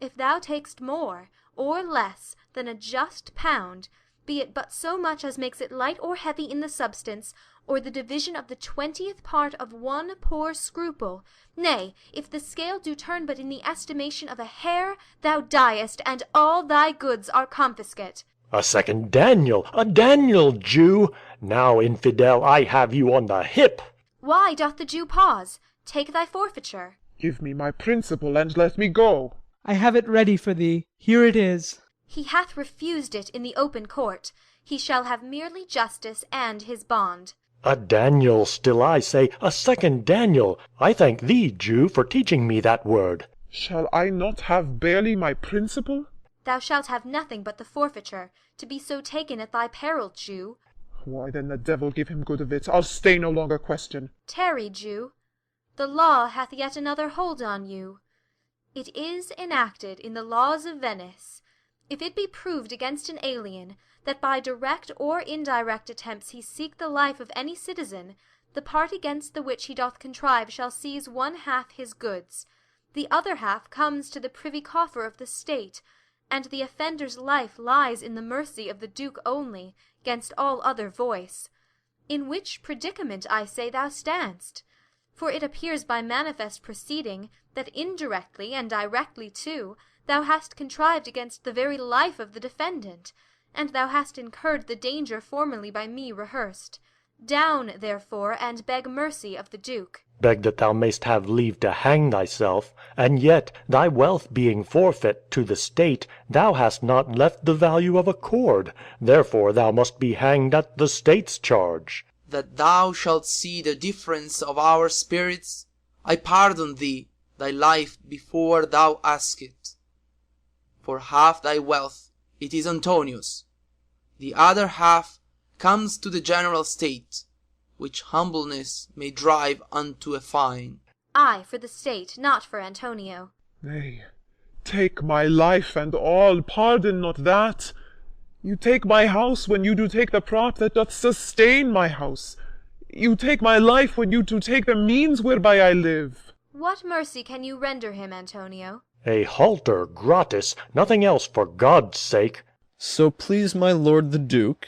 If thou takest more, or less, than a just pound, be it but so much as makes it light or heavy in the substance, or the division of the 20th part of one poor scruple, nay, if the scale do turn but in the estimation of a hair, thou diest, and all thy goods are confiscate. A second Daniel, a Daniel, Jew! Now, infidel, I have you on the hip. Why doth the Jew pause? Take thy forfeiture. Give me my principal, and let me go. I have it ready for thee. Here it is. He hath refused it in the open court. He shall have merely justice and his bond. A Daniel still, I say, a second Daniel. I thank thee, Jew, for teaching me that word. Shall I not have barely my principal? Thou shalt have nothing but the forfeiture, to be so taken at thy peril, Jew. Why, then the devil give him good of it. I'll stay no longer question. Tarry, Jew. The law hath yet another hold on you. It is enacted in the laws of Venice, if it be proved against an alien, that by direct or indirect attempts he seek the life of any citizen, the part against the which he doth contrive shall seize one half his goods. The other half comes to the privy coffer of the state, and the offender's life lies in the mercy of the Duke only, gainst all other voice. In which predicament, I say, thou standst. For it appears by manifest proceeding, that indirectly, and directly too, thou hast contrived against the very life of the defendant, and thou hast incurred the danger formerly by me rehearsed. Down, therefore, and beg mercy of the Duke. Beg that thou mayst have leave to hang thyself, and yet, thy wealth being forfeit to the state, thou hast not left the value of a cord. Therefore thou must be hanged at the state's charge. That thou shalt see the difference of our spirits, I pardon thee thy life before thou ask it. For half thy wealth it is Antonio's, the other half comes to the general state, which humbleness may drive unto a fine. I for the state, not for Antonio. Nay, take my life and all, pardon not that. You take my house when you do take the prop that doth sustain my house. You take my life when you do take the means whereby I live. What mercy can you render him, Antonio? A halter gratis, nothing else, for God's sake. So please my lord the Duke,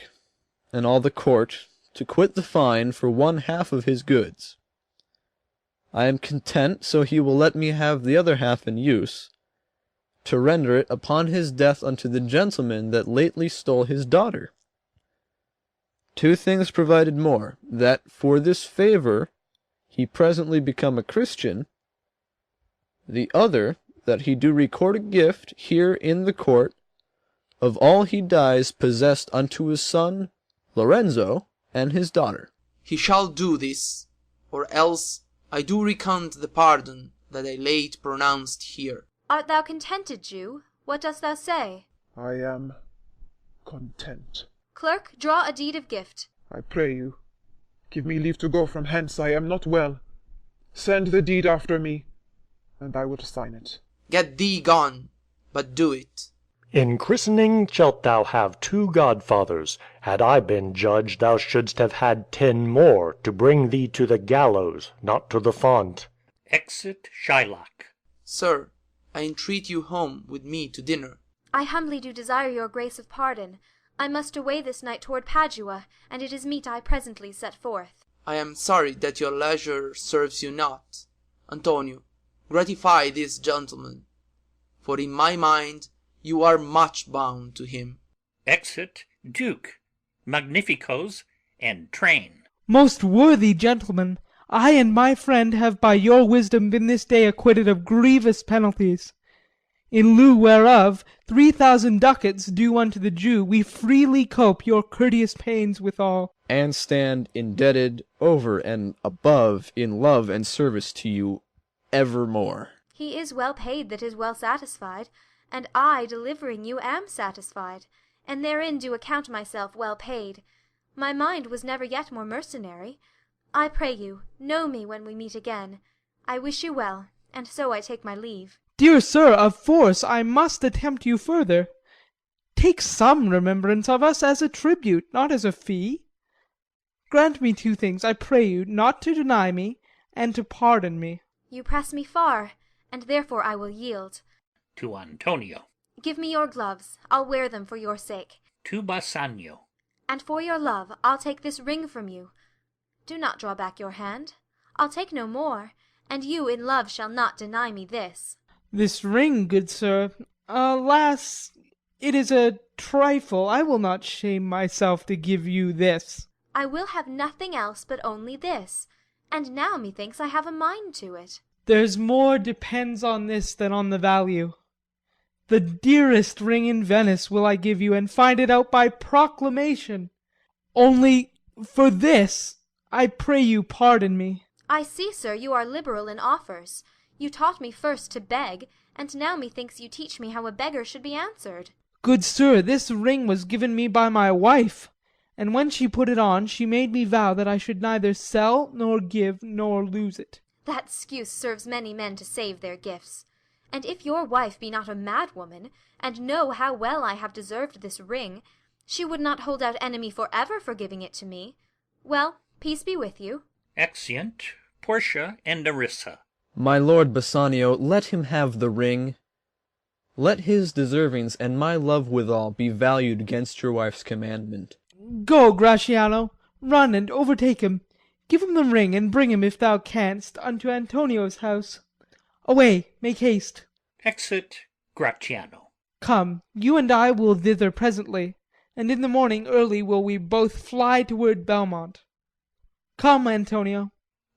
and all the court, to quit the fine for one half of his goods. I am content, so he will let me have the other half in use, to render it upon his death unto the gentleman that lately stole his daughter. 2 things provided more, that for this favour he presently become a Christian, the other, that he do record a gift here in the court of all he dies possessed unto his son Lorenzo and his daughter. He shall do this, or else I do recant the pardon that I late pronounced here. Art thou contented, Jew? What dost thou say? I am content. Clerk, draw a deed of gift. I pray you, give me leave to go from hence. I am not well. Send the deed after me, and I will sign it. Get thee gone, but do it. In christening shalt thou have 2 godfathers. Had I been judge, thou shouldst have had 10 more, to bring thee to the gallows, not to the font. Exit Shylock. Sir, I entreat you home with me to dinner. I humbly do desire your grace of pardon. I must away this night toward Padua, and it is meet I presently set forth. I am sorry that your leisure serves you not. Antonio, gratify this gentleman, for in my mind you are much bound to him. Exit Duke, Magnificos, and train. Most worthy gentlemen, I and my friend have by your wisdom been this day acquitted of grievous penalties. In lieu whereof 3,000 ducats due unto the Jew we freely cope your courteous pains withal. And stand indebted over and above in love and service to you evermore. He is well paid that is well satisfied, and I, delivering you, am satisfied, and therein do account myself well paid. My mind was never yet more mercenary. I pray you, know me when we meet again. I wish you well, and so I take my leave. Dear sir, of force I must attempt you further. Take some remembrance of us as a tribute, not as a fee. Grant me 2 things, I pray you, not to deny me, and to pardon me. You press me far, and therefore I will yield. To Antonio. Give me your gloves, I'll wear them for your sake. To Bassanio. And for your love, I'll take this ring from you. Do not draw back your hand. I'll take no more, and you in love shall not deny me this. This ring, good sir, alas, it is a trifle. I will not shame myself to give you this. I will have nothing else but only this, and now methinks I have a mind to it. There's more depends on this than on the value. The dearest ring in Venice will I give you, and find it out by proclamation. Only for this, I pray you pardon me. I see, sir, you are liberal in offers. You taught me first to beg, and now methinks you teach me how a beggar should be answered. Good sir, this ring was given me by my wife, and when she put it on, she made me vow that I should neither sell, nor give, nor lose it. That excuse serves many men to save their gifts. And if your wife be not a mad woman, and know how well I have deserved this ring, she would not hold out enemy for ever for giving it to me. Well, peace be with you. Exeunt Portia and Nerissa. My lord Bassanio, let him have the ring. Let his deservings and my love withal be valued against your wife's commandment. Go, Gratiano, run and overtake him. Give him the ring, and bring him, if thou canst, unto Antonio's house. Away, make haste. Exit Gratiano. Come, you and I will thither presently, and in the morning early will we both fly toward Belmont. Come, Antonio.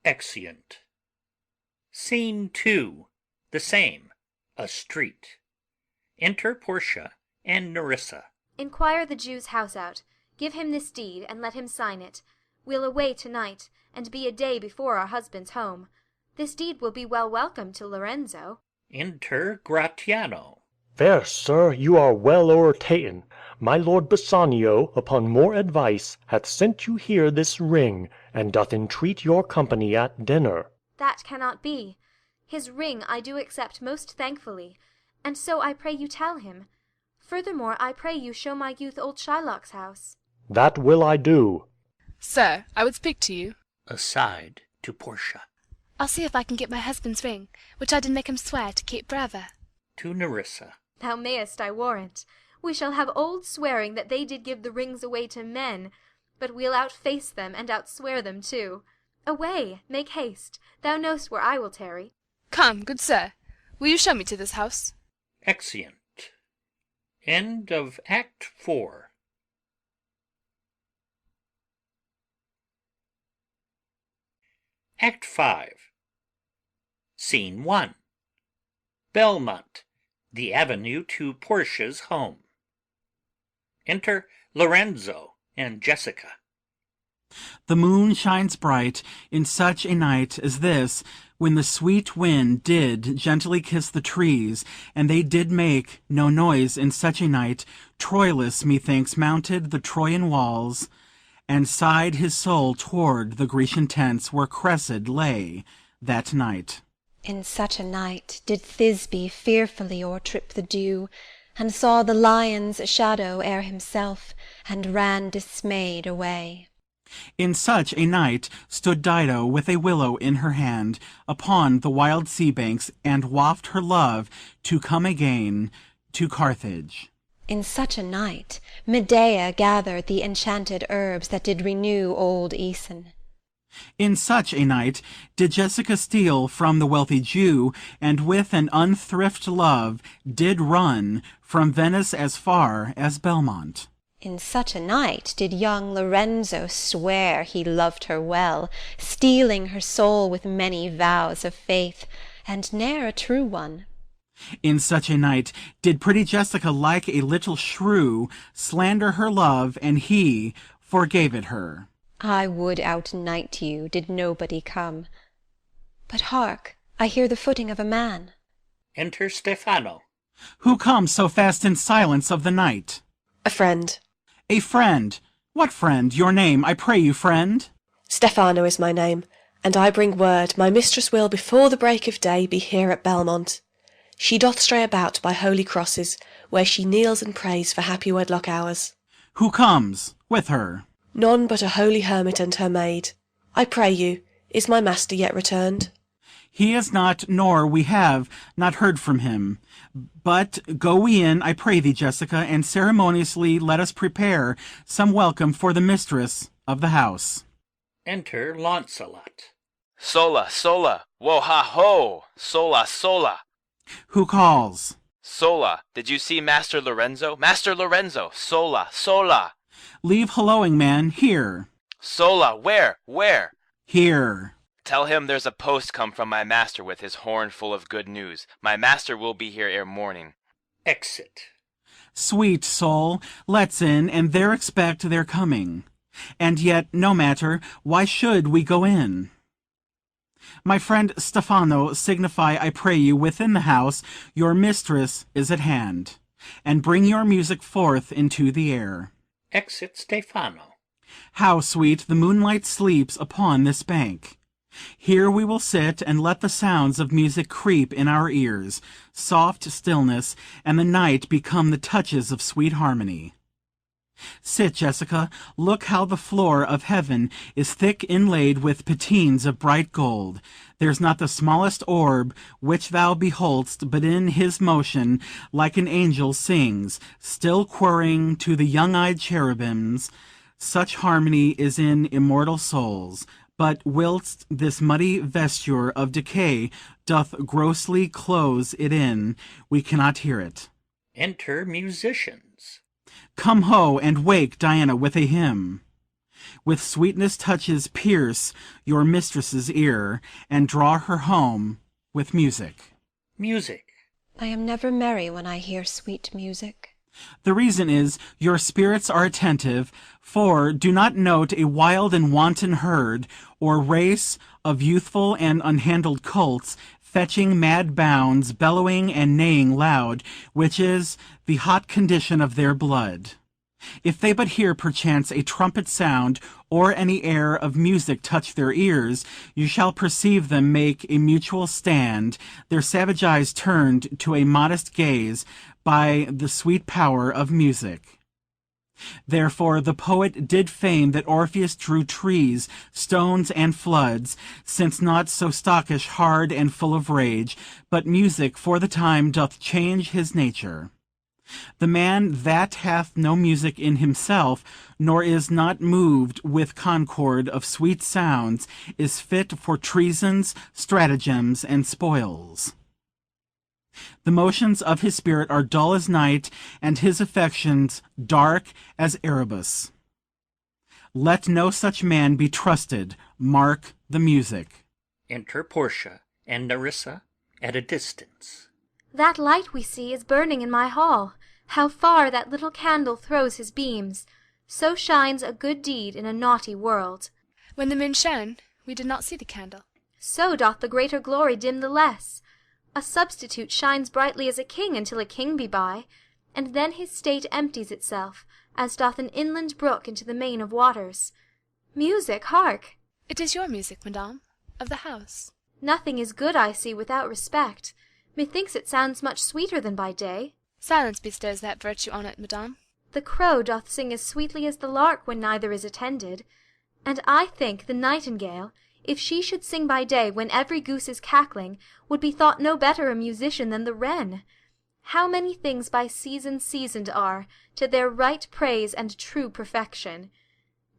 Exeunt. Scene 2. The same. A street. Enter Portia and Nerissa. Inquire the Jew's house out. Give him this deed, and let him sign it. We'll away to-night, and be a day before our husband's home. This deed will be well welcome to Lorenzo. Enter Gratiano. Fair sir, you are well o'ertaken. My lord Bassanio, upon more advice, hath sent you here this ring, and doth entreat your company at dinner. That cannot be. His ring I do accept most thankfully, and so I pray you tell him. Furthermore, I pray you show my youth old Shylock's house. That will I do. Sir, I would speak to you. Aside to Portia. I'll see if I can get my husband's ring, which I did make him swear to keep forever. To Nerissa. Thou mayest, I warrant. We shall have old swearing that they did give the rings away to men, but we'll outface them and outswear them too. Away, make haste. Thou know'st where I will tarry. Come, good sir, will you show me to this house? Exeunt. End of Act 4. Act 5. Scene 1. Belmont, the avenue to Portia's home. Enter Lorenzo and Jessica. The moon shines bright in such a night as this, when the sweet wind did gently kiss the trees, and they did make no noise in such a night. Troilus, methinks, mounted the Trojan walls, and sighed his soul toward the Grecian tents where Cressid lay that night. In such a night did Thisbe fearfully o'ertrip the dew, and saw the lion's shadow ere himself, and ran dismayed away. In such a night stood Dido with a willow in her hand upon the wild sea banks, and waft her love to come again to Carthage. In such a night Medea gathered the enchanted herbs that did renew old Aeson. In such a night did Jessica steal from the wealthy Jew, and with an unthrift love did run from Venice as far as Belmont. In such a night did young Lorenzo swear he loved her well, stealing her soul with many vows of faith, and ne'er a true one. In such a night did pretty Jessica, like a little shrew, slander her love, and he forgave it her. I would outnight you, did nobody come. But hark, I hear the footing of a man. Enter Stefano. Who comes so fast in silence of the night? A friend. A friend? What friend? Your name, I pray you, friend? Stefano is my name, and I bring word my mistress will before the break of day be here at Belmont. She doth stray about by holy crosses, where she kneels and prays for happy wedlock hours. Who comes with her? None but a holy hermit and her maid. I pray you, is my master yet returned? He is not, nor we have not heard from him. But go we in, I pray thee, Jessica, and ceremoniously let us prepare some welcome for the mistress of the house. Enter Launcelot. Sola, sola, wo ha ho, sola, sola. Who calls? Sola, did you see Master Lorenzo? Master Lorenzo, sola, sola. Leave helloing, man, here. Sola, where? Here. Tell him there's a post come from my master with his horn full of good news. My master will be here ere morning. Exit. Sweet soul, let's in, and there expect their coming. And yet, no matter, why should we go in? My friend Stefano, signify, I pray you, within the house your mistress is at hand, and bring your music forth into the air. Exit Stefano. How sweet the moonlight sleeps upon this bank! Here we will sit and let the sounds of music creep in our ears, soft stillness, and the night become the touches of sweet harmony. Sit, Jessica, look how the floor of heaven is thick inlaid with patines of bright gold. There's not the smallest orb which thou behold'st but in his motion like an angel sings, still whirring to the young-eyed cherubims. Such harmony is in immortal souls. But whilst this muddy vesture of decay doth grossly close it in, we cannot hear it. Enter musicians. Come ho, and wake Diana with a hymn. With sweetness touches pierce your mistress's ear, and draw her home with music. Music. I am never merry when I hear sweet music. The reason is, your spirits are attentive, for do not note a wild and wanton herd, or race of youthful and unhandled colts, fetching mad bounds, bellowing and neighing loud, which is the hot condition of their blood. If they but hear perchance a trumpet sound, or any air of music touch their ears, you shall perceive them make a mutual stand, their savage eyes turned to a modest gaze by the sweet power of music. Therefore the poet did feign that Orpheus drew trees, stones, and floods, since not so stockish, hard, and full of rage, but music for the time doth change his nature. The man that hath no music in himself, nor is not moved with concord of sweet sounds, is fit for treasons, stratagems, and spoils. The motions of his spirit are dull as night, and his affections dark as Erebus. Let no such man be trusted. Mark the music. Enter Portia and Nerissa at a distance. That light we see is burning in my hall. How far that little candle throws his beams! So shines a good deed in a naughty world. When the moon shone, we did not see the candle. So doth the greater glory dim the less. A substitute shines brightly as a king until a king be by, and then his state empties itself, as doth an inland brook into the main of waters. Music, hark! It is your music, madame, of the house. Nothing is good, I see, without respect. Methinks it sounds much sweeter than by day. Silence bestows that virtue on it, madame. The crow doth sing as sweetly as the lark when neither is attended. And I think the nightingale, if she should sing by day when every goose is cackling, would be thought no better a musician than the wren. How many things by season seasoned are, to their right praise and true perfection.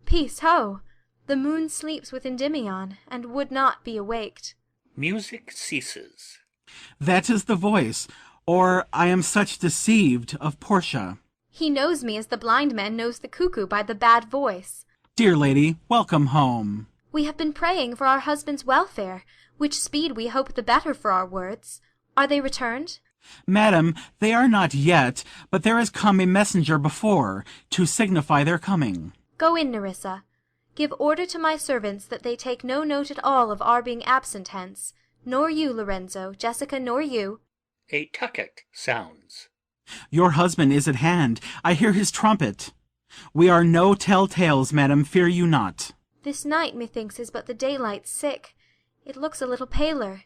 Peace, ho! The moon sleeps with Endymion, and would not be awaked. Music ceases. That is the voice, or I am such deceived, of Portia. He knows me as the blind man knows the cuckoo by the bad voice. Dear lady, welcome home. We have been praying for our husband's welfare, which speed we hope the better for our words. Are they returned? Madam, they are not yet, but there is come a messenger before, to signify their coming. Go in, Nerissa. Give order to my servants that they take no note at all of our being absent hence, nor you, Lorenzo, Jessica, nor you. A tucket sounds. Your husband is at hand. I hear his trumpet. We are no tell-tales, madam, fear you not. This night, methinks, is but the daylight sick. It looks a little paler.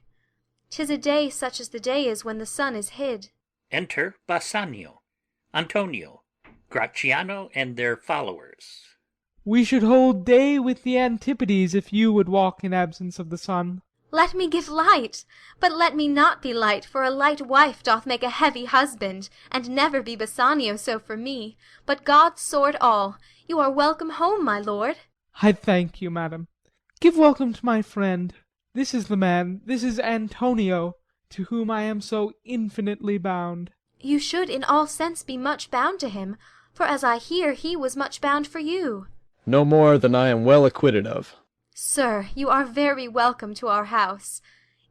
'Tis a day such as the day is when the sun is hid. Enter Bassanio, Antonio, Gratiano, and their followers. We should hold day with the Antipodes if you would walk in absence of the sun. Let me give light, but let me not be light, for a light wife doth make a heavy husband, and never be Bassanio so for me. But God sort all. You are welcome home, my lord. I thank you, madam. Give welcome to my friend. This is the man, this is Antonio, to whom I am so infinitely bound. You should in all sense be much bound to him, for as I hear, he was much bound for you. No more than I am well acquitted of. Sir, you are very welcome to our house.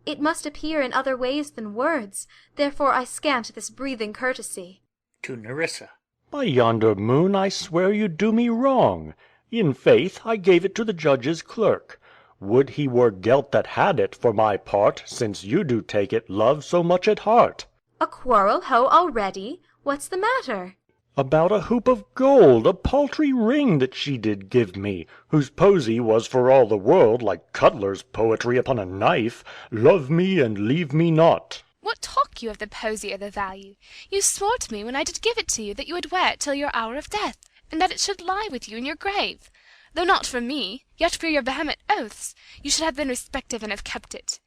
It must appear in other ways than words, therefore I scant this breathing courtesy. To Nerissa. By yonder moon, I swear you do me wrong. In faith, I gave it to the judge's clerk. Would he were Gelt that had it, for my part, since you do take it, love, so much at heart. A quarrel, ho, already? What's the matter? About a hoop of gold, a paltry ring that she did give me, whose posy was for all the world like Cutler's poetry upon a knife, love me and leave me not. What talk you of the posy or the value? You swore to me when I did give it to you that you would wear it till your hour of death, and that it should lie with you in your grave. Though not for me, yet for your vehement oaths, you should have been respective and have kept it.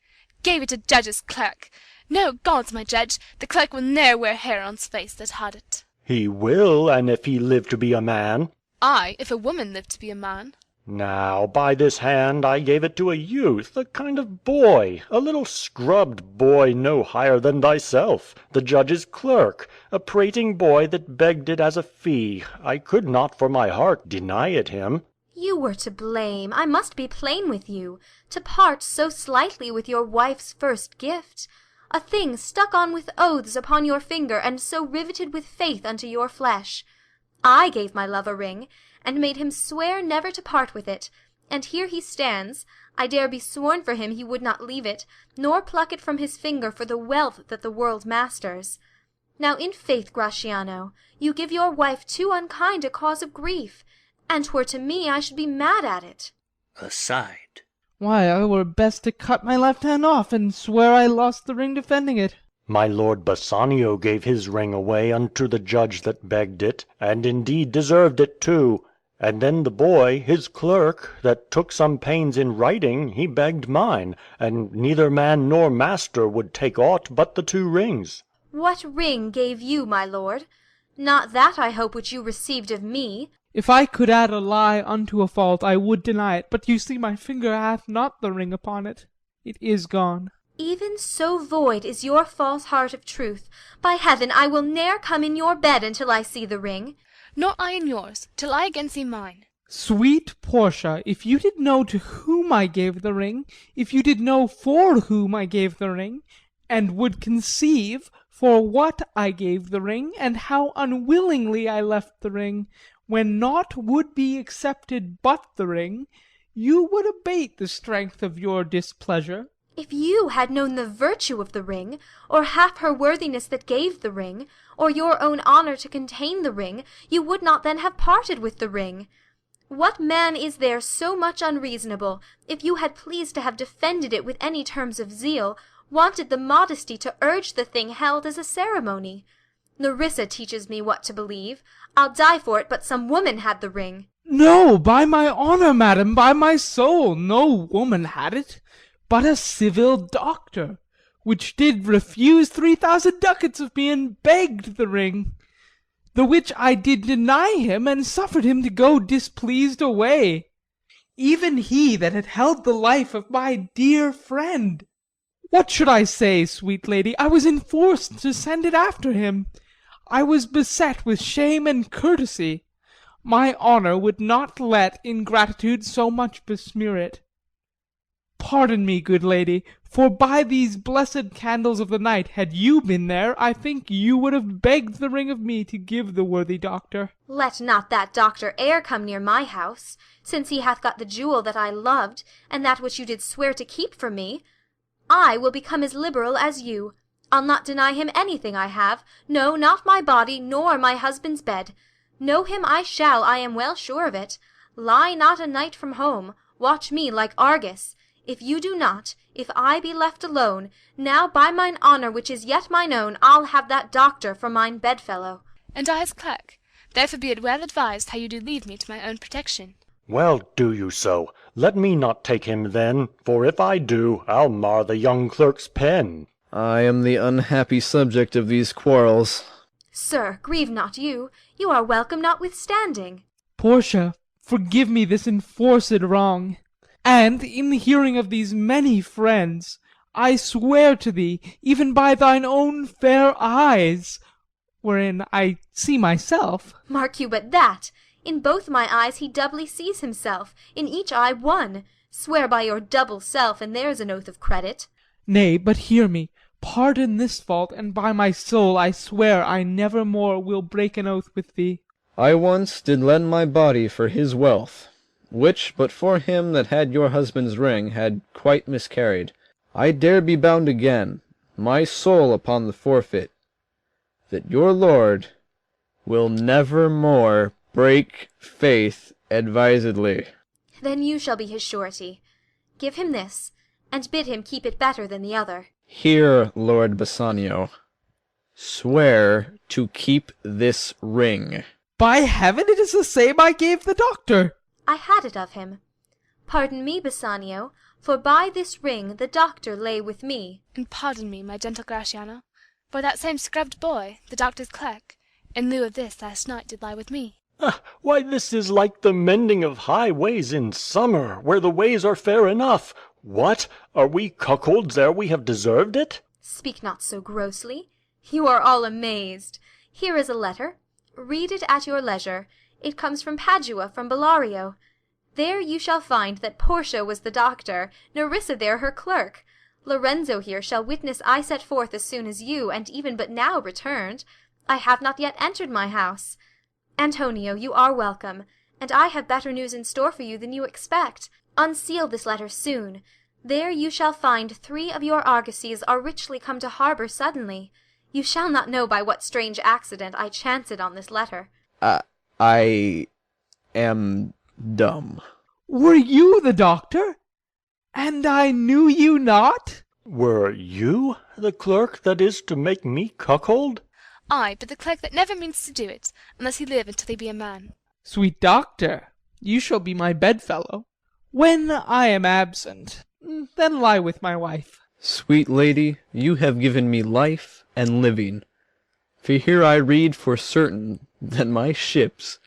Gave it to judge's clerk. No, God's my judge, the clerk will ne'er wear hair on's face that had it. He will, and if he live to be a man. Ay, if a woman live to be a man. Now, by this hand, I gave it to a youth, a kind of boy, a little scrubbed boy no higher than thyself, the judge's clerk, a prating boy that begged it as a fee. I could not for my heart deny it him. You were to blame, I must be plain with you, to part so slightly with your wife's first gift. A thing stuck on with oaths upon your finger, and so riveted with faith unto your flesh. I gave my love a ring, and made him swear never to part with it, and here he stands. I dare be sworn for him he would not leave it, nor pluck it from his finger for the wealth that the world masters. Now in faith, Gratiano, you give your wife too unkind a cause of grief, and 'twere to me I should be mad at it. Aside. Why, I were best to cut my left hand off, and swear I lost the ring defending it. My lord Bassanio gave his ring away unto the judge that begged it, and indeed deserved it too. And then the boy, his clerk, that took some pains in writing, he begged mine, and neither man nor master would take aught but the 2 rings. What ring gave you, my lord? Not that, I hope, which you received of me. If I could add a lie unto a fault, I would deny it. But you see my finger hath not the ring upon it. It is gone. Even so void is your false heart of truth. By heaven, I will ne'er come in your bed until I see the ring. Nor I in yours, till I again see mine. Sweet Portia, if you did know to whom I gave the ring, if you did know for whom I gave the ring, and would conceive for what I gave the ring, and how unwillingly I left the ring, when naught would be accepted but the ring, you would abate the strength of your displeasure. If you had known the virtue of the ring, or half her worthiness that gave the ring, or your own honour to contain the ring, you would not then have parted with the ring. What man is there so much unreasonable, if you had pleased to have defended it with any terms of zeal, wanted the modesty to urge the thing held as a ceremony? Nerissa teaches me what to believe. I'll die for it, but some woman had the ring. No, by my honour, madam, by my soul, no woman had it, but a civil doctor, which did refuse 3,000 ducats of me, and begged the ring. The which I did deny him, and suffered him to go displeased away, even he that had held the life of my dear friend. What should I say, sweet lady? I was enforced to send it after him. I was beset with shame and courtesy. My honour would not let ingratitude so much besmear it. Pardon me, good lady, for by these blessed candles of the night, had you been there, I think you would have begged the ring of me to give the worthy doctor. Let not that doctor e'er come near my house, since he hath got the jewel that I loved, and that which you did swear to keep from me. I will become as liberal as you. I'll not deny him anything I have, no, not my body, nor my husband's bed. Know him I shall, I am well sure of it. Lie not a night from home, watch me like Argus. If you do not, if I be left alone, now by mine honour which is yet mine own, I'll have that doctor for mine bedfellow. And I his clerk, therefore be it well advised how you do leave me to my own protection. Well, do you so. Let me not take him then, for if I do, I'll mar the young clerk's pen. I am the unhappy subject of these quarrels. Sir, grieve not you. You are welcome notwithstanding. Portia, forgive me this enforced wrong. And in the hearing of these many friends, I swear to thee, even by thine own fair eyes, wherein I see myself. Mark you but that. In both my eyes he doubly sees himself, in each eye one. Swear by your double self, and there's an oath of credit. Nay, but hear me. Pardon this fault, and by my soul I swear I never more will break an oath with thee. I once did lend my body for his wealth, which, but for him that had your husband's ring, had quite miscarried. I dare be bound again, my soul upon the forfeit, that your lord will never more break faith advisedly. Then you shall be his surety. Give him this, and bid him keep it better than the other. Here, Lord Bassanio, swear to keep this ring. By heaven, it is the same I gave the doctor. I had it of him. Pardon me, Bassanio, for by this ring the doctor lay with me. And pardon me, my gentle Gratiano, for that same scrubbed boy, the doctor's clerk, in lieu of this last night did lie with me. Why, this is like the mending of highways in summer, where the ways are fair enough. What? Are we cuckolds ere we have deserved it? Speak not so grossly. You are all amazed. Here is a letter. Read it at your leisure. It comes from Padua, from Bellario. There you shall find that Portia was the doctor, Nerissa there her clerk. Lorenzo here shall witness I set forth as soon as you, and even but now, returned. I have not yet entered my house. Antonio, you are welcome, and I have better news in store for you than you expect. Unseal this letter soon. There you shall find 3 of your argosies are richly come to harbour suddenly. You shall not know by what strange accident I chanced on this letter. I am dumb. Were you the doctor? And I knew you not? Were you the clerk that is to make me cuckold? Ay, but the clerk that never means to do it, unless he live until he be a man. Sweet doctor, you shall be my bedfellow. When I am absent, then lie with my wife. Sweet lady, you have given me life and living, for here I read for certain that my ships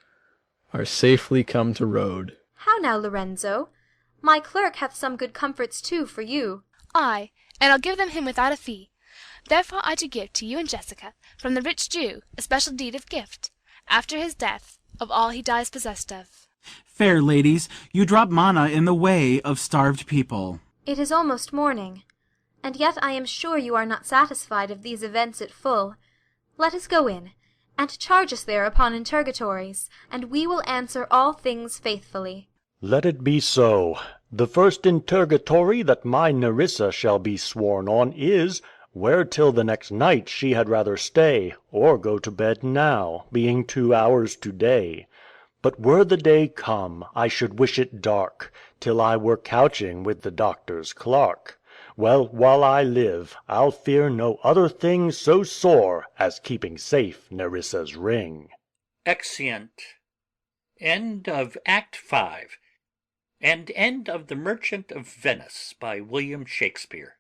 are safely come to road. How now, Lorenzo? My clerk hath some good comforts too for you. Ay, and I'll give them him without a fee. Therefore I do give to you and Jessica, from the rich Jew, a special deed of gift, after his death, of all he dies possessed of. Fair ladies, you drop manna in the way of starved people. It is almost morning, and yet I am sure you are not satisfied of these events at full. Let us go in, and charge us there upon interrogatories, and we will answer all things faithfully. Let it be so. The first interrogatory that my Nerissa shall be sworn on is, where till the next night she had rather stay, or go to bed now, being 2 hours to day. But were the day come, I should wish it dark, till I were couching with the doctor's clerk, Well, while I live, I'll fear no other thing so sore as keeping safe Nerissa's ring. Exeunt. End of Act 5 and end of The Merchant of Venice by William Shakespeare.